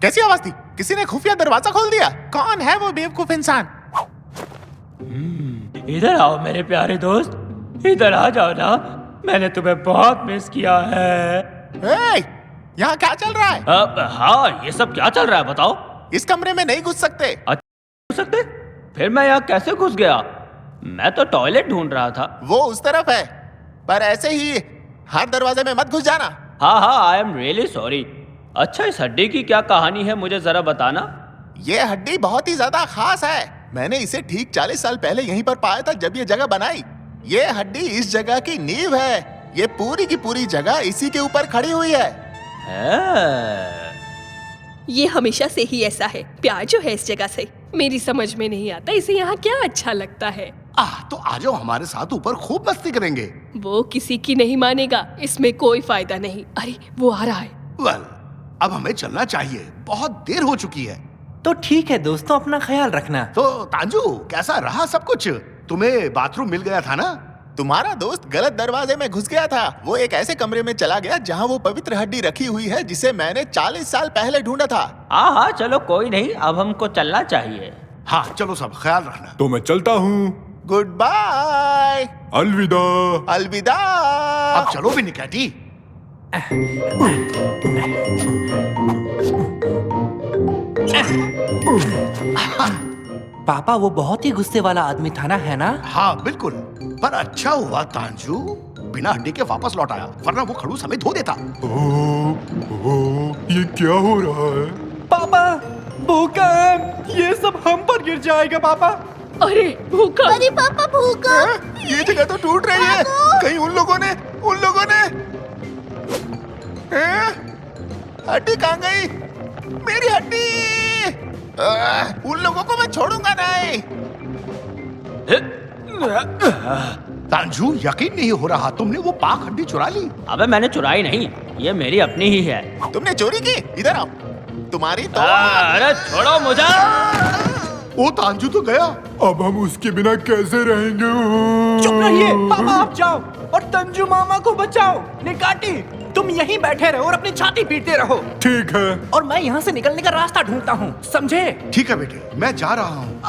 कैसी आवाज थी? किसी ने खुफिया दरवाजा खोल दिया? कौन है वो बेवकूफ इंसान? इधर आओ मेरे प्यारे दोस्त, इधर आ जाओ ना। मैंने तुम्हें बहुत मिस किया है। यहाँ क्या चल रहा है? हाँ, ये सब क्या चल रहा है बताओ? इस कमरे में नहीं घुस सकते। घुस सकते? फिर मैं यहाँ कैसे घुस गया? मैं तो टॉयलेट ढूंढ रहा था। वो उस तरफ है, पर ऐसे ही हर दरवाजे में मत घुस जाना। हाँ, आई एम रियली सॉरी। अच्छा, इस हड्डी की क्या कहानी है, मुझे जरा बताना। ये हड्डी बहुत ही ज्यादा खास है। मैंने इसे ठीक 40 साल पहले यहीं पर पाया था जब ये जगह बनाई। ये हड्डी इस जगह की नींव है। ये पूरी की पूरी जगह इसी के ऊपर खड़ी हुई है। ये हमेशा से ही ऐसा है। प्यार जो है इस जगह से, मेरी समझ में नहीं आता इसे यहाँ क्या अच्छा लगता है। तो आ जाओ हमारे साथ, ऊपर खूब मस्ती करेंगे। वो किसी की नहीं मानेगा, इसमें कोई फायदा नहीं। अरे वो आ रहा है। वेल, अब हमें चलना चाहिए, बहुत देर हो चुकी है। तो ठीक है दोस्तों, अपना ख्याल रखना। तो तांजू, कैसा रहा सब कुछ? तुम्हें बाथरूम मिल गया था ना? तुम्हारा दोस्त गलत दरवाजे में घुस गया था। वो एक ऐसे कमरे में चला गया जहाँ वो पवित्र हड्डी रखी हुई है जिसे मैंने 40 साल पहले ढूंढा था। हाँ, चलो कोई नहीं, अब हमको चलना चाहिए। हाँ चलो, सब ख्याल रखना। तो मैं चलता हूँ। Goodbye. अलविदा। अलविदा। अब चलो भी निकैटी। पापा, वो बहुत ही गुस्से वाला आदमी था ना, है ना? हाँ बिल्कुल, पर अच्छा हुआ तांजू बिना हड्डी के वापस लौट आया, वरना वो खड़ूस हमें धो देता। ये क्या हो रहा है? पापा, भूकंप! ये सब हम पर गिर जाएगा पापा। अरे भूखा। अरे पापा भूखा। ये जगह तो टूट रही है। कहीं उन लोगों ने हैं? हड्डी कहाँ गई? मेरी हड्डी। उन लोगों को मैं छोड़ूंगा नहीं। तांजू, यकीन नहीं हो रहा, तुमने वो पाक हड्डी चुरा ली। अबे मैंने चुराई नहीं, ये मेरी अपनी ही है। तुमने चोरी की? इधर आओ। तुम्हारी तो अरे छोड़ो मुझे। वो तांजू तो गया। अब हम उसके बिना कैसे रहेंगे? चुप रहिए, पापा आप जाओ और तंजू मामा को बचाओ। निकाटी, तुम यहीं बैठे रहो और अपनी छाती पीटते रहो। ठीक है। और मैं यहाँ से निकलने का रास्ता ढूंढता हूँ, समझे? ठीक है बेटे, मैं जा रहा हूँ।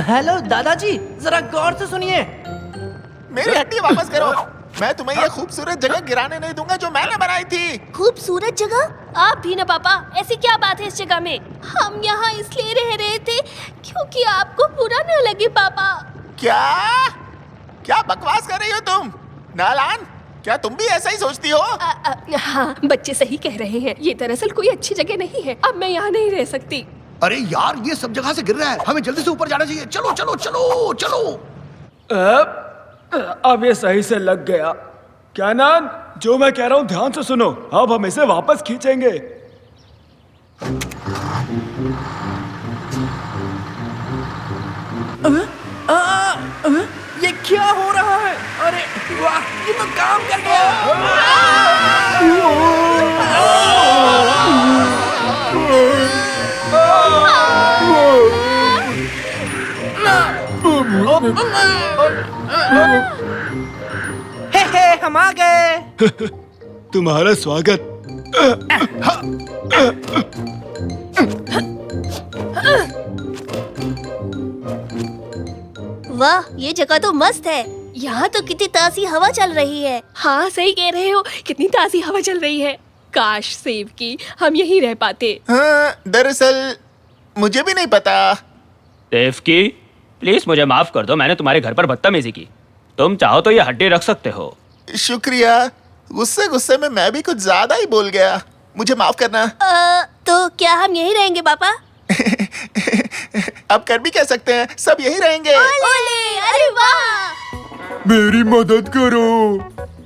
हेलो दादाजी, जरा गौर से सुनिए। मेरी हड्डी वापस करो। मैं तुम्हें ये खूबसूरत जगह गिराने नहीं दूंगा जो मैंने बनाई थी। खूबसूरत जगह? आप भी ना पापा, ऐसी क्या बात है इस जगह में? हम यहाँ इसलिए रह रहे थे क्योंकि आपको बुरा न लगे पापा। क्या बकवास कर रही हो तुम? नालान, क्या तुम भी ऐसा ही सोचती हो? हाँ, बच्चे सही कह रहे हैं। ये दरअसल कोई अच्छी जगह नहीं है। अब मैं यहाँ नहीं रह सकती। अरे यार, ये सब जगह से गिर रहा है, हमें जल्दी से ऊपर जाना चाहिए। चलो चलो चलो चलो। अब ये सही से लग गया। क्या नान, जो मैं कह रहा हूँ ध्यान से सुनो। अब हम इसे वापस खींचेंगे। ये क्या हो रहा है? अरे वाह, ये तो काम कर गया। हे हम आ गए। तुम्हारा स्वागत। वाह, ये जगह तो मस्त है। यहाँ तो कितनी ताज़ी हवा चल रही है। हाँ सही कह रहे हो, कितनी ताज़ी हवा चल रही है। काश सेब की हम यहीं रह पाते। हाँ, दरअसल मुझे भी नहीं पता। देव की, प्लीज मुझे माफ कर दो, मैंने तुम्हारे घर पर बदतमीजी की। तुम चाहो तो ये हड्डी रख सकते हो। शुक्रिया। गुस्से में मैं भी कुछ ज्यादा ही बोल गया। मुझे माफ करना। तो क्या हम यहीं रहेंगे पापा? अब कर भी कह सकते हैं, सब यहीं रहेंगे। ओले, अरे वाह। मेरी मदद करो,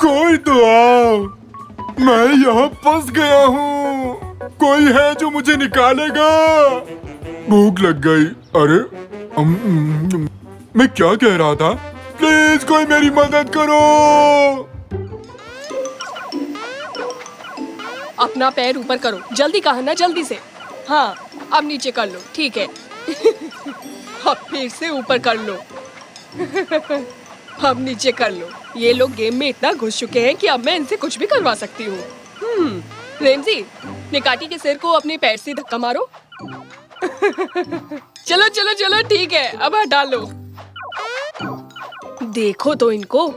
कोई तो आओ। मैं यहाँ फंस गया हूँ। कोई है जो मुझे निकालेगा? भूख लग गई। अरे मैं क्या कह रहा था? प्लीज कोई मेरी मदद करो। अपना पैर ऊपर करो, जल्दी कहा ना, जल्दी से। हाँ, अब नीचे कर लो, ठीक है। अब फिर से ऊपर कर लो। अब नीचे कर लो। ये लोग गेम में इतना घुस चुके हैं कि अब मैं इनसे कुछ भी करवा सकती हूँ। रेमजी, निकाटी के सिर को अपने पैर से धक्का मारो। चलो चलो चलो, ठीक है, अब हटा लो। देखो तो इनको,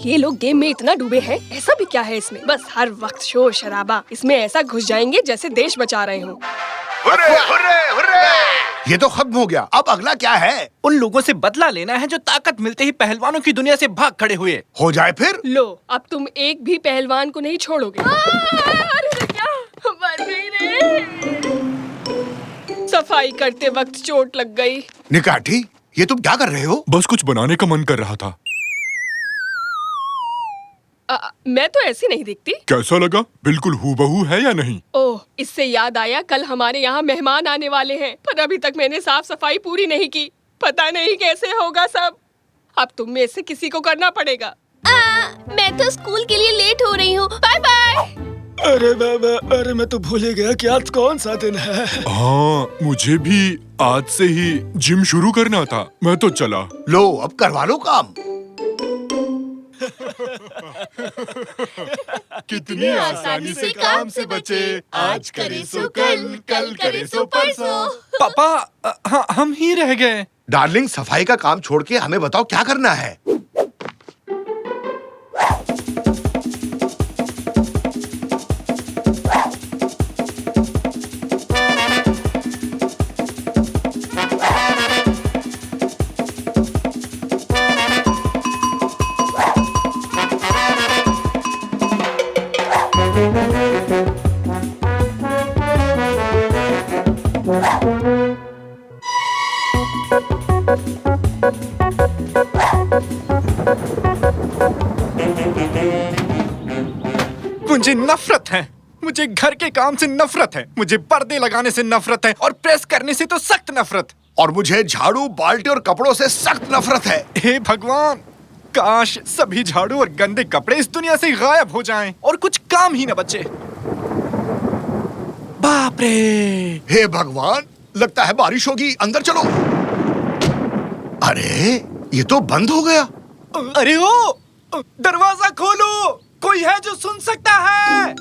ये लोग गेम में इतना डूबे हैं। ऐसा भी क्या है इसमें? बस हर वक्त शोर शराबा। इसमें ऐसा घुस जाएंगे जैसे देश बचा रहे हो। Hurray, hurray, hurray! ये तो खत्म हो गया। अब अगला क्या है? उन लोगों से बदला लेना है जो ताकत मिलते ही पहलवानों की दुनिया से भाग खड़े हुए। हो जाए फिर। लो, अब तुम एक भी पहलवान को नहीं छोड़ोगे। अरे क्या, मर गई रे। सफाई करते वक्त चोट लग गई। निकाटी, ये तुम क्या कर रहे हो? बस कुछ बनाने का मन कर रहा था। मैं तो ऐसी नहीं दिखती। कैसा लगा? बिल्कुल हूबहू है या नहीं? ओह, इससे याद आया, कल हमारे यहाँ मेहमान आने वाले हैं, पर अभी तक मैंने साफ सफाई पूरी नहीं की। पता नहीं कैसे होगा सब। अब तुम में से किसी को करना पड़ेगा। मैं तो स्कूल के लिए लेट हो रही हूँ। Bye bye. अरे बाबा, अरे मैं तो भूल ही गया कि आज कौन सा दिन है। हाँ, मुझे भी आज से ही जिम शुरू करना था। मैं तो चला। लो, अब करवा लो काम। कितनी आसानी से काम से बचे। आज करे सो कल, कल करे सो परसों। पापा, हम ही रह गए। डार्लिंग, सफाई का काम छोड़ के हमें बताओ क्या करना है। मुझे नफरत है। मुझे घर के काम से नफरत है, मुझे पर्दे लगाने से नफरत है, और प्रेस करने से तो सख्त नफरत। और मुझे झाड़ू, बाल्टी और कपड़ों से सख्त नफरत है। हे भगवान, काश सभी झाड़ू और गंदे कपड़े इस दुनिया से गायब हो जाएं और कुछ काम ही न बचे। बाप रे! हे भगवान, लगता है बारिश होगी। अंदर चलो। अरे, ये तो बंद हो गया। अरे ओ, दरवाजा खोलो, कोई है जो सुन सकता है?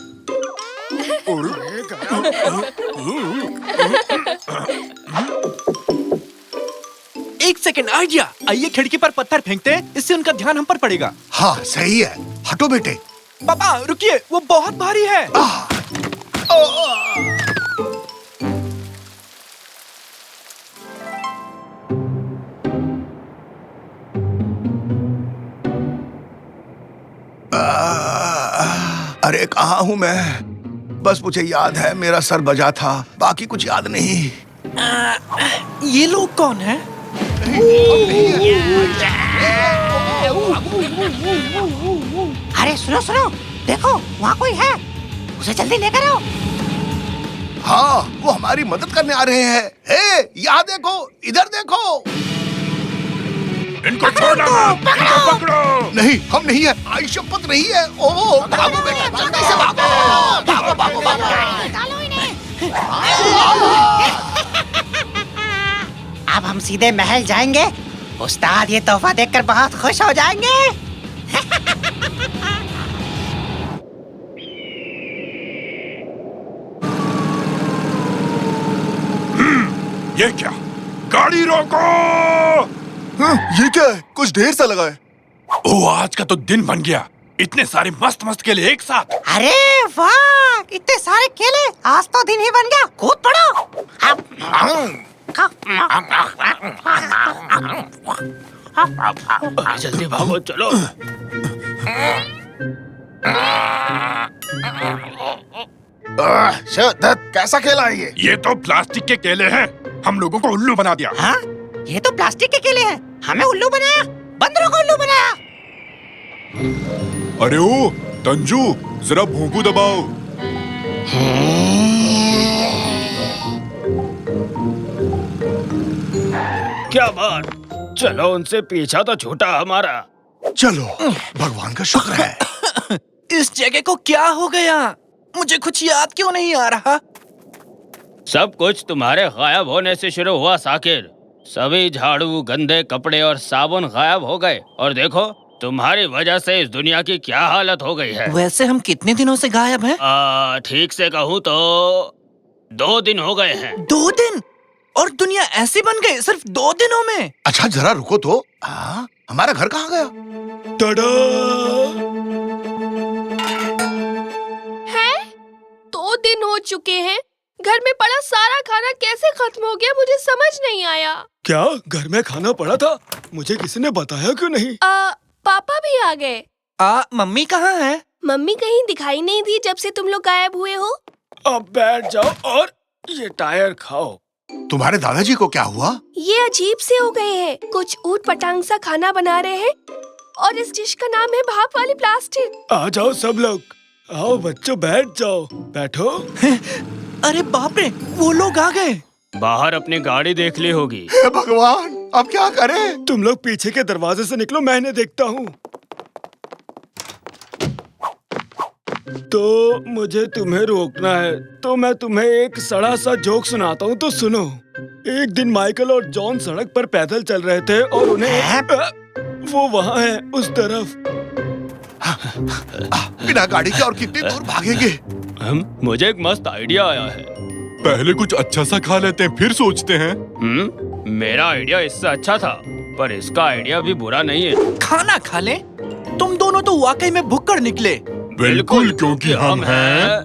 एक सेकंड, आइडिया। आइए खिड़की पर पत्थर फेंकते हैं, इससे उनका ध्यान हम पर पड़ेगा। हाँ, सही है। हटो बेटे। पापा रुकिए, वो बहुत भारी है। अरे कहाँ हूँ मैं? बस मुझे याद है मेरा सर बजा था, बाकी कुछ याद नहीं। ये लोग कौन हैं? अरे सुनो सुनो, देखो वहाँ कोई है, उसे जल्दी लेकर आओ। हाँ, वो हमारी मदद करने आ रहे हैं। हे, यहाँ देखो, इधर देखो। इनको छोड़ना मत, इनको पकड़ो। नहीं, हम नहीं है। आई शपथ नहीं है। ओ, भागो बेटा, जल्दी से भागो। भागो, भागो, भागो। अब हम सीधे महल जाएंगे। उस्ताद ये तोहफा देखकर बहुत खुश हो जाएंगे। ये क्या? गाड़ी रोको! ये क्या है? कुछ ढेर सा लगा है। ओ, आज का तो दिन बन गया। इतने सारे मस्त मस्त केले एक साथ। अरे वाह, इतने सारे केले, आज तो दिन ही बन गया। कूद पड़ो। जल्दी भागो, चलो। कैसा खेला है ये? ये तो प्लास्टिक के केले हैं। हम लोगों को उल्लू बना दिया। हाँ? ये तो प्लास्टिक के केले हैं, हमें उल्लू बनाया, बंदरों को उल्लू बनाया। अरे ओ तंजू, जरा भोंकू दबाओ। क्या बात, चलो उनसे पीछा तो छूटा हमारा। चलो, भगवान का शुक्र है। इस जगह को क्या हो गया? मुझे कुछ याद क्यों नहीं आ रहा? सब कुछ तुम्हारे गायब होने से शुरू हुआ साकिर। सभी झाड़ू, गंदे कपड़े और साबुन गायब हो गए, और देखो तुम्हारी वजह से इस दुनिया की क्या हालत हो गई है। वैसे हम कितने दिनों से गायब हैं? ठीक से कहूँ तो 2 दिन हो गए हैं। 2 दिन? और दुनिया ऐसी बन गई सिर्फ 2 दिनों में? अच्छा जरा रुको तो। हमारा घर कहाँ गया? टाडा! है? 2 दिन हो चुके हैं। घर में पड़ा सारा खाना कैसे खत्म हो गया, मुझे समझ नहीं आया। क्या घर में खाना पड़ा था? मुझे किसी ने बताया क्यों नहीं? पापा भी आ गए। मम्मी कहाँ है? मम्मी कहीं दिखाई नहीं दी जब से तुम लोग गायब हुए हो। अब बैठ जाओ और ये टायर खाओ। तुम्हारे दादाजी को क्या हुआ? ये अजीब से हो गए हैं, कुछ ऊट पटांग सा खाना बना रहे हैं, और इस डिश का नाम है भाप वाली प्लास्टिक। आ जाओ सब लोग, आओ बच्चों बैठ जाओ, बैठो। अरे बाप रे, वो लोग आ गए। बाहर अपनी गाड़ी देख ली होगी। हे भगवान, अब क्या करें? तुम लोग पीछे के दरवाजे से निकलो, मैं इन्हें देखता हूँ। तो मुझे तुम्हें रोकना है, तो मैं तुम्हें एक सड़ा सा जोक सुनाता हूँ, तो सुनो। एक दिन माइकल और जॉन सड़क पर पैदल चल रहे थे और उन्हें वो वहाँ है उस तरफ। बिना गाड़ी के और कितनी दूर भागेंगे? मुझे एक मस्त आइडिया आया है। पहले कुछ अच्छा सा खा लेते हैं, फिर सोचते हैं। मेरा आइडिया इससे अच्छा था, पर इसका आइडिया भी बुरा नहीं है। खाना खा ले? तुम दोनों तो वाकई में भुक्कड़ निकले। बिल्कुल, क्योंकि हम हैं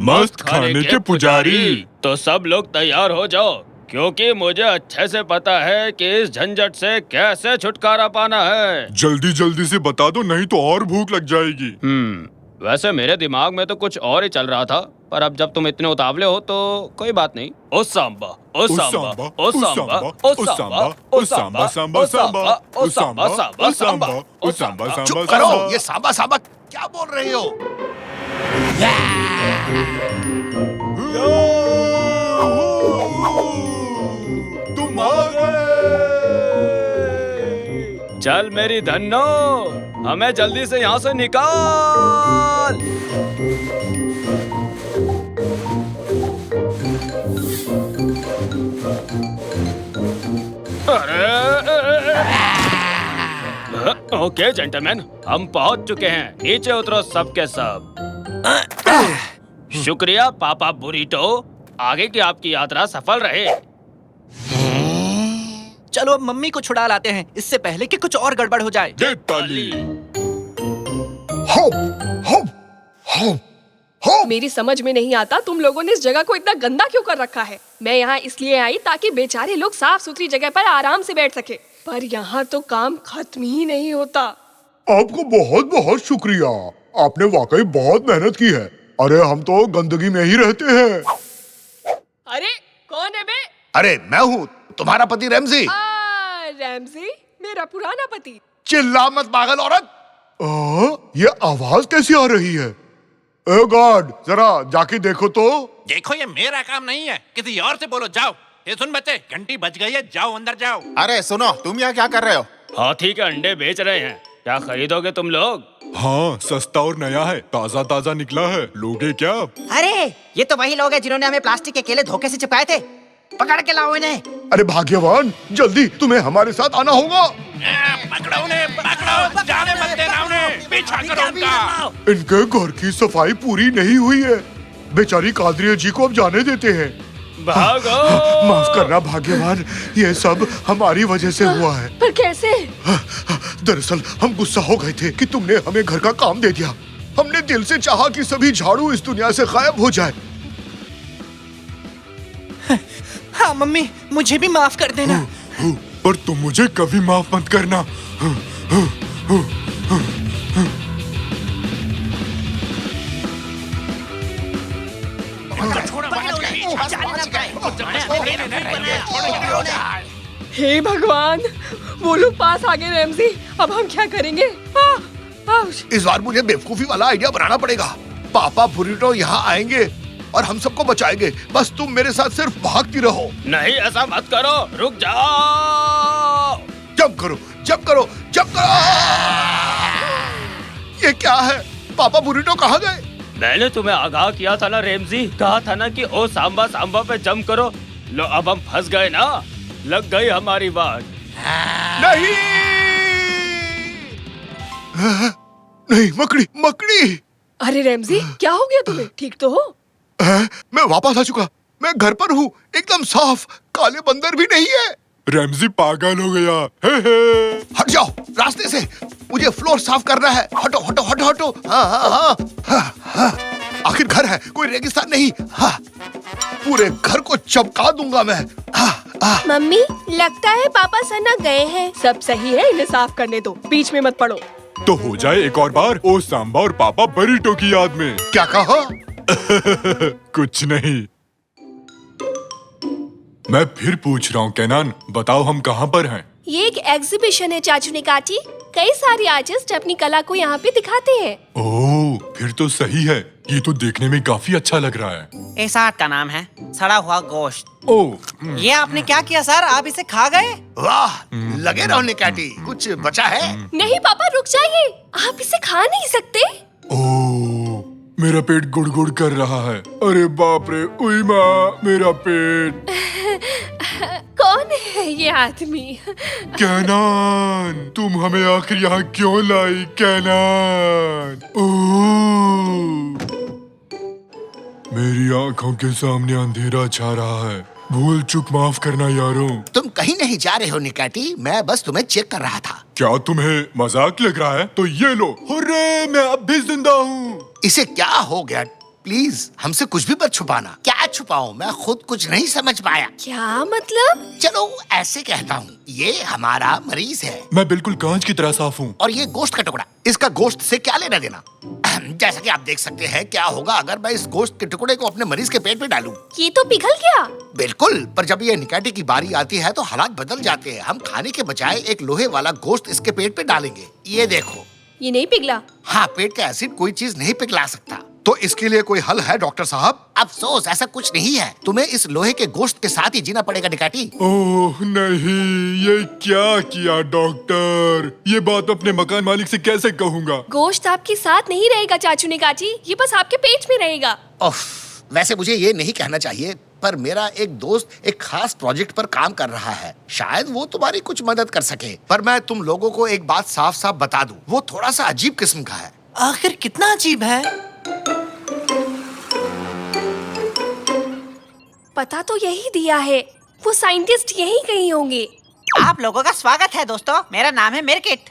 मस्त खाने के पुजारी। तो सब लोग तैयार हो जाओ, क्योंकि मुझे अच्छे से पता है कि इस झंझट से कैसे छुटकारा पाना है। जल्दी जल्दी से बता दो, नहीं तो और भूख लग जाएगी। वैसे मेरे दिमाग में तो कुछ और ही चल रहा था, पर अब जब तुम इतने उतावले हो तो कोई बात नहीं। ओ सांबा, ओ सांबा, ओ सांबा, ओ सांबा, ओ सांबा, सांबा सांबा, ओ सांबा सांबा सांबा, ओ सांबा सांबा। चुप करो, ये सांबा सांबा क्या बोल रहे हो? तुम आ गए। चल मेरी धन्नो, हमें जल्दी से यहाँ से निकाल। ओके जेंटलमैन, हम पहुंच चुके हैं। नीचे उतरो सबके सब। शुक्रिया पापा बुरीटो। आगे की आपकी यात्रा सफल रहे। चलो अब मम्मी को छुड़ा लाते हैं, इससे पहले कि कुछ और गड़बड़ हो जाए। दे ताली। हो हो हो हो। मेरी समझ में नहीं आता तुम लोगों ने इस जगह को इतना गंदा क्यों कर रखा है। मैं यहाँ इसलिए आई ताकि बेचारे लोग साफ सुथरी जगह पर आराम से बैठ सके, पर यहाँ तो काम खत्म ही नहीं होता। आपको बहुत बहुत शुक्रिया, आपने वाकई बहुत मेहनत की है। अरे हम तो गंदगी में ही रहते हैं। अरे कौन है बे? अरे मैं हूँ तुम्हारा पति रैमजी। रैमजी मेरा पुराना पति। चिल्ला मत पागल औरत। ये आवाज कैसी आ रही है? ए गॉड, जरा जाके देखो तो। देखो ये मेरा काम नहीं है, किसी और से बोलो। जाओ। ये सुन बच्चे, घंटी बज गई है, जाओ अंदर जाओ। अरे सुनो, तुम यहाँ क्या कर रहे हो? हाथी के अंडे बेच रहे हैं, क्या खरीदोगे तुम लोग? हाँ, सस्ता और नया है, ताजा ताजा निकला है, लोगे क्या? अरे ये तो वही लोग हैं जिन्होंने हमें प्लास्टिक के केले धोखे से चिपकाए थे। पकड़ के लाओ इन्हें। अरे भाग्यवान, जल्दी तुम्हें हमारे साथ आना होगा। पकड़ो उन्हें, पकड़ो, जाने मत देना उन्हें, पीछा करो उनका। इनके घर की सफाई पूरी नहीं हुई है। बेचारी कादरिया जी को अब जाने देते हैं। भागो। माफ करना भाग्यवान, ये सब हमारी वजह से हुआ है। पर कैसे? दरअसल हम गुस्सा हो गए थे कि तुमने हमें घर का काम दे दिया। हमने दिल से चाहा कि सभी झाड़ू इस दुनिया से गायब हो जाए। हाँ मम्मी, मुझे भी माफ कर देना। पर तुम मुझे कभी माफ मत करना। हे भगवान, वो लोग पास आ गए रैमजी। अब हम क्या करेंगे? इस बार मुझे बेवकूफी वाला आइडिया बनाना पड़ेगा। पापा बुरीटो यहाँ आएंगे और हम सबको बचाएंगे। बस तुम मेरे साथ सिर्फ भागती रहो। नहीं, ऐसा मत करो, रुक जाओ। जंप करो, जंप करो, जंप करो। ये क्या है? पापा बुरीटो कहाँ गए? मैंने तुम्हें आगाह किया था ना रैमजी, कहा था ना कि ओ सांबा सांबा पे जंप करो। लो अब हम फंस गए ना, लग गई हमारी बात। नहीं नहीं, मकड़ी मकड़ी। अरे रैमजी, क्या हो गया तुम्हें? ठीक तो हो? मैं वापस आ चुका। मैं घर पर हूँ, एकदम साफ, काले बंदर भी नहीं है। रैमजी पागल हो गया। हे हे। हट जाओ रास्ते से, मुझे फ्लोर साफ करना है। हटो हटो हटो हटो। हाँ हाँ हाँ, हाँ, हाँ। आखिर घर है, कोई रेगिस्तान नहीं। हाँ, पूरे घर को चमका दूंगा मैं। मम्मी, लगता है पापा सना गए हैं। सब सही है, इन्हें साफ करने दो, बीच में मत पड़ो। तो हो जाए एक और बार ओ सांबा और पापा बरीटो की याद में। क्या कहा? कुछ नहीं। मैं फिर पूछ रहा हूँ केनान, बताओ हम कहाँ पर हैं? ये एक एग्जीबिशन है चाचू ने काटी। कई सारे आर्टिस्ट अपनी कला को यहाँ पे दिखाते हैं। ओह, फिर तो सही है। ये तो देखने में काफी अच्छा लग रहा है। इस आर्ट का नाम है सड़ा हुआ गोश्त। ओह, ये आपने क्या किया सर? आप इसे खा गए? वाह, लगे रहो निकाटी। कुछ बचा है? नहीं पापा, रुक जाइए, आप इसे खा नहीं सकते। ओह, मेरा पेट गुड़गुड़ कर रहा है। अरे बाप रे, उई माँ, मेरा पेट। कौन है ये आदमी? कैनान, तुम हमें आखिर यहाँ क्यों लाई कैनान? ओह, मेरी आंखों के सामने अंधेरा छा रहा है। भूल चूक माफ करना यारों। तुम कहीं नहीं जा रहे हो निकाटी, मैं बस तुम्हें चेक कर रहा था। क्या तुम्हें मजाक लग रहा है? तो ये लो। हुर्रे, मैं अब भी जिंदा हूँ। इसे क्या हो गया? प्लीज हमसे कुछ भी मत छुपाना। क्या छुपाऊं? मैं खुद कुछ नहीं समझ पाया। क्या मतलब? चलो ऐसे कहता हूँ, ये हमारा मरीज है मैं बिल्कुल कांच की तरह साफ हूँ। और ये गोश्त का टुकड़ा। इसका गोश्त से क्या लेना देना? जैसा कि आप देख सकते हैं, क्या होगा अगर मैं इस गोश्त के टुकड़े को अपने मरीज के पेट में डालूं? ये तो पिघल गया। बिल्कुल, पर जब ये निकाटी की बारी आती है तो हालात बदल जाते हैं। हम खाने के बजाय एक लोहे वाला गोश्त इसके पेट पे डालेंगे। ये देखो। ये नहीं पिघला। हाँ, पेट का एसिड कोई चीज नहीं पिघला सकता। तो इसके लिए कोई हल है डॉक्टर साहब? अफसोस ऐसा कुछ नहीं है, तुम्हें इस लोहे के गोश्त के साथ ही जीना पड़ेगा डिकाटी। ओह नहीं, ये क्या किया डॉक्टर? ये बात अपने मकान मालिक से कैसे कहूँगा? गोश्त आपके साथ नहीं रहेगा चाचू निकाची, ये बस आपके पेट में रहेगा। वैसे मुझे ये नहीं कहना चाहिए, पर मेरा एक दोस्त एक खास प्रोजेक्ट पर काम कर रहा है, शायद वो तुम्हारी कुछ मदद कर सके। पर मैं तुम लोगों को एक बात साफ साफ बता दूं, वो थोड़ा सा अजीब किस्म का है। आखिर कितना अजीब है? पता तो यही दिया है, वो साइंटिस्ट यही कहीं होंगे। आप लोगों का स्वागत है दोस्तों, मेरा नाम है मिरकिट।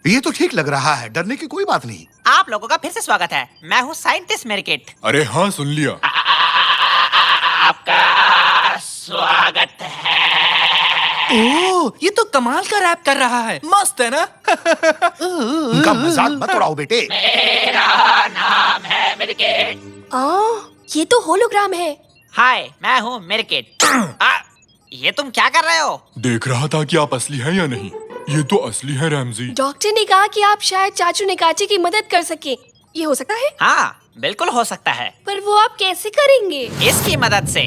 ये तो ठीक लग रहा है, डरने की कोई बात नहीं। आप लोगों का फिर से स्वागत है, मैं हूँ साइंटिस्ट मिरकिट। अरे हाँ, सुन लिया। आपका स्वागत है। ओह, ये तो कमाल का रैप कर रहा है, मस्त है ना? उनका मजाक मत उड़ाओ बेटे। मेरा नाम है मिरकिट। ये तो होलोग्राम है। हाय, मैं हूँ मिरकिट। ये तुम क्या कर रहे हो? देख रहा था कि आप असली हैं या नहीं। ये तो असली है रैमजी। डॉक्टर ने कहा कि आप शायद चाचू निकाची की मदद कर सके, ये हो सकता है? हाँ, बिल्कुल हो सकता है। पर वो आप कैसे करेंगे? इसकी मदद से।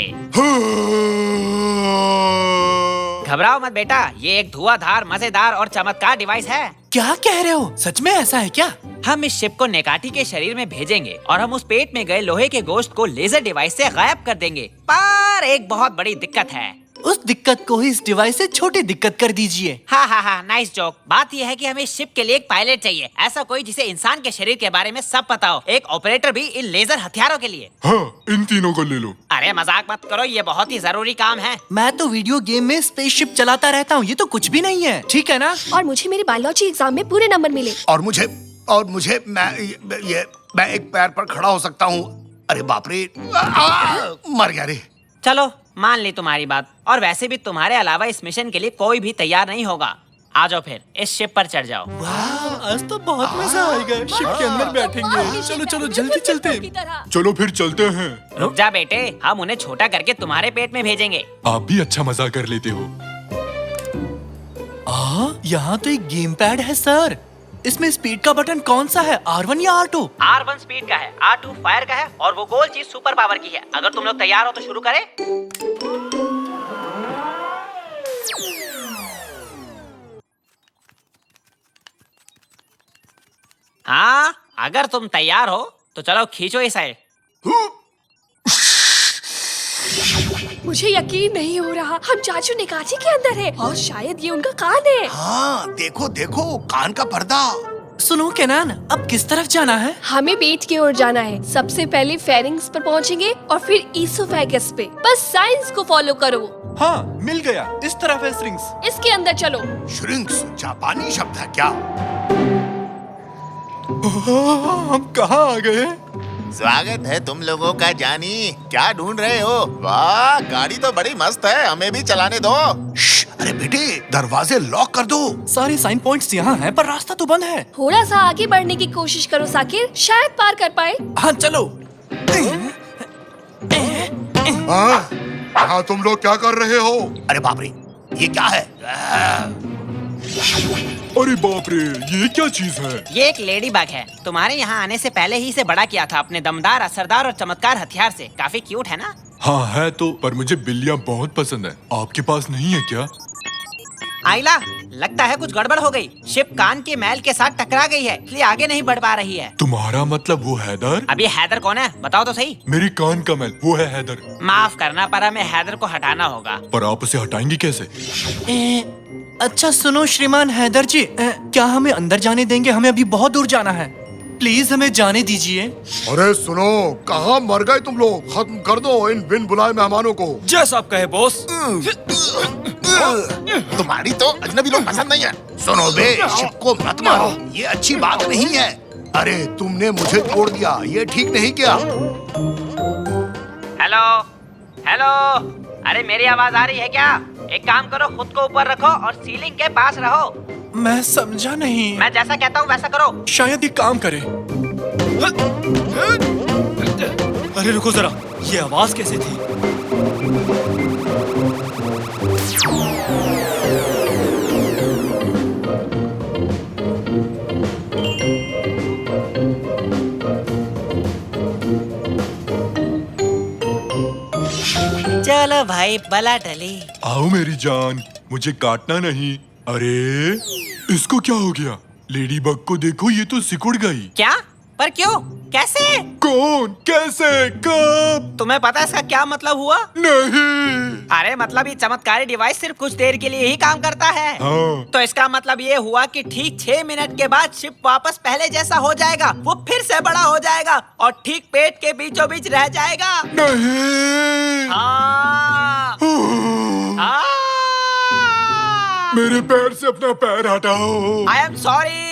घबराओ मत बेटा, ये एक धुआंधार, मजेदार और चमत्कार डिवाइस है। क्या कह रहे हो? सच में ऐसा है क्या? हम इस शिप को नेकाटी के शरीर में भेजेंगे और हम उस पेट में गए लोहे के गोश्त को लेजर डिवाइस से गायब कर देंगे। पर एक बहुत बड़ी दिक्कत है। उस दिक्कत को ही इस डिवाइस से छोटी दिक्कत कर दीजिए। हाँ हाँ हाँ, नाइस जोक। बात यह है कि हमें इस शिप के लिए एक पायलट चाहिए, ऐसा कोई जिसे इंसान के शरीर के बारे में सब पता हो, एक ऑपरेटर भी इन लेजर हथियारों के लिए। हाँ, इन तीनों को ले लो। अरे मजाक मत करो, ये बहुत ही जरूरी काम है। मैं तो वीडियो गेम में स्पेसशिप चलाता रहता हूँ, ये तो कुछ भी नहीं है, ठीक है ना? और मुझे मेरे बायोलॉजी एग्जाम में पूरे नंबर मिले। और मुझे मैं एक पैर पर खड़ा हो सकता हूँ। अरे बाप रे, मर गया रे। चलो मान ली तुम्हारी बात, और वैसे भी तुम्हारे अलावा इस मिशन के लिए कोई भी तैयार नहीं होगा। आ जाओ फिर, इस शिप पर चढ़ जाओ। वाह, आज तो बहुत मजा आएगा, शिप के अंदर बैठेंगे। चलो चलो जल्दी चलते। चलो फिर चलते हैं। रुक जा बेटे, हम उन्हें छोटा करके तुम्हारे पेट में भेजेंगे। आप भी अच्छा मजा कर लेते हो। यहाँ तो एक गेम पैड है सर। इसमें स्पीड का बटन कौन सा है, R1 या R2? R1 स्पीड का है, R2 फायर का है, और वो गोल चीज सुपर पावर की है। अगर तुम लोग तैयार हो तो शुरू करें। हाँ, अगर तुम तैयार हो तो चलो खींचो इसे। मुझे यकीन नहीं हो रहा, हम चाचू निकाची के अंदर है और शायद ये उनका कान है। हाँ, देखो देखो, कान का पर्दा। सुनो केनान, अब किस तरफ जाना है? हमें पेट की ओर जाना है। सबसे पहले फेरिंग्स पर पहुंचेंगे और फिर ईसोफेगस पे। बस साइंस को फॉलो करो। हाँ, मिल गया, इस तरफ है श्रिंक्स। इसके अंदर चलो। श्रिंक्स जापानी शब्द है क्या? हम कहाँ आ गए? स्वागत है तुम लोगों का जानी। क्या ढूंढ रहे हो? वाह, गाड़ी तो बड़ी मस्त है, हमें भी चलाने दो। अरे बेटे, दरवाजे लॉक कर दो। सारे साइन पॉइंट्स यहाँ हैं, पर रास्ता तो बंद है। थोड़ा सा आगे बढ़ने की कोशिश करो साकिर, शायद पार कर पाए। हाँ चलो। हाँ, तुम लोग क्या कर रहे हो? अरे बाप रे, ये क्या है? अरे बाप रे, ये क्या चीज है? ये एक लेडी बग है। तुम्हारे यहाँ आने से पहले ही इसे बड़ा किया था अपने दमदार, असरदार और चमत्कार हथियार से। काफी क्यूट है ना? हाँ है तो, पर मुझे बिल्लियाँ बहुत पसंद है। आपके पास नहीं है क्या? आइला, लगता है कुछ गड़बड़ हो गई। शिप कान के मैल के साथ टकरा गई है, इसलिए आगे नहीं बढ़ पा रही है। तुम्हारा मतलब वो हैदर? अब ये हैदर कौन है, बताओ तो सही। मेरी कान का मैल, वो है हैदर। माफ करना, पर हमें हैदर को हटाना होगा। पर आप उसे हटाएंगे कैसे? अच्छा सुनो श्रीमान हैदर जी, क्या हमें अंदर जाने देंगे? हमें अभी बहुत दूर जाना है, प्लीज हमें जाने दीजिए। अरे सुनो, कहाँ मर गए तुम लोग? खत्म कर दो इन बिन बुलाए मेहमानों को। जैसा आप कहे बॉस। तुम्हारी तो अजनबी लोग पसंद नहीं है। सुनो बे, शिप को मत मारो, ये अच्छी बात नहीं है। अरे तुमने मुझे तोड़ दिया, ये ठीक नहीं किया। हेलो हेलो, अरे मेरी आवाज आ रही है क्या? एक काम करो, खुद को ऊपर रखो और सीलिंग के पास रहो। मैं समझा नहीं। मैं जैसा कहता हूँ वैसा करो। शायद ये काम करे। अरे रुको जरा, ये आवाज कैसे थी? चलो भाई बला टली। आओ मेरी जान, मुझे काटना नहीं। अरे इसको क्या हो गया? लेडी बग को देखो, ये तो सिकुड़ गई। क्या? पर क्यों? कैसे? कौन? कैसे? कब? तुम्हें पता है इसका क्या मतलब हुआ? नहीं। अरे मतलब ये चमत्कारी डिवाइस सिर्फ कुछ देर के लिए ही काम करता है। हाँ। तो इसका मतलब ये हुआ कि ठीक 6 मिनट के बाद शिप वापस पहले जैसा हो जाएगा, वो फिर से बड़ा हो जाएगा और ठीक पेट के बीचों बीच रह जाएगा। नहीं। हाँ। हाँ। मेरे पैर से अपना पैर हटाओ। I am sorry.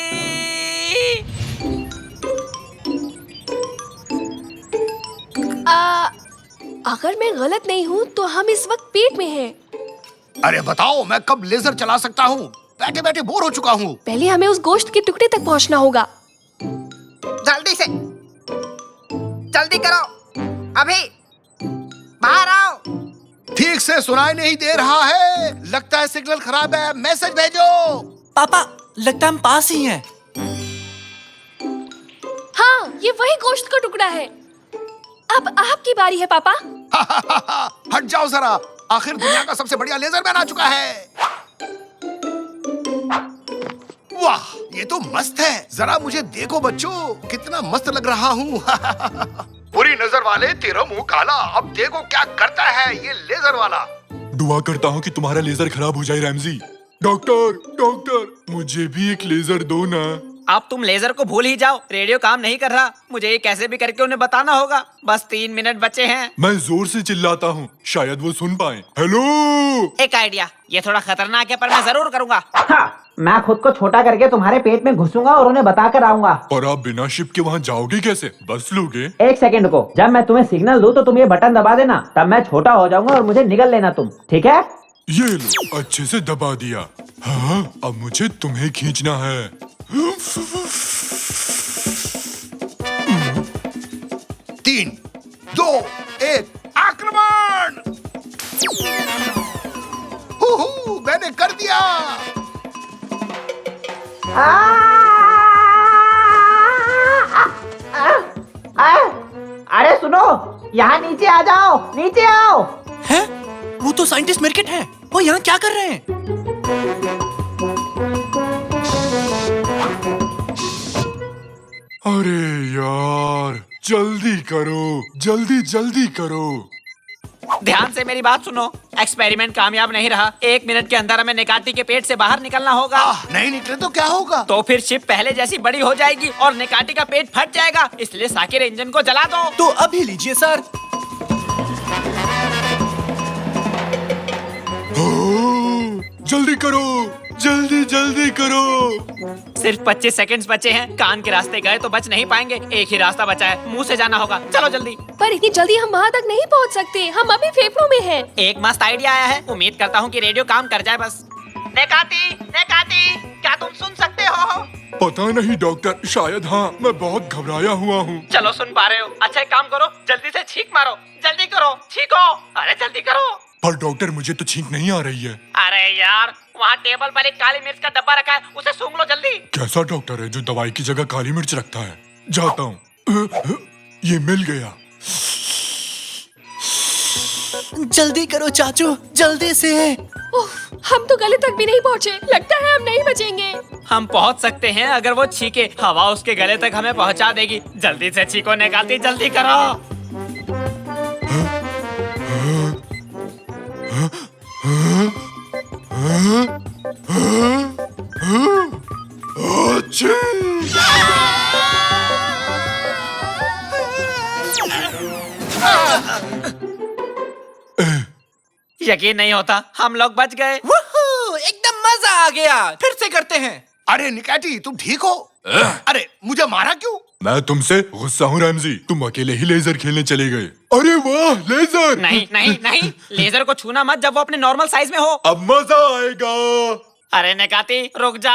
अगर मैं गलत नहीं हूँ तो हम इस वक्त पेट में हैं। अरे बताओ, मैं कब लेजर चला सकता हूँ? बैठे बैठे बोर हो चुका हूँ। पहले हमें उस गोश्त के टुकड़े तक पहुँचना होगा। जल्दी से, जल्दी करो, अभी बाहर आओ। ठीक से सुनाई नहीं दे रहा है, लगता है सिग्नल खराब है। मैसेज भेजो। पापा, लगता है हम पास ही हैं। हाँ, ये वही गोश्त का टुकड़ा है। अब आपकी बारी है पापा। हट जाओ जरा, आखिर दुनिया का सबसे बढ़िया लेजर मैन आ चुका है। वाह, ये तो मस्त है। जरा मुझे देखो बच्चों, कितना मस्त लग रहा हूँ। बुरी नजर वाले, तेरा मुंह काला। अब देखो क्या करता है ये लेजर वाला। दुआ करता हूँ कि तुम्हारा लेजर खराब हो जाए रैमजी। डॉक्टर, डॉक्टर, मुझे भी एक लेजर दो ना। अब तुम लेजर को भूल ही जाओ, रेडियो काम नहीं कर रहा। मुझे ये कैसे भी करके उन्हें बताना होगा। बस 3 मिनट बचे हैं। मैं जोर से चिल्लाता हूँ, शायद वो सुन पाए। हेलो। एक आइडिया, ये थोड़ा खतरनाक है पर मैं जरूर करूँगा। हाँ, मैं खुद को छोटा करके तुम्हारे पेट में घुसूंगा और उन्हें बता कर आऊंगा। और आप बिना शिप के वहाँ जाओगे कैसे? बस लोगे? 1 सेकंड को, जब मैं तुम्हें सिग्नल दूं तो तुम ये बटन दबा देना, तब मैं छोटा हो जाऊंगा और मुझे निगल लेना तुम, ठीक है? ये लो, अच्छे से दबा दिया। हाँ, अब मुझे तुम्हें खींचना है। 3, 2, 1, आक्रमण! मैंने कर दिया। अरे सुनो, यहाँ नीचे आ जाओ, नीचे आओ। हैं? वो तो साइंटिस्ट मिर्किट है। वो यहाँ क्या कर रहे हैं? अरे यार, जल्दी करो, जल्दी जल्दी करो। ध्यान से मेरी बात सुनो, एक्सपेरिमेंट कामयाब नहीं रहा। 1 मिनट के अंदर हमें निकाटी के पेट से बाहर निकलना होगा। नहीं निकले तो क्या होगा? तो फिर शिप पहले जैसी बड़ी हो जाएगी और निकाटी का पेट फट जाएगा। इसलिए साकिर इंजन को जला दो। तो अभी लीजिए सर। जल्दी करो, जल्दी जल्दी करो। सिर्फ 25 सेकंड्स बचे हैं। कान के रास्ते गए तो बच नहीं पाएंगे। एक ही रास्ता बचा है, मुंह से जाना होगा। चलो जल्दी। पर इतनी जल्दी हम वहाँ तक नहीं पहुँच सकते। हम अभी फेफड़ों में हैं। एक मस्त आइडिया आया है। उम्मीद करता हूँ कि रेडियो काम कर जाए बस। नेकाती, नेकाती, क्या तुम सुन सकते हो? पता नहीं डॉक्टर, शायद हाँ। मैं बहुत घबराया हुआ हूँ। चलो सुन पा रहे हो। अच्छा एक काम करो, जल्दी से छींक मारो। जल्दी करो, छींको। अरे जल्दी करो। पर डॉक्टर, मुझे तो छींक नहीं आ रही है। अरे यार, वहाँ टेबल पर एक काली मिर्च का डब्बा रखा है, उसे सूंघ लो जल्दी। कैसा डॉक्टर है जो दवाई की जगह काली मिर्च रखता है? जाता हूँ। ये मिल गया। जल्दी करो चाचू, जल्दी से। हम तो गले तक भी नहीं पहुँचे। लगता है हम नहीं बचेंगे। हम पहुँच सकते हैं अगर वो छींके। हवा उसके गले तक हमें पहुँचा देगी। जल्दी से छींको निकालती, जल्दी करो। यकीन नहीं होता, हम लोग बच गए। एकदम मजा आ गया। फिर से करते हैं। अरे निकाटी, तुम ठीक हो? अरे मुझे मारा क्यों? मैं तुमसे गुस्सा हूँ रैमजी। तुम अकेले ही लेजर खेलने चले गए। अरे वाह, लेजर! नहीं नहीं नहीं, लेजर को छूना मत जब वो अपने नॉर्मल साइज में हो। अब मजा आएगा। अरे नेकाती, रुक जा।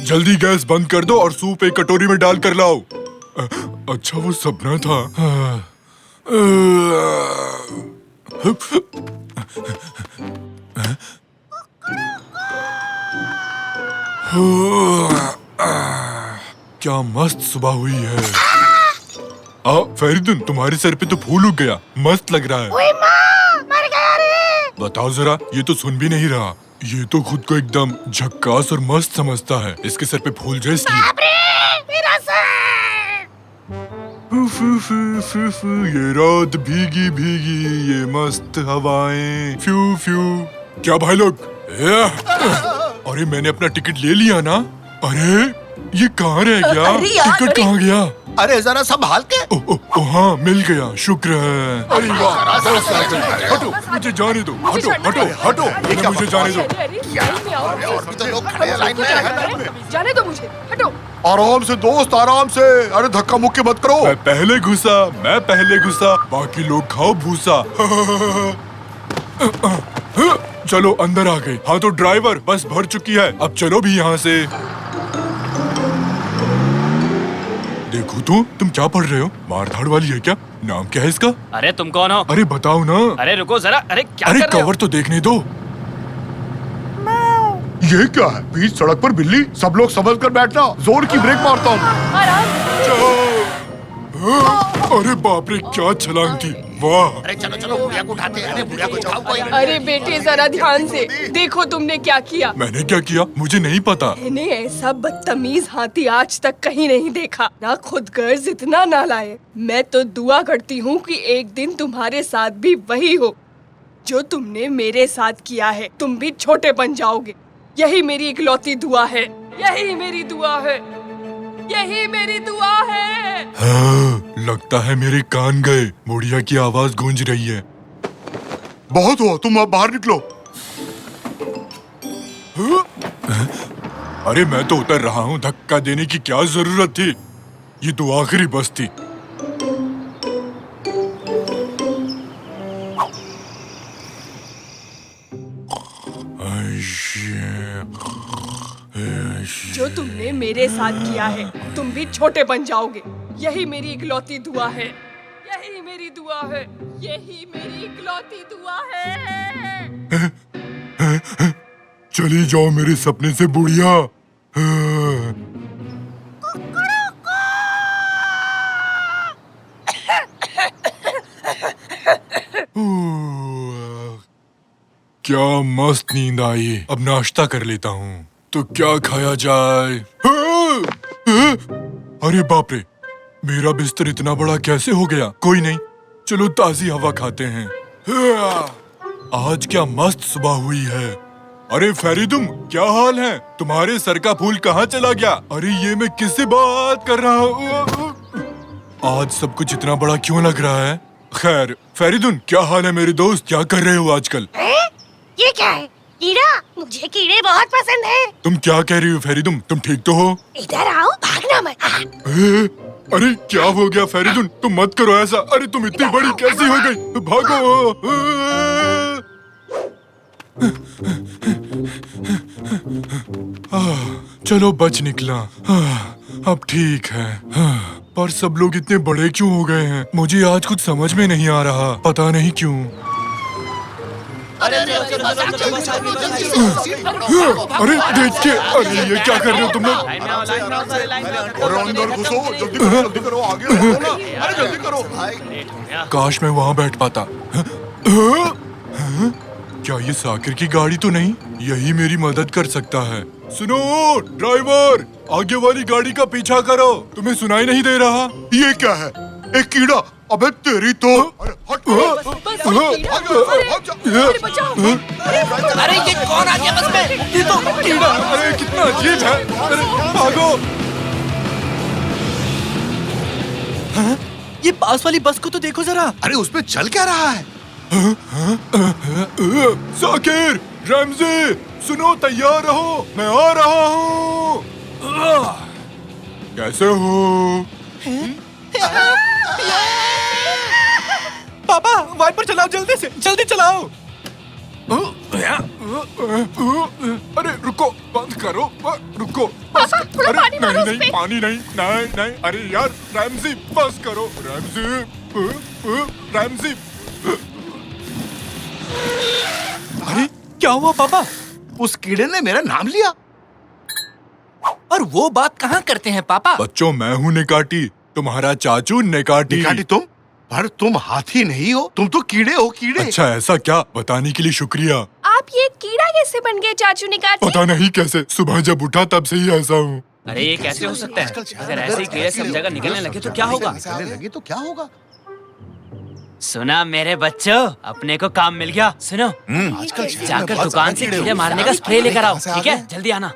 जल्दी गैस बंद कर दो और सूप एक कटोरी में डाल कर लाओ। अच्छा वो सपना था। क्या मस्त सुबह हुई है। फरीदुन, तुम्हारे सर पे तो फूल उग गया, मस्त लग रहा है। ओए माँ, मर गया रे। बताओ जरा, ये तो सुन भी नहीं रहा। ये तो खुद को एकदम झक्कास और मस्त समझता है। इसके सर पे फूल जाए इसलिए। बाप रे, मेरा सर। ये रात भीगी भीगी, ये मस्त हवाएं, फ्यू फ्यू। क्या भाई लोग? अरे मैंने अपना टिकट ले लिया ना। अरे ये कहाँ रह गया? टिकट कहाँ गया? अरे जरा संभाल के। हाँ, मिल गया, शुक्र है। अरे वाह, हटो, मुझे जाने दो। हटो हटो हटो, मुझे जाने दो। और भी तो लोग खड़े हैं लाइन में। जाने दो मुझे, हटो। आराम से दोस्त, आराम से। अरे धक्का मुक्की मत करो। मैं पहले घुसा, बाकी लोग खाओ भूसा। चलो अंदर आ गए। हाँ तो ड्राइवर, बस भर चुकी है, अब चलो भी यहाँ से। देखो तो, तुम क्या पढ़ रहे हो? मारधाड़ वाली है क्या? नाम क्या है इसका? अरे तुम कौन हो? अरे बताओ ना। अरे रुको जरा, अरे क्या अरे कर रहे हो? कवर तो देखने दो। ये क्या है? बीच सड़क पर बिल्ली। सब लोग संभल कर बैठना, जोर की ब्रेक मारता हूँ। अरे बाप रे, क्या छलांग थी, वाह। अरे चलो चलो, बुढ़िया को उठाते हैं। अरे बुढ़िया को उठाओ कोई। अरे बेटे जरा ध्यान से देखो, तुमने क्या किया। मैंने क्या किया? मुझे नहीं पता। मैंने ऐसा बदतमीज हाथी आज तक कहीं नहीं देखा। ना खुद गर्ज इतना ना लाए। मैं तो दुआ करती हूँ कि एक दिन तुम्हारे साथ भी वही हो जो तुमने मेरे साथ किया है। तुम भी छोटे बन जाओगे। यही मेरी इकलौती दुआ है। यही मेरी दुआ है। यही मेरी दुआ है। हाँ, लगता है मेरे कान गए। बुढ़िया की आवाज गूंज रही है। बहुत हुआ, तुम अब बाहर निकलो। अरे मैं तो उतर रहा हूँ, धक्का देने की क्या जरूरत थी? ये तो आखिरी बस थी। जो तुमने मेरे साथ किया है, तुम भी छोटे बन जाओगे। यही मेरी इकलौती दुआ है। यही मेरी दुआ है। यही मेरी इकलौती दुआ है। चली जाओ मेरे सपने से बुढ़िया। क्या मस्त नींद आई। अब नाश्ता कर लेता हूँ। तो क्या खाया जाए? अरे बाप रे, मेरा बिस्तर इतना बड़ा कैसे हो गया? कोई नहीं, चलो ताजी हवा खाते हैं। आज क्या मस्त सुबह हुई है। अरे फरीदुम, क्या हाल है? तुम्हारे सर का फूल कहाँ चला गया? अरे ये मैं किससे बात कर रहा हूँ? आज सब कुछ इतना बड़ा क्यों लग रहा है? खैर, फरीदुन, क्या हाल है मेरे दोस्त? क्या कर रहे हो आजकल? ये क्या है? कीड़ा? मुझे कीड़े बहुत पसंद है। तुम क्या कह रही हो फरीदुम? तुम ठीक तो हो? इधर आओ, भागना मत। अरे क्या हो गया फरीदुन? तुम मत करो ऐसा। अरे तुम इतनी बड़ी कैसी हो गई? भागो। चलो बच निकला। अब ठीक है। पर सब लोग इतने बड़े क्यों हो गए हैं? मुझे आज कुछ समझ में नहीं आ रहा, पता नहीं क्यों। अरे देखिए, अरे ये क्या कर रहे हो तुम लोग? अरे अंदर घुसो, जल्दी करो, आगे बढ़ो ना। अरे जल्दी करो। काश मैं वहाँ बैठ पाता। क्या ये साकिर की गाड़ी तो नहीं? यही मेरी मदद कर सकता है। सुनो ड्राइवर, आगे वाली गाड़ी का पीछा करो। तुम्हें सुनाई नहीं दे रहा? ये क्या है? एक कीड़ा। अबे तेरी तो। अरे हट। अरे ये कौन आ गया बस में? ये तो कीड़ा। अरे कितना अजीब है। अरे भागो। ये पास वाली बस को तो देखो जरा। अरे उसमें चल क्या रहा है? साकिर, रमजी, सुनो, तैयार रहो, मैं आ रहा हूँ। कैसे हो? पापा, वाइपर चलाओ, जल्दी से, जल्दी चलाओ। अरे रुको, बंद करो, रुको, बस। अरे नहीं, पानी नहीं। अरे यार रैमजी, बस करो। रैमजी। अरे क्या हुआ पापा? उस कीड़े ने मेरा नाम लिया। और वो बात कहाँ करते हैं पापा? बच्चों मैं हूँ निकाटी, तुम्हारा चाचू निकाटी। निकाटी तुम? पर तुम हाथी नहीं हो, तुम तो कीड़े हो, कीड़े। अच्छा ऐसा क्या, बताने के लिए शुक्रिया। आप ये कीड़ा कैसे बन गए चाचू निकाटी? पता नहीं कैसे, सुबह जब उठा तब से ही ऐसा हूँ। अरे ये कैसे हो सकता है? अगर ऐसे ही कीड़े सब जगह निकलने लगे तो क्या होगा? निकलने लगे तो क्या होगा? सुना मेरे बच्चों, अपने को काम मिल गया। सुनो, आजकल जाकर दुकान से कीड़े मारने का स्प्रे लेकर आओ, ठीक है? जल्दी आना।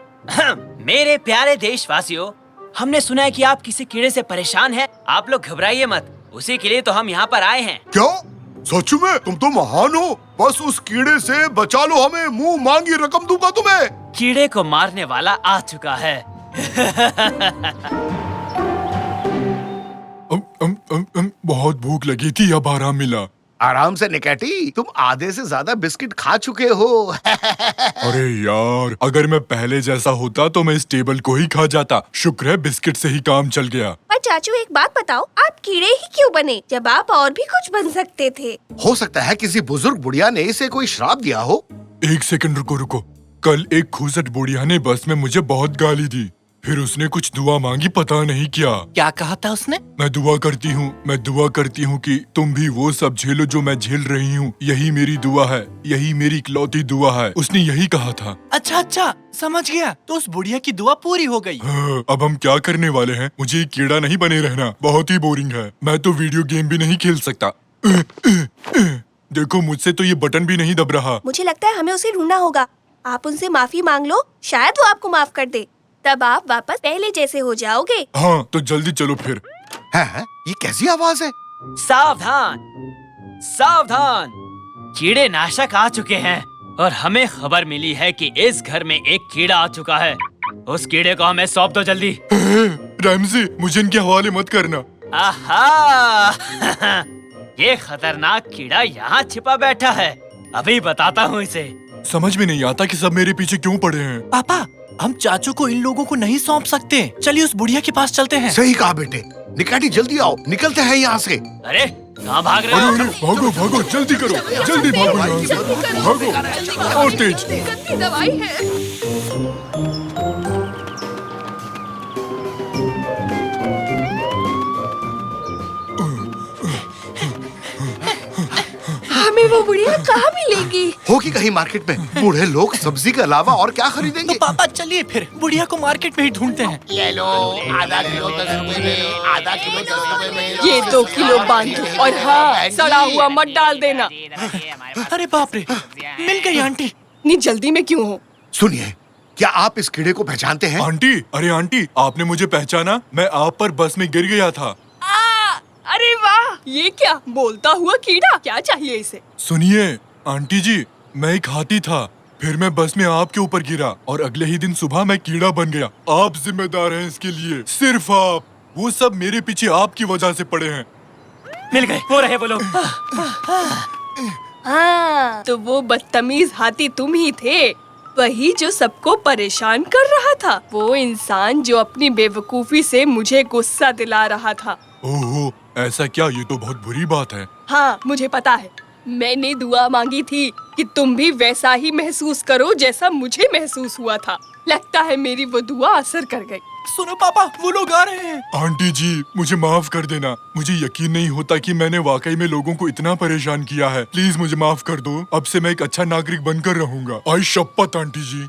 मेरे प्यारे देशवासियों, हमने सुना है कि आप किसी कीड़े से परेशान हैं। आप लोग घबराइए मत, उसी के लिए तो हम यहाँ पर आए हैं। क्या सच में? तुम तो महान हो। बस उस कीड़े से बचा लो हमें, मुंह मांगी रकम दूंगा तुम्हें। कीड़े को मारने वाला आ चुका है। बहुत भूख लगी थी, अब आराम मिला। आराम से निकाटी, तुम आधे से ज्यादा बिस्किट खा चुके हो। अरे यार, अगर मैं पहले जैसा होता तो मैं इस टेबल को ही खा जाता। शुक्र है बिस्किट से ही काम चल गया। पर चाचू एक बात बताओ, आप कीड़े ही क्यों बने जब आप और भी कुछ बन सकते थे? हो सकता है किसी बुजुर्ग बुढ़िया ने इसे कोई श्राप दिया हो। एक सेकंड रुको। कल एक खूसट बुढ़िया ने बस में मुझे बहुत गाली दी, फिर उसने कुछ दुआ मांगी, पता नहीं क्या कहा था उसने? मैं दुआ करती हूँ कि तुम भी वो सब झेलो जो मैं झेल रही हूँ। यही मेरी दुआ है, यही मेरी इकलौती दुआ है। उसने यही कहा था। अच्छा, समझ गया। तो उस बुढ़िया की दुआ पूरी हो गई। हाँ, अब हम क्या करने वाले हैं? मुझे एक कीड़ा नहीं बने रहना, बहुत ही बोरिंग है। मैं तो वीडियो गेम भी नहीं खेल सकता। देखो मुझसे तो ये बटन भी नहीं दब रहा। मुझे लगता है हमें उसे ढूंढना होगा। आप उनसे माफी मांग लो, शायद वो आपको माफ कर दे। तब आप वापस पहले जैसे हो जाओगे। हाँ तो जल्दी चलो फिर। है? ये कैसी आवाज है? सावधान, सावधान, कीड़े नाशक आ चुके हैं और हमें खबर मिली है कि इस घर में एक कीड़ा आ चुका है। उस कीड़े को हमें सौंप दो जल्दी। रैमजी, मुझे इनके हवाले मत करना। आहा, ये खतरनाक कीड़ा यहाँ छिपा बैठा है। अभी बताता हूँ इसे। समझ में नहीं आता कि सब मेरे पीछे क्यों पड़े हैं। पापा, हम चाचू को इन लोगों को नहीं सौंप सकते। चलिए उस बुढ़िया के पास चलते हैं। सही कहा बेटे। निकाटी जल्दी आओ, निकलते हैं यहाँ से। अरे कहाँ भाग रहे हो? भागो, जल्दी करो, जल्दी भागो यहाँ से। भागो और तेज। गंदी दवाई है। हमें वो बुढ़िया कहाँ मिलेगी? होगी कहीं मार्केट में। बूढ़े लोग सब्जी के अलावा और क्या खरीदेंगे? तो पापा चलिए फिर बुढ़िया को मार्केट में ही ढूंढते हैं। ये लो, आधा किलो 10 रुपए में, आधा किलो 10 रुपए में। ये 2 किलो बांधो और हाँ, सड़ा हुआ मत डाल देना। अरे बाप रे, मिल गई आंटी। इतनी जल्दी में क्यों हो? सुनिए, क्या आप इस कीड़े को पहचानते हैं? आंटी, अरे आंटी, आपने मुझे पहचाना? मैं आप पर बस में गिर गया था। अरे वाह, ये क्या बोलता हुआ कीड़ा? क्या चाहिए इसे? सुनिए आंटी जी, मैं एक हाथी था, फिर मैं बस में आपके ऊपर गिरा और अगले ही दिन सुबह मैं कीड़ा बन गया। आप जिम्मेदार हैं इसके लिए, सिर्फ आप। वो सब मेरे पीछे आपकी वजह से पड़े हैं। मिल गए, वो रहे वो लोग। हाँ, तो वो बदतमीज हाथी तुम ही थे, वही जो सबको परेशान कर रहा था। वो इंसान जो अपनी बेवकूफी से मुझे गुस्सा दिला रहा था। ओहो, ऐसा क्या? ये तो बहुत बुरी बात है। हाँ, मुझे पता है। मैंने दुआ मांगी थी कि तुम भी वैसा ही महसूस करो जैसा मुझे महसूस हुआ था। लगता है मेरी वो दुआ असर कर गई। सुनो पापा, वो लोग आ रहे हैं। आंटी जी, मुझे माफ कर देना। मुझे यकीन नहीं होता कि मैंने वाकई में लोगों को इतना परेशान किया है। प्लीज मुझे माफ कर दो। अब से मैं एक अच्छा नागरिक बनकर रहूंगा। आई शपथ आंटी जी।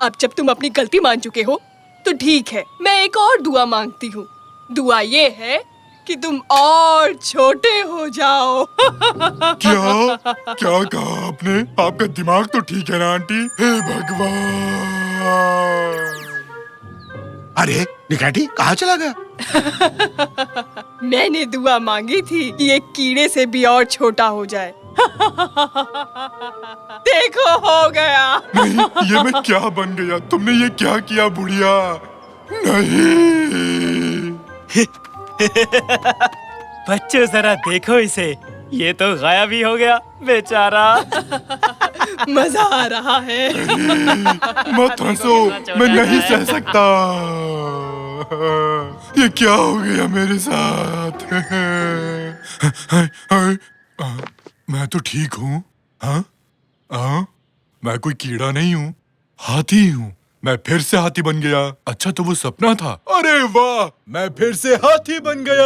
अब जब तुम अपनी गलती मान चुके हो तो ठीक है, मैं एक और दुआ मांगती हूँ। दुआ ये है कि तुम और छोटे हो जाओ। क्या कहा आपने? आपका दिमाग तो ठीक है ना आंटी? हे भगवान! अरे निकाटी कहाँ चला गया? मैंने दुआ मांगी थी कि एक कीड़े से भी और छोटा हो जाए। देखो, हो गया। नहीं, ये मैं क्या बन गया? तुमने ये क्या किया बुढ़िया? नहीं। बच्चों जरा देखो इसे, ये तो गायब ही हो गया बेचारा। मजा आ रहा है। मत हंसो, मैं नहीं सह सकता। ये क्या हो गया मेरे साथ? मैं तो ठीक हूँ। हाँ, मैं कोई कीड़ा नहीं हूँ, हाथी हूँ। मैं फिर से हाथी बन गया। अच्छा तो वो सपना था। अरे वाह, मैं फिर से हाथी बन गया।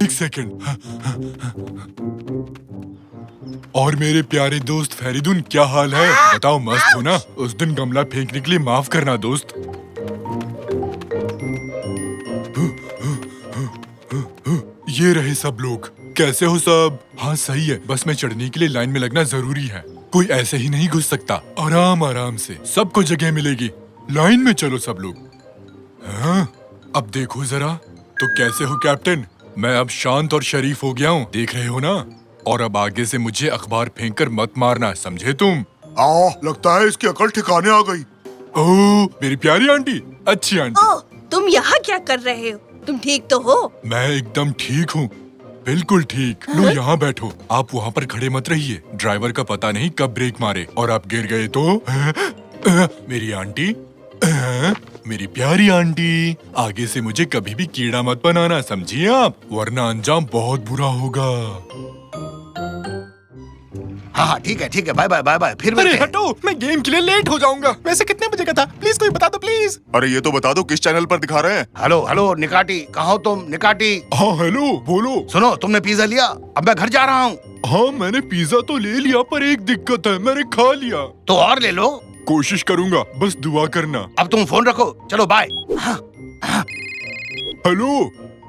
एक सेकंड। और मेरे प्यारे दोस्त फेरिदुन, क्या हाल है? बताओ मस्त हो ना? उस दिन गमला फेंकने के लिए माफ करना दोस्त। ये रहे सब लोग। कैसे हो सब? हाँ सही है, बस में चढ़ने के लिए लाइन में लगना जरूरी है। कोई ऐसे ही नहीं घुस सकता। आराम आराम से, सबको जगह मिलेगी। लाइन में चलो सब लोग। हाँ, अब देखो जरा। तो कैसे हो कैप्टन? मैं अब शांत और शरीफ हो गया हूँ, देख रहे हो ना? और अब आगे से मुझे अखबार फेंककर मत मारना, समझे तुम? लगता है इसकी अकल ठिकाने आ गई। ओह, मेरी प्यारी आंटी, अच्छी आंटी। ओह, तुम यहाँ क्या कर रहे हो? तुम ठीक तो हो? मैं एकदम ठीक हूँ, बिल्कुल ठीक। लो यहाँ बैठो। आप वहाँ पर खड़े मत रहिए, ड्राइवर का पता नहीं कब ब्रेक मारे और आप गिर गए तो। मेरी आंटी, मेरी प्यारी आंटी, आगे से मुझे कभी भी कीड़ा मत बनाना, समझिए आप? वरना अंजाम बहुत बुरा होगा। हाँ ठीक है, बाय बाय बाय बाय, फिर मिलते हैं। हटो, मैं गेम के लिए लेट हो जाऊंगा। वैसे कितने बजे का था? प्लीज कोई बता दो प्लीज। अरे ये तो बता दो किस चैनल पर दिखा रहे हैं? हेलो निकाटी, कहाँ हो तुम? निकाटी। हाँ हेलो, बोलो। सुनो, तुमने पिज्जा लिया? अब मैं घर जा रहा हूँ। हाँ मैंने पिज्जा तो ले लिया, पर एक दिक्कत है, मैंने खा लिया। तो और ले लो। कोशिश करूंगा, बस दुआ करना। अब तुम फोन रखो, चलो बाय।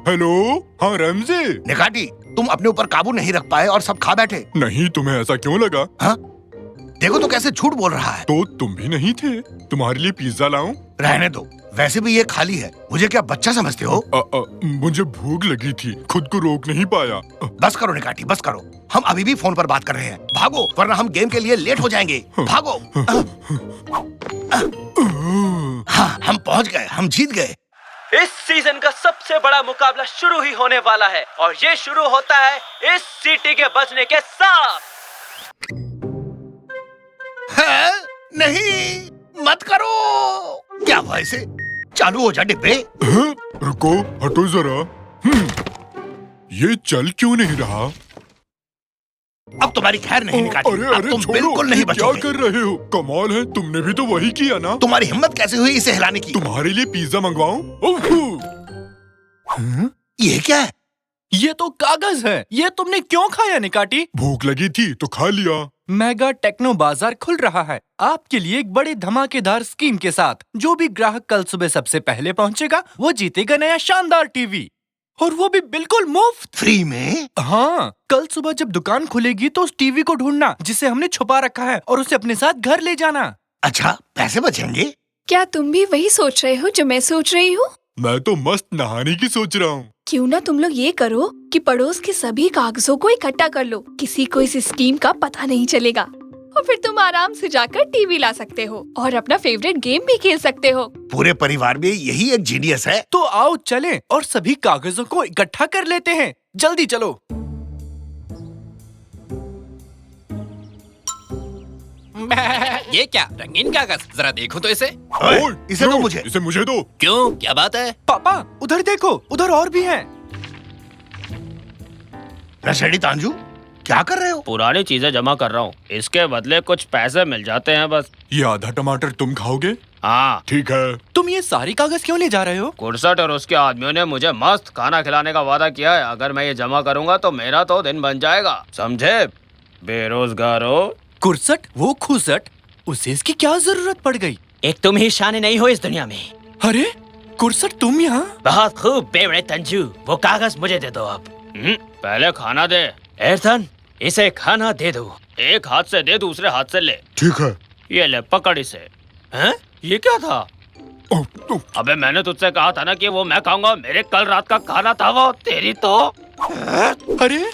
हेलो, हाँ रमजे। निकाटी, तुम अपने ऊपर काबू नहीं रख पाए और सब खा बैठे। नहीं, तुम्हें ऐसा क्यों लगा? हाँ? देखो तो कैसे झूठ बोल रहा है। तो तुम भी नहीं थे? तुम्हारे लिए पिज्जा लाऊं? रहने दो, वैसे भी ये खाली है। मुझे क्या बच्चा समझते हो? मुझे भूख लगी थी, खुद को रोक नहीं पाया। बस करो निकाटी, बस करो। हम अभी भी फोन पर बात कर रहे हैं। भागो, वरना हम गेम के लिए लेट हो जाएंगे। भागो। हाँ, हम पहुंच गए, हम जीत गए। इस सीजन का सबसे बड़ा मुकाबला शुरू ही होने वाला है और ये शुरू होता है इस सीटी के बजने के साथ। है? नहीं, मत करो। क्या हुआ इसे? चालू हो जा डिब्बे। रुको, हटो जरा। ये चल क्यों नहीं रहा? अब तुम्हारी खैर नहीं निकाटी। अरे तुम छोड़ो, बिल्कुल नहीं बचोगे। क्या कर रहे हो? कमाल है, तुमने भी तो वही किया ना। तुम्हारी हिम्मत कैसे हुई इसे हिलाने की? तुम्हारे लिए पिज्जा मंगवाऊं? ये क्या है? ये तो कागज है। ये तुमने क्यों खाया निकाटी? भूख लगी थी तो खा लिया। मेगा टेक्नो बाजार खुल रहा है आपके लिए एक बड़े धमाकेदार स्कीम के साथ। जो भी ग्राहक कल सुबह सबसे पहले पहुंचेगा वो जीतेगा नया शानदार टीवी, और वो भी बिल्कुल मुफ्त। फ्री में? हाँ, कल सुबह जब दुकान खुलेगी तो उस टीवी को ढूंढना जिसे हमने छुपा रखा है और उसे अपने साथ घर ले जाना। अच्छा, पैसे बचेंगे? क्या तुम भी वही सोच रहे हो जो मैं सोच रही हूँ? मैं तो मस्त नहाने की सोच रहा हूँ। क्यों ना तुम लोग ये करो कि पड़ोस के सभी कागजों को इकट्ठा कर लो। किसी को इस स्कीम का पता नहीं चलेगा और फिर तुम आराम से जाकर टीवी ला सकते हो और अपना फेवरेट गेम भी खेल सकते हो। पूरे परिवार में यही एक जीनियस है। तो आओ चलें और सभी कागजों को इकट्ठा कर लेते हैं। जल्दी चलो। ये क्या रंगीन कागज? जरा देखो तो इसे। इसे दो मुझे। इसे मुझे दो। क्यों, क्या बात है? पापा उधर देखो, उधर और भी हैं। नशेड़ी तांजू, क्या कर रहे हो? पुरानी चीजें जमा कर रहा हूँ, इसके बदले कुछ पैसे मिल जाते हैं बस। ये आधा टमाटर तुम खाओगे? हाँ ठीक है। तुम ये सारी कागज क्यों ले जा रहे हो? कुर्सट और उसके आदमियों ने मुझे मस्त खाना खिलाने का वादा किया है। अगर मैं ये जमा करूंगा तो मेरा तो दिन बन जाएगा, समझे बेरोजगारों। कुर्सट, वो खुसट, उसे इसकी क्या जरूरत पड़ गई? एक तुम ही शान नहीं हो इस दुनिया में। अरे कुर्सट, तुम यहाँ? बहुत खूब बेवड़े तंजू, वो कागज मुझे दे दो अब। पहले खाना दे। एर्थन, इसे खाना दे दो। एक हाथ से दे, दूसरे हाथ से ले। ठीक है। ये ले, पकड़ इसे। हैं? ये क्या था? अबे मैंने तुझसे कहा था ना कि वो मैं खाऊंगा। मेरे कल रात का खाना था वो। तेरी तो। अरे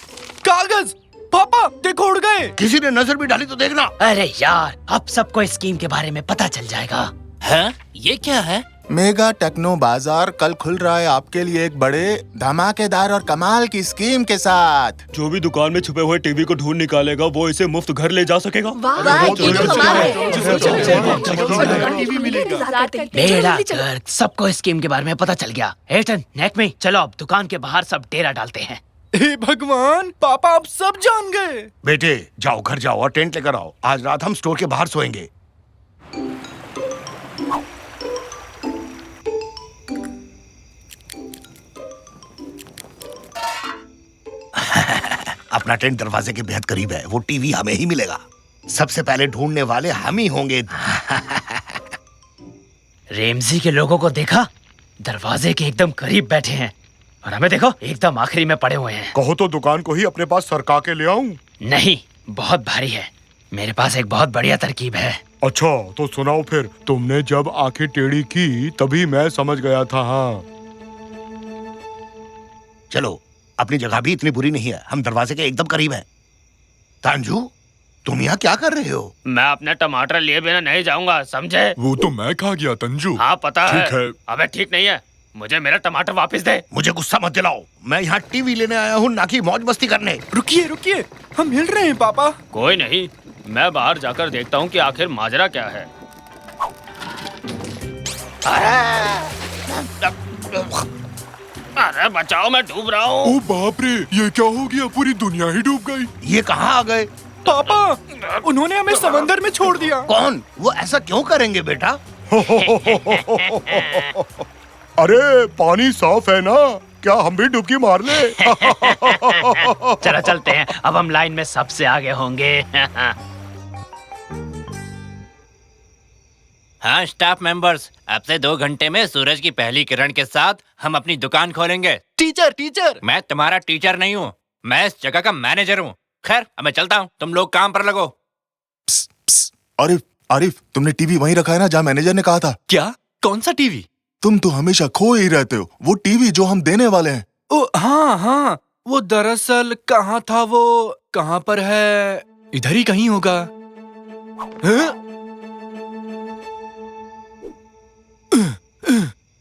कागज! पापा देखो, उड़ गए। किसी ने नजर भी डाली तो देखना। अरे यार, अब सबको इस स्कीम के बारे में पता चल जाएगा। हैं? ये क्या है? मेगा टेक्नो बाजार कल खुल रहा है आपके लिए एक बड़े धमाकेदार और कमाल की स्कीम के साथ। जो भी दुकान में छुपे हुए टीवी को ढूंढ निकालेगा वो इसे मुफ्त घर ले जा सकेगा। बेड़ा गर्क, सबको इस स्कीम के बारे में पता चल गया। एटन, नेट में चलो, अब दुकान के बाहर सब डेरा डालते हैं। हे भगवान, पापा अब सब जान गए। बेटे जाओ, घर जाओ और टेंट लेकर आओ। आज रात हम स्टोर के बाहर सोएंगे। अपना टेंट दरवाजे के बेहद करीब है, वो टीवी हमें ही मिलेगा। सबसे पहले ढूंढने वाले हम ही होंगे। रेमजी के लोगों को देखा, दरवाजे के एकदम करीब बैठे हैं, और हमें देखो एकदम आखिरी में पड़े हुए हैं। कहो तो दुकान को ही अपने पास सरका के ले आऊं? नहीं, बहुत भारी है। मेरे पास एक बहुत बढ़िया तरकीब है। अच्छा तो सुनाओ फिर। तुमने जब आंखें टेढ़ी की तभी मैं समझ गया था। हाँ चलो, अपनी जगह भी इतनी बुरी नहीं है, हम दरवाजे के एकदम करीब हैं। तांजू, तुम यहाँ क्या कर रहे हो? मैं अपने टमाटर लिए बिना नहीं जाऊंगा, समझे? वो तो मैं खा गया तंजू। हाँ पता है। ठीक है। अबे ठीक नहीं है, मुझे मेरा टमाटर वापस दे। मुझे गुस्सा मत दिलाओ, मैं यहाँ टीवी लेने आया हूँ, ना कि मौज मस्ती करने। रुकिए रुकिए, हम हिल रहे हैं पापा। कोई नहीं, मैं बाहर जाकर देखता हूँ कि आखिर माजरा क्या है। अरे बचाओ, मैं डूब रहा हूँ। ओ बाप रे, ये क्या हो गया? पूरी दुनिया ही डूब गई। ये कहाँ आ गए? पापा, उन्होंने हमें समंदर में छोड़ दिया। कौन? वो ऐसा क्यों करेंगे बेटा? अरे पानी साफ है ना, क्या हम भी डुबकी मार ले? चलो चलते हैं, अब हम लाइन में सबसे आगे होंगे। हाँ स्टाफ मेंबर्स, अब से 2 घंटे में सूरज की पहली किरण के साथ हम अपनी दुकान खोलेंगे। टीचर, मैं तुम्हारा टीचर नहीं हूँ, मैं इस जगह का मैनेजर हूँ। खैर अब मैं चलता हूँ, तुम लोग काम पर लगो। आरिफ, आरिफ, तुमने टीवी वहीं रखा है ना जहाँ मैनेजर ने कहा था? क्या? कौन सा टीवी? तुम तो हमेशा खो ही रहते हो। वो टीवी जो हम देने वाले हैं। ओ हाँ, वो दरअसल कहाँ था, वो कहाँ पर है? इधर ही कहीं होगा।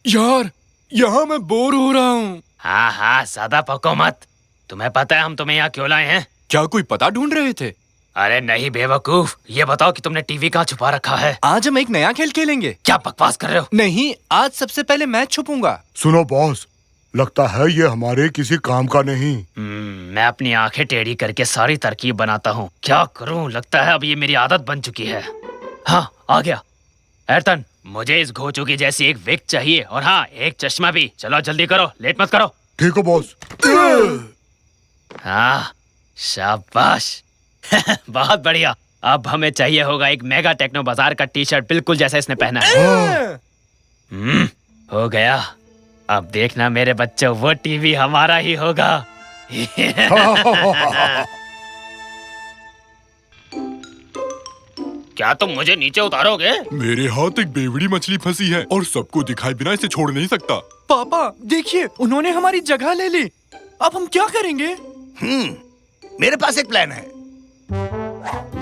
यार, यहाँ मैं बोर हो रहा हूँ। हाँ हाँ, ज्यादा पको मत। तुम्हें पता है हम तुम्हें यहाँ क्यों लाए हैं? क्या कोई पता ढूंढ रहे थे? अरे नहीं बेवकूफ, ये बताओ कि तुमने टीवी कहाँ छुपा रखा है? आज हम एक नया खेल खेलेंगे। क्या बकवास कर रहे हो? नहीं, आज सबसे पहले मैं छुपूंगा। सुनो बॉस, लगता है ये हमारे किसी काम का नहीं। मैं अपनी आंखें टेढ़ी करके सारी तरकीब बनाता हूँ। क्या करूँ, लगता है अब ये मेरी आदत बन चुकी है। हाँ आ गया। एरतन, मुझे इस घोचू की जैसी एक विग चाहिए, और हाँ एक चश्मा भी। चलो जल्दी करो, लेट मत करो। ठीक है बॉस। हाँ शाबाश। बहुत बढ़िया। अब हमें चाहिए होगा एक मेगा टेक्नो बाजार का टी शर्ट, बिल्कुल जैसा इसने पहना है। हो गया। अब देखना मेरे बच्चों, वो टीवी हमारा ही होगा। क्या तुम मुझे नीचे उतारोगे? मेरे हाथ एक बेवड़ी मछली फंसी है और सबको दिखाए बिना इसे छोड़ नहीं सकता। पापा देखिए, उन्होंने हमारी जगह ले ली। अब हम क्या करेंगे? मेरे पास एक प्लान है।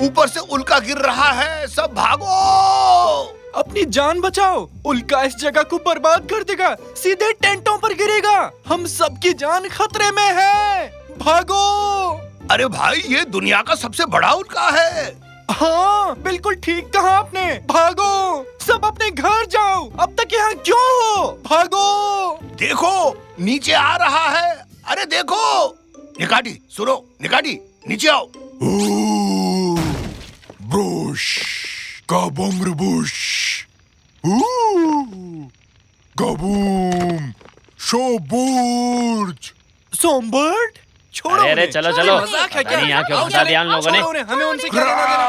ऊपर से उल्का गिर रहा है, सब भागो। अपनी जान बचाओ, उल्का इस जगह को बर्बाद कर देगा, सीधे टेंटों पर गिरेगा। हम सबकी जान खतरे में है, भागो। अरे भाई, ये दुनिया का सबसे बड़ा उल्का है। हाँ बिल्कुल ठीक कहा आपने, भागो। सब अपने घर जाओ, अब तक यहाँ क्यों हो? भागो। देखो नीचे आ रहा है, अरे देखो। निकाटी सुनो, निकाटी नीचे आओ। ब्रूश काबूम रुबूश, काबूम शोबूर्ज। सोमबर्ड, छोड़ो। अरे चलो चलो, मजाक है क्या? यहाँ क्यों फंसा दिया उन लोगों ने? छोड़ो, हमें उनसे क्या लेना देना?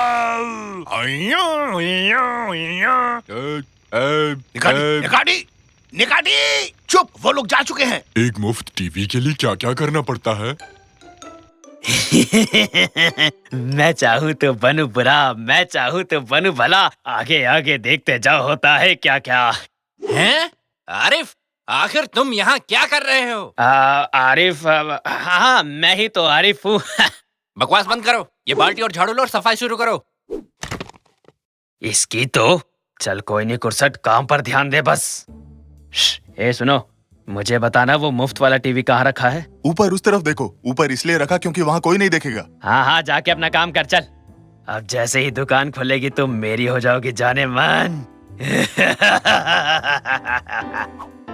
निकाटी, निकाटी चुप, वो लोग जा चुके हैं। एक मुफ्त टीवी के लिए क्या क्या करना पड़ता है? मैं चाहूँ तो बनूं बुरा, मैं चाहूँ तो बनूं भला। आगे आगे देखते जाओ होता है क्या क्या। हैं? आरिफ, आखिर तुम यहाँ क्या कर रहे हो? आरिफ, हाँ मैं ही तो आरिफ हूँ। बकवास बंद करो, ये बाल्टी और झाड़ू लो और सफाई शुरू करो। इसकी तो चल कोई नहीं कुरसट, काम पर ध्यान दे बस। ए सुनो, मुझे बताना वो मुफ्त वाला टीवी कहाँ रखा है? ऊपर उस तरफ देखो। ऊपर इसलिए रखा क्योंकि वहाँ कोई नहीं देखेगा। हाँ हाँ, जाके अपना काम कर चल। अब जैसे ही दुकान खुलेगी तुम मेरी हो जाओगी जाने मन।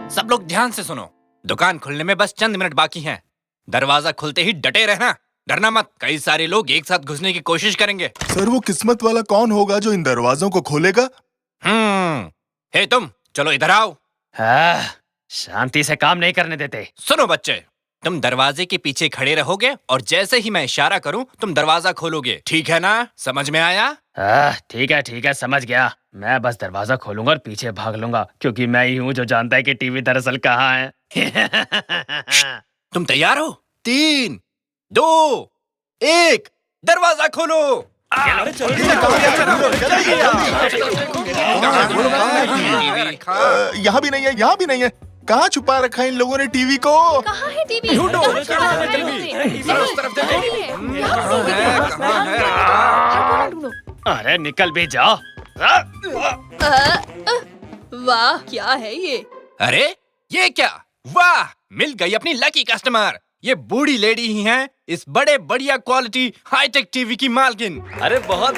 सब लोग ध्यान से सुनो, दुकान खुलने में बस चंद मिनट बाकी हैं। दरवाजा खुलते ही डटे रहना, डरना मत। कई सारे लोग एक साथ घुसने की कोशिश करेंगे। सर वो किस्मत वाला कौन होगा जो इन दरवाजों को खोलेगा? हे तुम, चलो इधर आओ। हाँ, शांति से काम नहीं करने देते। सुनो बच्चे, तुम दरवाजे के पीछे खड़े रहोगे और जैसे ही मैं इशारा करूं तुम दरवाजा खोलोगे, ठीक है ना? समझ में आया? ठीक है समझ गया। मैं बस दरवाजा खोलूंगा और पीछे भाग लूंगा, क्योंकि मैं ही हूँ जो जानता है कि टीवी दरअसल कहाँ है। तुम तैयार हो? 3, 2, 1, दरवाजा खोलो। यहाँ भी नहीं है, यहाँ भी नहीं है। कहाँ छुपा रखा है इन लोगों ने टीवी को? कहाँ है टीवी? ढूंढो। अरे निकल भी जाओ। वाह, क्या है ये? अरे ये क्या? वाह, मिल गई अपनी लकी कस्टमर। ये बूढ़ी लेडी ही हैं इस बड़े बढ़िया क्वालिटी हाईटेक टीवी की मालकिन। अरे बहुत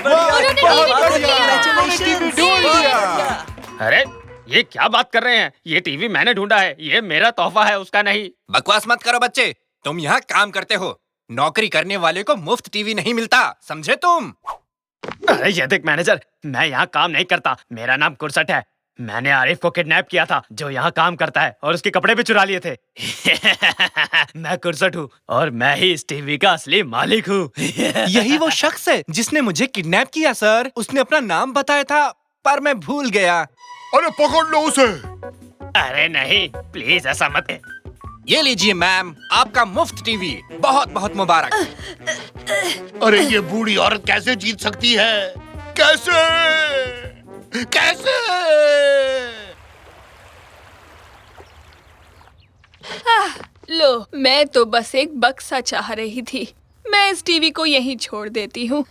अरे ये क्या बात कर रहे हैं? ये टीवी मैंने ढूंढा है, ये मेरा तोहफा है, उसका नहीं। बकवास मत करो बच्चे, तुम यहाँ काम करते हो। नौकरी करने वाले को मुफ्त टीवी नहीं मिलता, समझे तुम? अरे ये देख मैनेजर, मैं यहाँ काम नहीं करता, मेरा नाम कुरसट है। मैंने आरिफ को किडनैप किया था जो यहाँ काम करता है, और उसके कपड़े भी चुरा लिए थे। मैं कुरसट हूँ और मैं ही इस टीवी का असली मालिक हूँ। यही वो शख्स है जिसने मुझे किडनैप किया सर। उसने अपना नाम बताया था पर मैं भूल गया। अरे पकड़ लो उसे। अरे नहीं, प्लीज ऐसा मत। ये लीजिए मैम, आपका मुफ्त टीवी। बहुत बहुत मुबारक। अरे ये बूढ़ी औरत कैसे जीत सकती है? कैसे? कैसे? लो, मैं तो बस एक बक्सा चाह रही थी। मैं इस टीवी को यहीं छोड़ देती हूँ।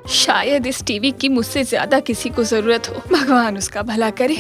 शायद इस टीवी की मुझसे ज्यादा किसी को जरूरत हो। भगवान उसका भला करे।